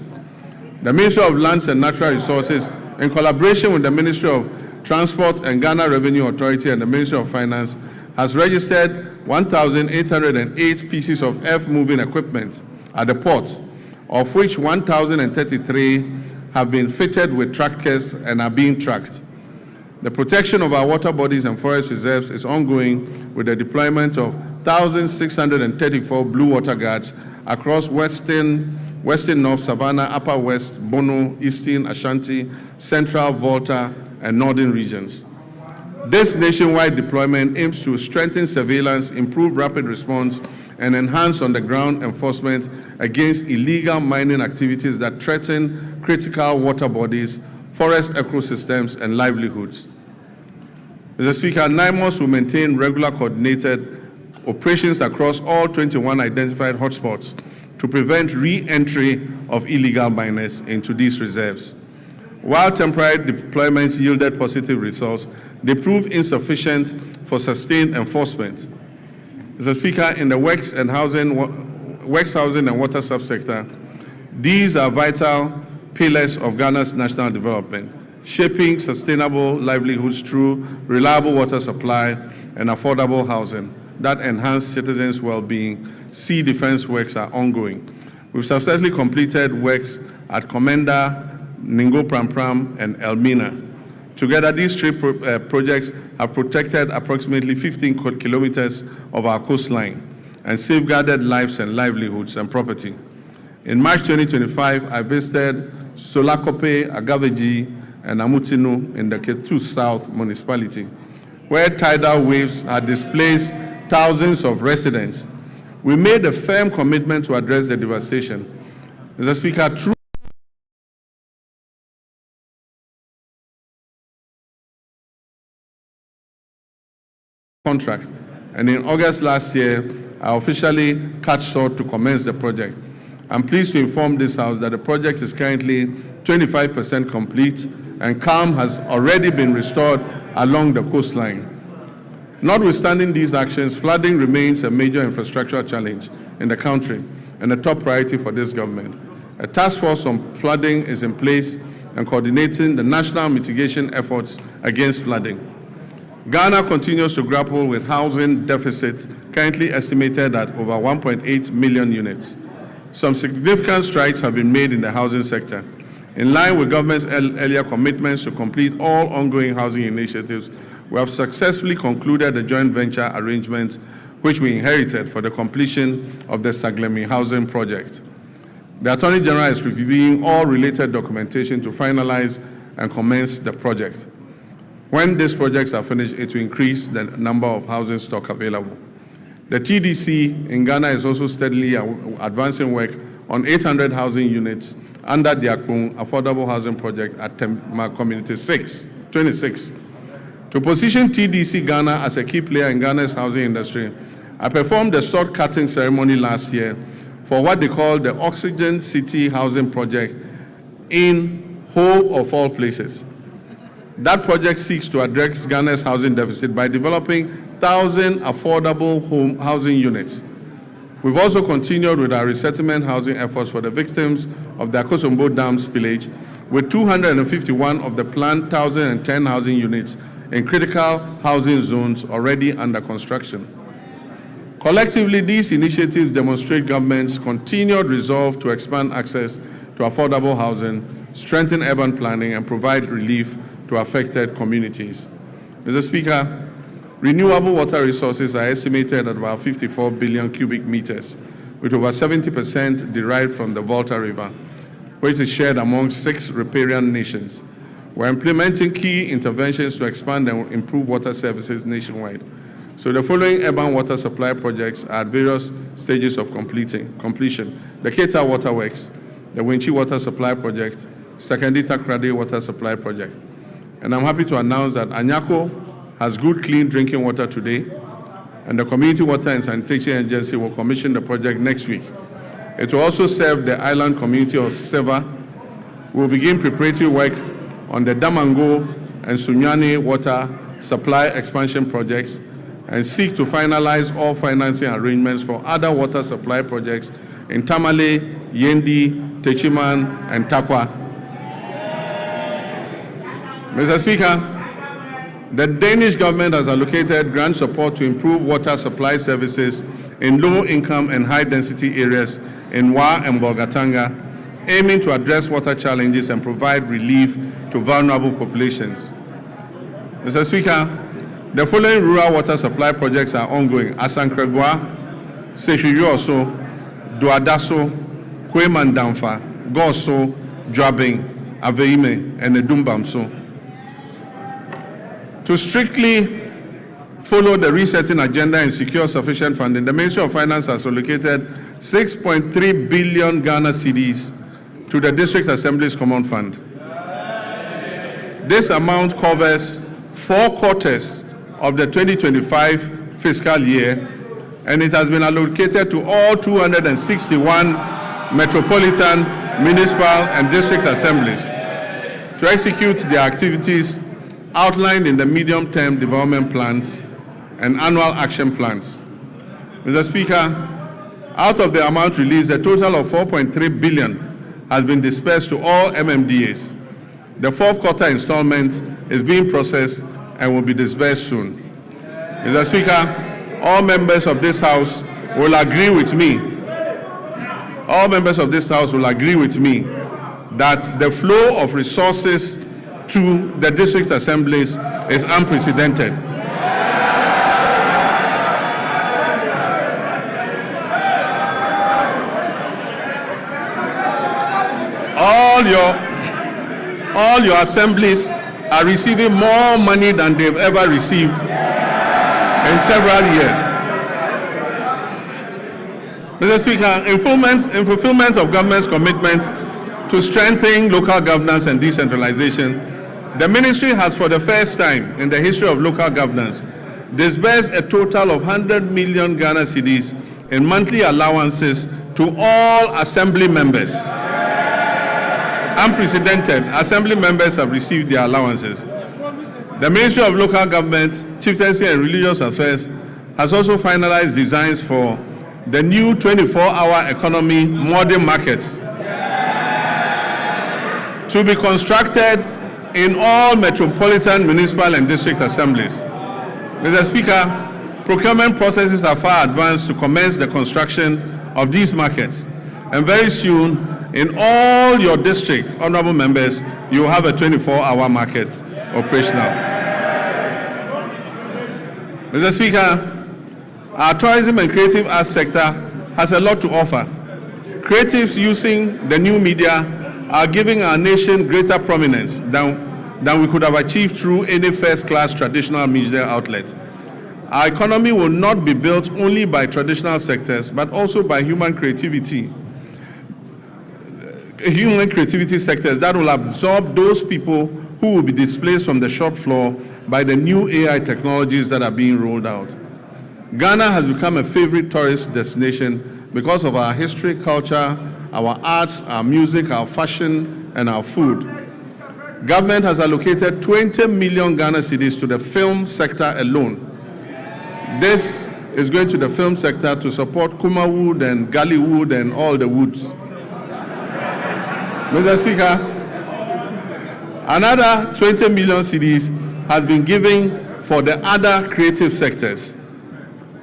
[SPEAKER 1] The Ministry of Lands and Natural Resources, in collaboration with the Ministry of Transport and Ghana Revenue Authority and the Ministry of Finance, has registered 1,808 pieces of earth-moving equipment at the ports, of which 1,033 have been fitted with trackers and are being tracked. The protection of our water bodies and forest reserves is ongoing with the deployment of 1,634 blue water guards across Western North Savannah, Upper West, Bono, Eastern, Ashanti, Central, Volta, and Northern regions. This nationwide deployment aims to strengthen surveillance, improve rapid response, and enhance on-the-ground enforcement against illegal mining activities that threaten critical water bodies, forest ecosystems, and livelihoods. Mr. Speaker, NIMOS will maintain regular coordinated operations across all 21 identified hotspots to prevent re-entry of illegal miners into these reserves. While temporary deployments yielded positive results, they proved insufficient for sustained enforcement. Mr. Speaker, in the works housing and water subsector, these are vital pillars of Ghana's national development, shaping sustainable livelihoods through reliable water supply and affordable housing that enhance citizens' well-being. Sea defense works are ongoing. We've successfully completed works at Komenda, Ningo Pram, and Elmina. Together, these 3 projects have protected approximately 15 kilometers of our coastline and safeguarded lives and livelihoods and property. In March 2025, I visited Solakope, Agaveji, and Amutinu in the Ketu South municipality, where tidal waves had displaced thousands of residents. We made a firm commitment to address the devastation. Mr. Speaker, through contract, and in August last year, I officially cut short to commence the project. I'm pleased to inform this House that the project is currently 25% complete, and calm has already been restored along the coastline. Notwithstanding these actions, flooding remains a major infrastructural challenge in the country and a top priority for this government. A task force on flooding is in place and coordinating the national mitigation efforts against flooding. Ghana continues to grapple with housing deficit, currently estimated at over 1.8 million units. Some significant strides have been made in the housing sector. In line with government's earlier commitments to complete all ongoing housing initiatives, we have successfully concluded the joint venture arrangements which we inherited for the completion of the Saglemi housing project. The Attorney General is reviewing all related documentation to finalize and commence the project. When these projects are finished, it will increase the number of housing stock available. The TDC in Ghana is also steadily advancing work on 800 housing units under the Akpung Affordable Housing Project at Tema Community 26. To position TDC Ghana as a key player in Ghana's housing industry, I performed a sword cutting ceremony last year for what they call the Oxygen City Housing Project in Whole of all places. That project seeks to address Ghana's housing deficit by developing 1,000 affordable housing units. We've also continued with our resettlement housing efforts for the victims of the Akosombo Dam spillage, with 251 of the planned 1,010 housing units in critical housing zones already under construction. Collectively, these initiatives demonstrate government's continued resolve to expand access to affordable housing, strengthen urban planning, and provide relief to affected communities. Mr. Speaker, renewable water resources are estimated at about 54 billion cubic meters, with over 70% derived from the Volta River, which is shared among 6 riparian nations. We're implementing key interventions to expand and improve water services nationwide. So the following urban water supply projects are at various stages of completion. The Keta Water Works, the Winchi Water Supply Project, Sakandita Krade Water Supply Project. And I'm happy to announce that Anyako has good, clean drinking water today, and the Community Water and Sanitation Agency will commission the project next week. It will also serve the island community of Seva. We'll begin preparatory work on the Damango and Sunyani water supply expansion projects and seek to finalize all financing arrangements for other water supply projects in Tamale, Yendi, Techiman, and Takwa. Mr. Speaker, the Danish government has allocated grant support to improve water supply services in low-income and high-density areas in Wa and Bolgatanga, aiming to address water challenges and provide relief to vulnerable populations. Mr. Speaker, the following rural water supply projects are ongoing: Asankregwa, Sehiyoso, Duadaso, Kwemandamfa, Goso, Dwabing, Aveime, and Edumbamso. To strictly follow the resetting agenda and secure sufficient funding, the Ministry of Finance has allocated 6.3 billion Ghana cedis to the District Assembly's Common Fund. This amount covers 4 quarters of the 2025 fiscal year, and it has been allocated to all 261 metropolitan, municipal, and district assemblies to execute their activities outlined in the medium-term development plans and annual action plans. Mr. Speaker, out of the amount released, a total of 4.3 billion has been dispersed to all MMDAs. The 4th quarter installment is being processed and will be disbursed soon. Mr. Speaker, all members of this House will agree with me. All members of this House will agree with me that the flow of resources to the district assemblies is unprecedented. all your assemblies are receiving more money than they've ever received in several years. Mr. Speaker, in fulfillment of government's commitment to strengthening local governance and decentralization, the ministry has, for the first time in the history of local governance, disbursed a total of 100 million Ghana cedis in monthly allowances to all assembly members. Unprecedented, assembly members have received their allowances. The Ministry of Local Government, Chieftaincy and Religious Affairs has also finalized designs for the new 24-hour economy modern markets to be constructed in all metropolitan, municipal and district assemblies. Mr. Speaker, procurement processes are far advanced to commence the construction of these markets, and very soon in all your district, honorable members, you will have a 24-hour market operational. Mr. Speaker, our tourism and creative arts sector has a lot to offer. Creatives using the new media are giving our nation greater prominence than we could have achieved through any first-class traditional media outlet. Our economy will not be built only by traditional sectors, but also by human creativity sectors that will absorb those people who will be displaced from the shop floor by the new AI technologies that are being rolled out. Ghana has become a favorite tourist destination because of our history, culture, our arts, our music, our fashion, and our food. Government has allocated 20 million Ghana cedis to the film sector alone. This is going to the film sector to support Kumawood and Gollywood and all the woods. Mr. Speaker, another 20 million cedis has been given for the other creative sectors.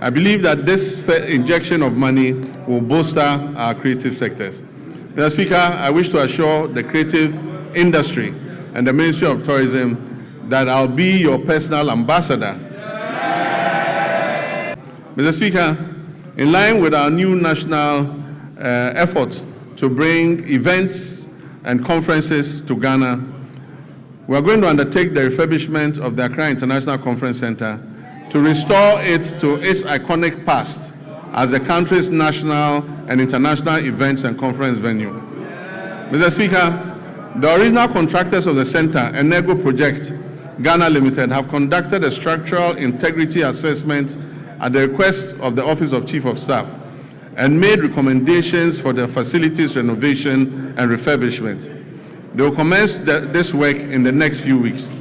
[SPEAKER 1] I believe that this injection of money will bolster our creative sectors. Mr. Speaker, I wish to assure the creative industry and the Ministry of Tourism that I'll be your personal ambassador. Mr. Speaker, in line with our new national efforts to bring events and conferences to Ghana, we are going to undertake the refurbishment of the Accra International Conference Center to restore it to its iconic past as the country's national and international events and conference venue. Mr. Speaker, the original contractors of the center, Enego Project Ghana Limited, have conducted a structural integrity assessment at the request of the Office of Chief of Staff and made recommendations for the facilities renovation and refurbishment. They will commence this work in the next few weeks.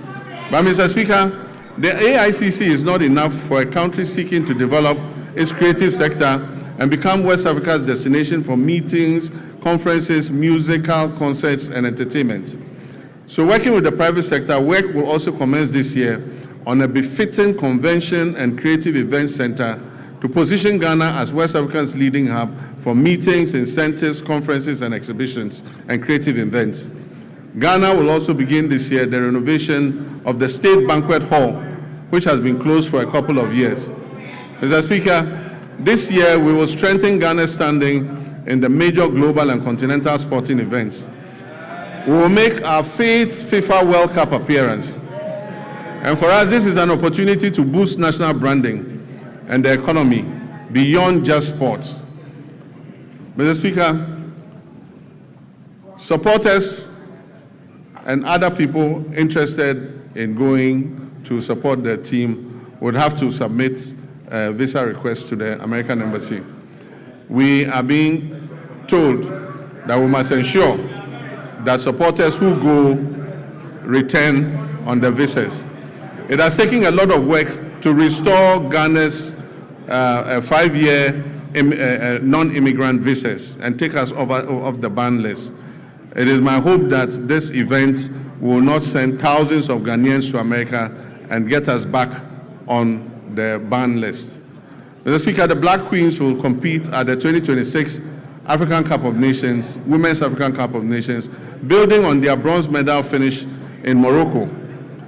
[SPEAKER 1] But Mr. Speaker, the AICC is not enough for a country seeking to develop its creative sector and become West Africa's destination for meetings, conferences, musical concerts, and entertainment. So working with the private sector, work will also commence this year on a befitting convention and creative events center to position Ghana as West Africa's leading hub for meetings, incentives, conferences, and exhibitions and creative events. Ghana will also begin this year the renovation of the State Banquet Hall, which has been closed for a couple of years. Mr. Speaker, this year we will strengthen Ghana's standing in the major global and continental sporting events. We will make our 5th FIFA World Cup appearance. And for us, this is an opportunity to boost national branding and the economy beyond just sports. Mr. Speaker, supporters and other people interested in going to support the team would have to submit a visa request to the American Embassy. We are being told that we must ensure that supporters who go return on the visas. It has taken a lot of work to restore Ghana's 5-year non-immigrant visas and take us off the ban list. It is my hope that this event will not send thousands of Ghanaians to America and get us back on the ban list. Mr. Speaker, the Black Queens will compete at the 2026 African Cup of Nations, Women's African Cup of Nations, building on their bronze medal finish in Morocco.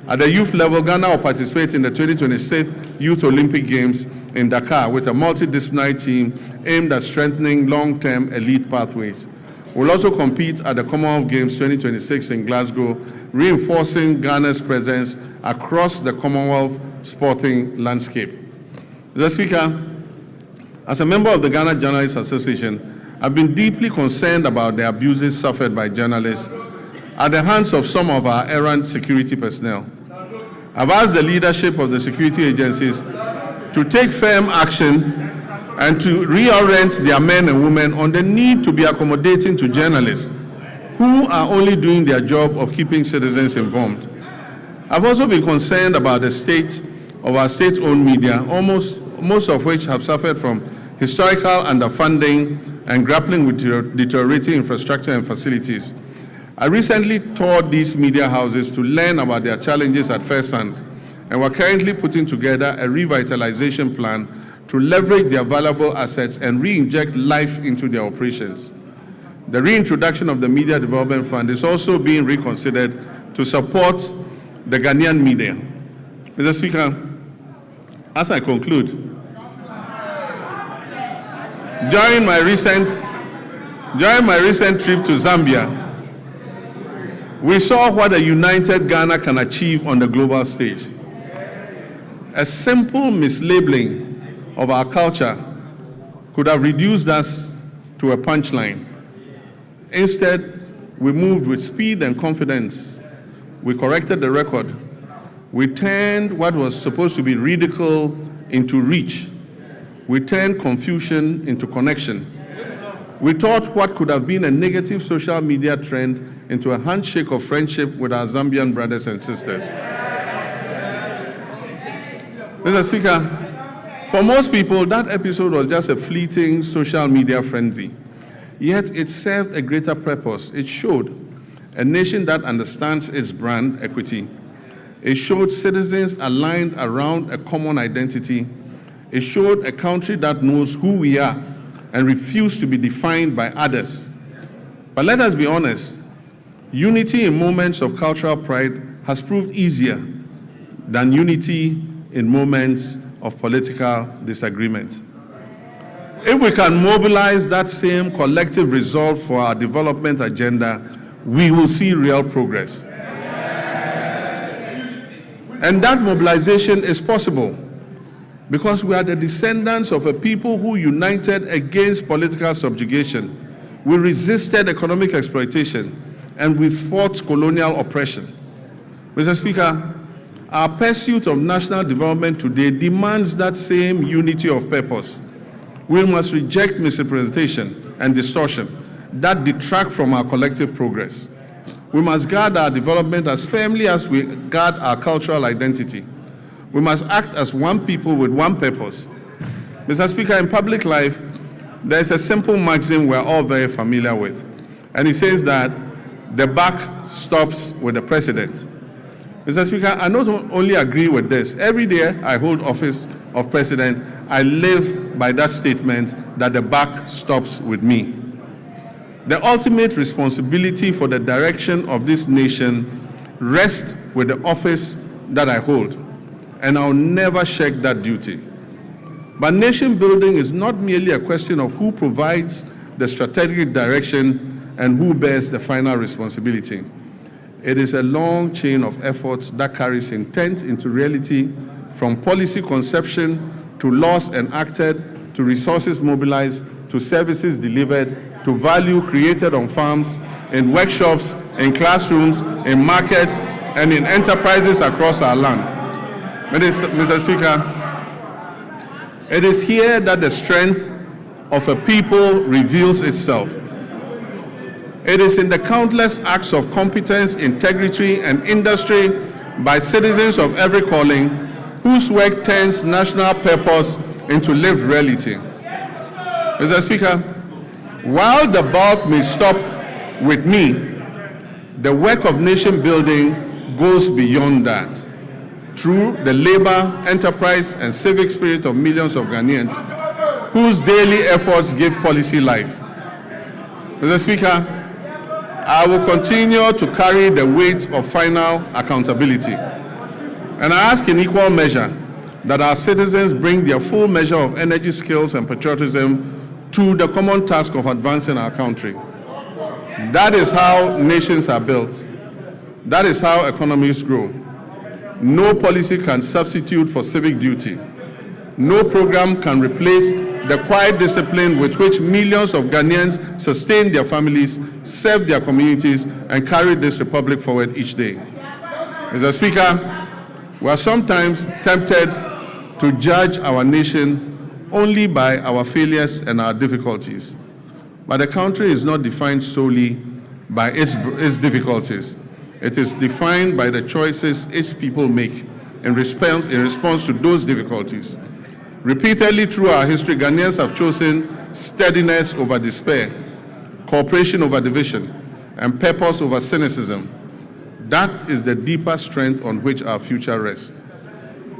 [SPEAKER 1] At the youth level, Ghana will participate in the 2026 Youth Olympic Games in Dakar with a multidisciplinary team aimed at strengthening long-term elite pathways. will also compete at the Commonwealth Games 2026 in Glasgow, reinforcing Ghana's presence across the Commonwealth sporting landscape. Mr. Speaker, as a member of the Ghana Journalists Association, I've been deeply concerned about the abuses suffered by journalists at the hands of some of our errant security personnel. I've asked the leadership of the security agencies to take firm action and to reorient their men and women on the need to be accommodating to journalists who are only doing their job of keeping citizens informed. I've also been concerned about the state of our state-owned media, most of which have suffered from historical underfunding and grappling with deteriorating infrastructure and facilities. I recently toured these media houses to learn about their challenges at first hand, and we're currently putting together a revitalization plan to leverage their valuable assets and re-inject life into their operations. The reintroduction of the Media Development Fund is also being reconsidered to support the Ghanaian media. Mr. Speaker, as I conclude, during my recent trip to Zambia, we saw what a united Ghana can achieve on the global stage. A simple mislabeling of our culture could have reduced us to a punchline. Instead, we moved with speed and confidence. We corrected the record. We turned what was supposed to be ridicule into reach. We turned confusion into connection. We taught what could have been a negative social media trend into a handshake of friendship with our Zambian brothers and sisters. Mr. Speaker, for most people, that episode was just a fleeting social media frenzy. Yet it served a greater purpose. It showed a nation that understands its brand equity. It showed citizens aligned around a common identity. It showed a country that knows who we are and refuse to be defined by others. But let us be honest, unity in moments of cultural pride has proved easier than unity in moments of political disagreement. If we can mobilize that same collective resolve for our development agenda, we will see real progress. And that mobilization is possible because we are the descendants of a people who united against political subjugation. We resisted economic exploitation, and we fought colonial oppression. Mr. Speaker, our pursuit of national development today demands that same unity of purpose. We must reject misrepresentation and distortion that detract from our collective progress. We must guard our development as firmly as we guard our cultural identity. We must act as one people with one purpose. Mr. Speaker, in public life, there is a simple maxim we're all very familiar with, and it says that the buck stops with the president. Mr. Speaker, I not only agree with this. Every day I hold office of president, I live by that statement that the buck stops with me. The ultimate responsibility for the direction of this nation rests with the office that I hold, and I'll never shirk that duty. But nation building is not merely a question of who provides the strategic direction and who bears the final responsibility. It is a long chain of efforts that carries intent into reality, from policy conception to laws enacted, to resources mobilized, to services delivered, to value created on farms, in workshops, in classrooms, in markets, and in enterprises across our land. Mr. Speaker, it is here that the strength of a people reveals itself. It is in the countless acts of competence, integrity, and industry by citizens of every calling whose work turns national purpose into lived reality. Mr. Speaker, while the bulk may stop with me, the work of nation building goes beyond that. Through the labor, enterprise, and civic spirit of millions of Ghanaians whose daily efforts give policy life. Mr. Speaker, I will continue to carry the weight of final accountability. And I ask in equal measure that our citizens bring their full measure of energy, skills, and patriotism to the common task of advancing our country. That is how nations are built. That is how economies grow. No policy can substitute for civic duty. No program can replace the quiet discipline with which millions of Ghanaians sustain their families, serve their communities, and carry this republic forward each day. Mr. Speaker, we are sometimes tempted to judge our nation only by our failures and our difficulties. But the country is not defined solely by its difficulties. It is defined by the choices its people make in response to those difficulties. Repeatedly through our history, Ghanaians have chosen steadiness over despair, cooperation over division, and purpose over cynicism. That is the deeper strength on which our future rests.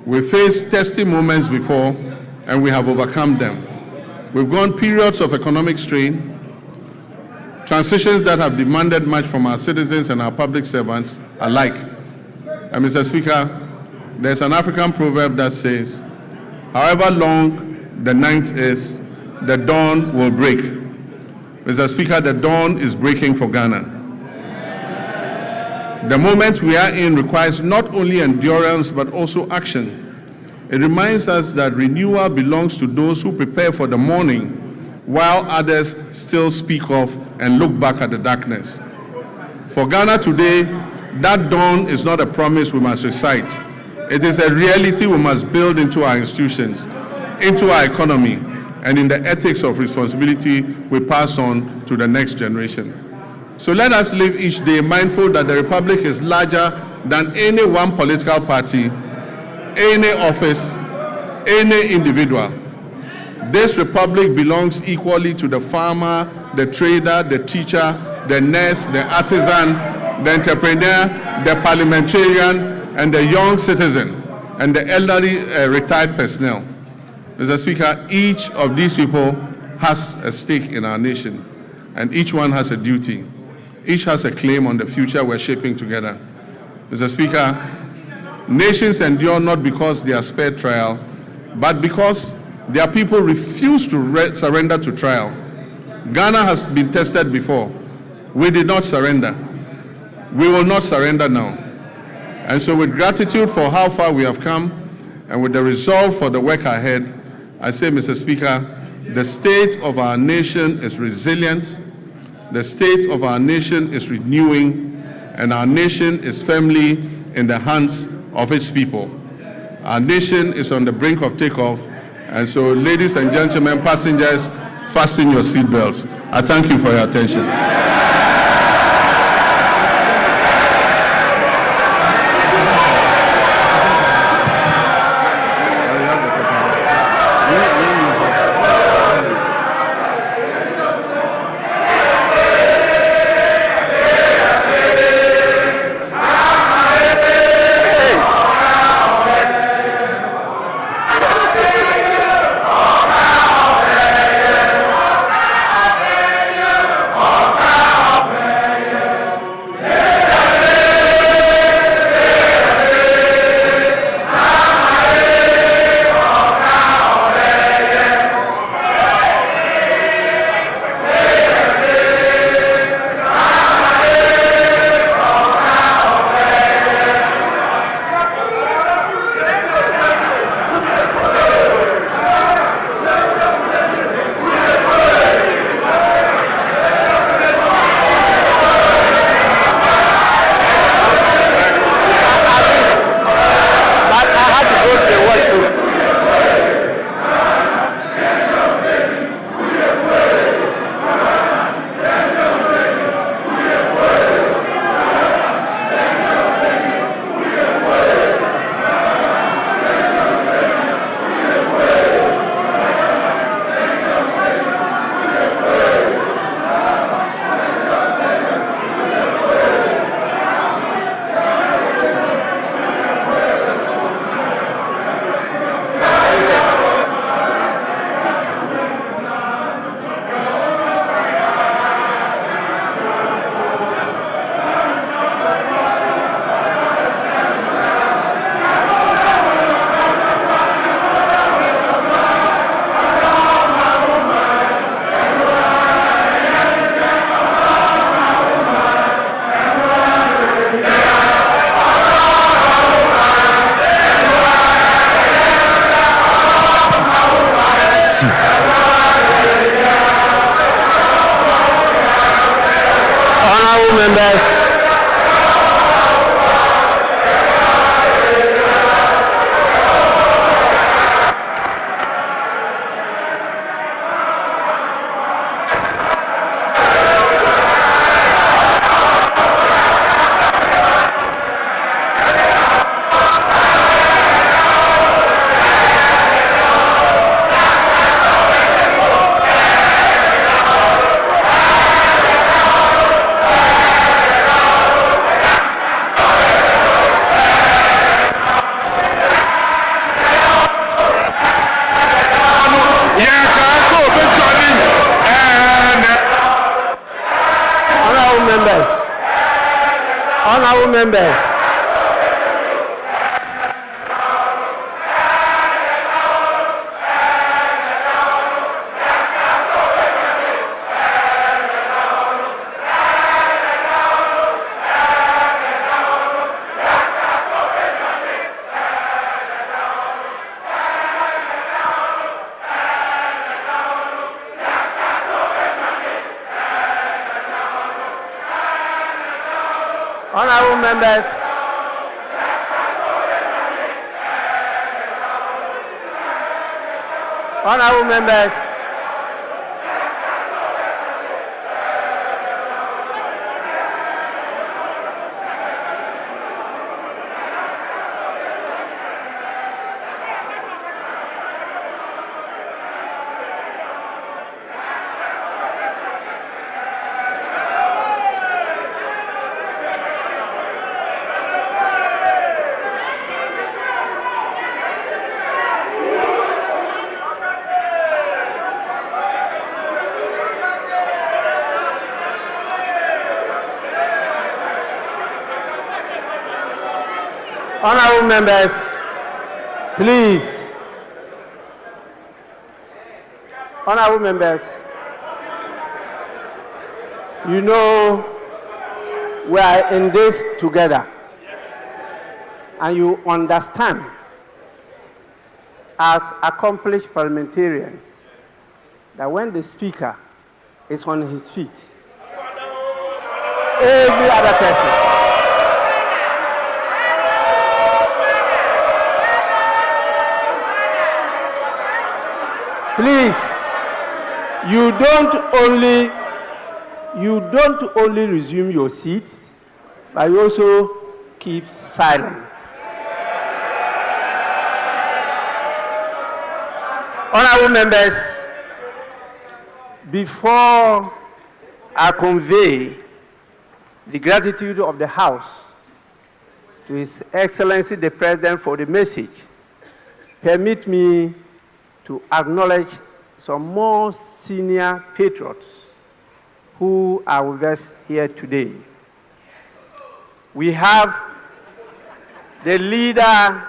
[SPEAKER 1] We faced testing moments before, and we have overcome them. We've gone periods of economic strain, transitions that have demanded much from our citizens and our public servants alike. And Mr. Speaker, there's an African proverb that says, however long the night is, the dawn will break. Mr. Speaker, the dawn is breaking for Ghana. The moment we are in requires not only endurance, but also action. It reminds us that renewal belongs to those who prepare for the morning, while others still speak of and look back at the darkness. For Ghana today, that dawn is not a promise we must recite. It is a reality we must build into our institutions, into our economy, and in the ethics of responsibility we pass on to the next generation. So let us live each day mindful that the Republic is larger than any one political party, any office, any individual. This Republic belongs equally to the farmer, the trader, the teacher, the nurse, the artisan, the entrepreneur, the parliamentarian, and the young citizen, and the elderly retired personnel. Mr. Speaker, each of these people has a stake in our nation, and each one has a duty. Each has a claim on the future we're shaping together. Mr. Speaker, nations endure not because they are spared trial, but because their people refuse to surrender to trial. Ghana has been tested before. We did not surrender. We will not surrender now. And so with gratitude for how far we have come, and with the resolve for the work ahead, I say, Mr. Speaker, the state of our nation is resilient, the state of our nation is renewing, and our nation is firmly in the hands of its people. Our nation is on the brink of takeoff, and so ladies and gentlemen, passengers, fasten your seatbelts. I thank you for your attention.
[SPEAKER 2] Honorable members. Honorable members. Honorable members. Honorable members, please. Honorable members, you know we are in this together, and you understand as accomplished parliamentarians that when the speaker is on his feet, every other person please, you don't only resume your seats, but you also keep silent. Honorable members, before I convey the gratitude of the House to His Excellency the President for the message, permit me to acknowledge some more senior patriots who are with us here today. We have the leader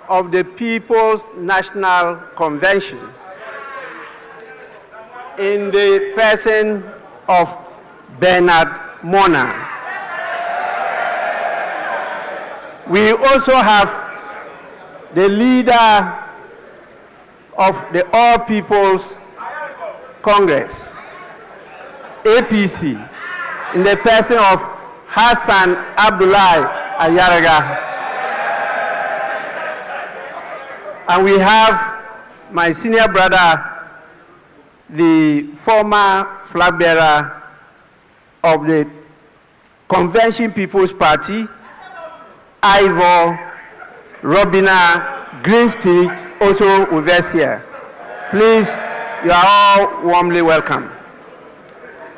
[SPEAKER 2] of the People's National Convention in the person of Bernard Mona. We also have the leader of the All People's Congress, APC, in the person of Hassan Abdullahi Ayaraga. And we have my senior brother, the former flag bearer of the Convention People's Party, Ivor Robina Greenstreet, also with us here. Please, you are all warmly welcome.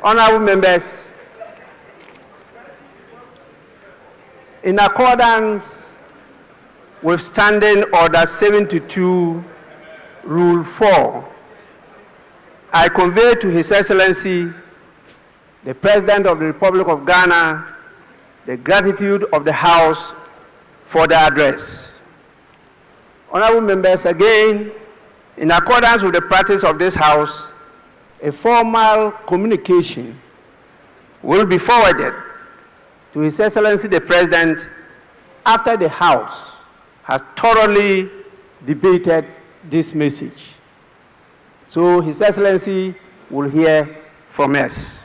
[SPEAKER 2] Honorable members, in accordance with Standing Order 72, Rule 4, I convey to His Excellency, the President of the Republic of Ghana, the gratitude of the House for the address. Honorable members, again, in accordance with the practice of this House, a formal communication will be forwarded to His Excellency the President after the House has thoroughly debated this message. So His Excellency will hear from us.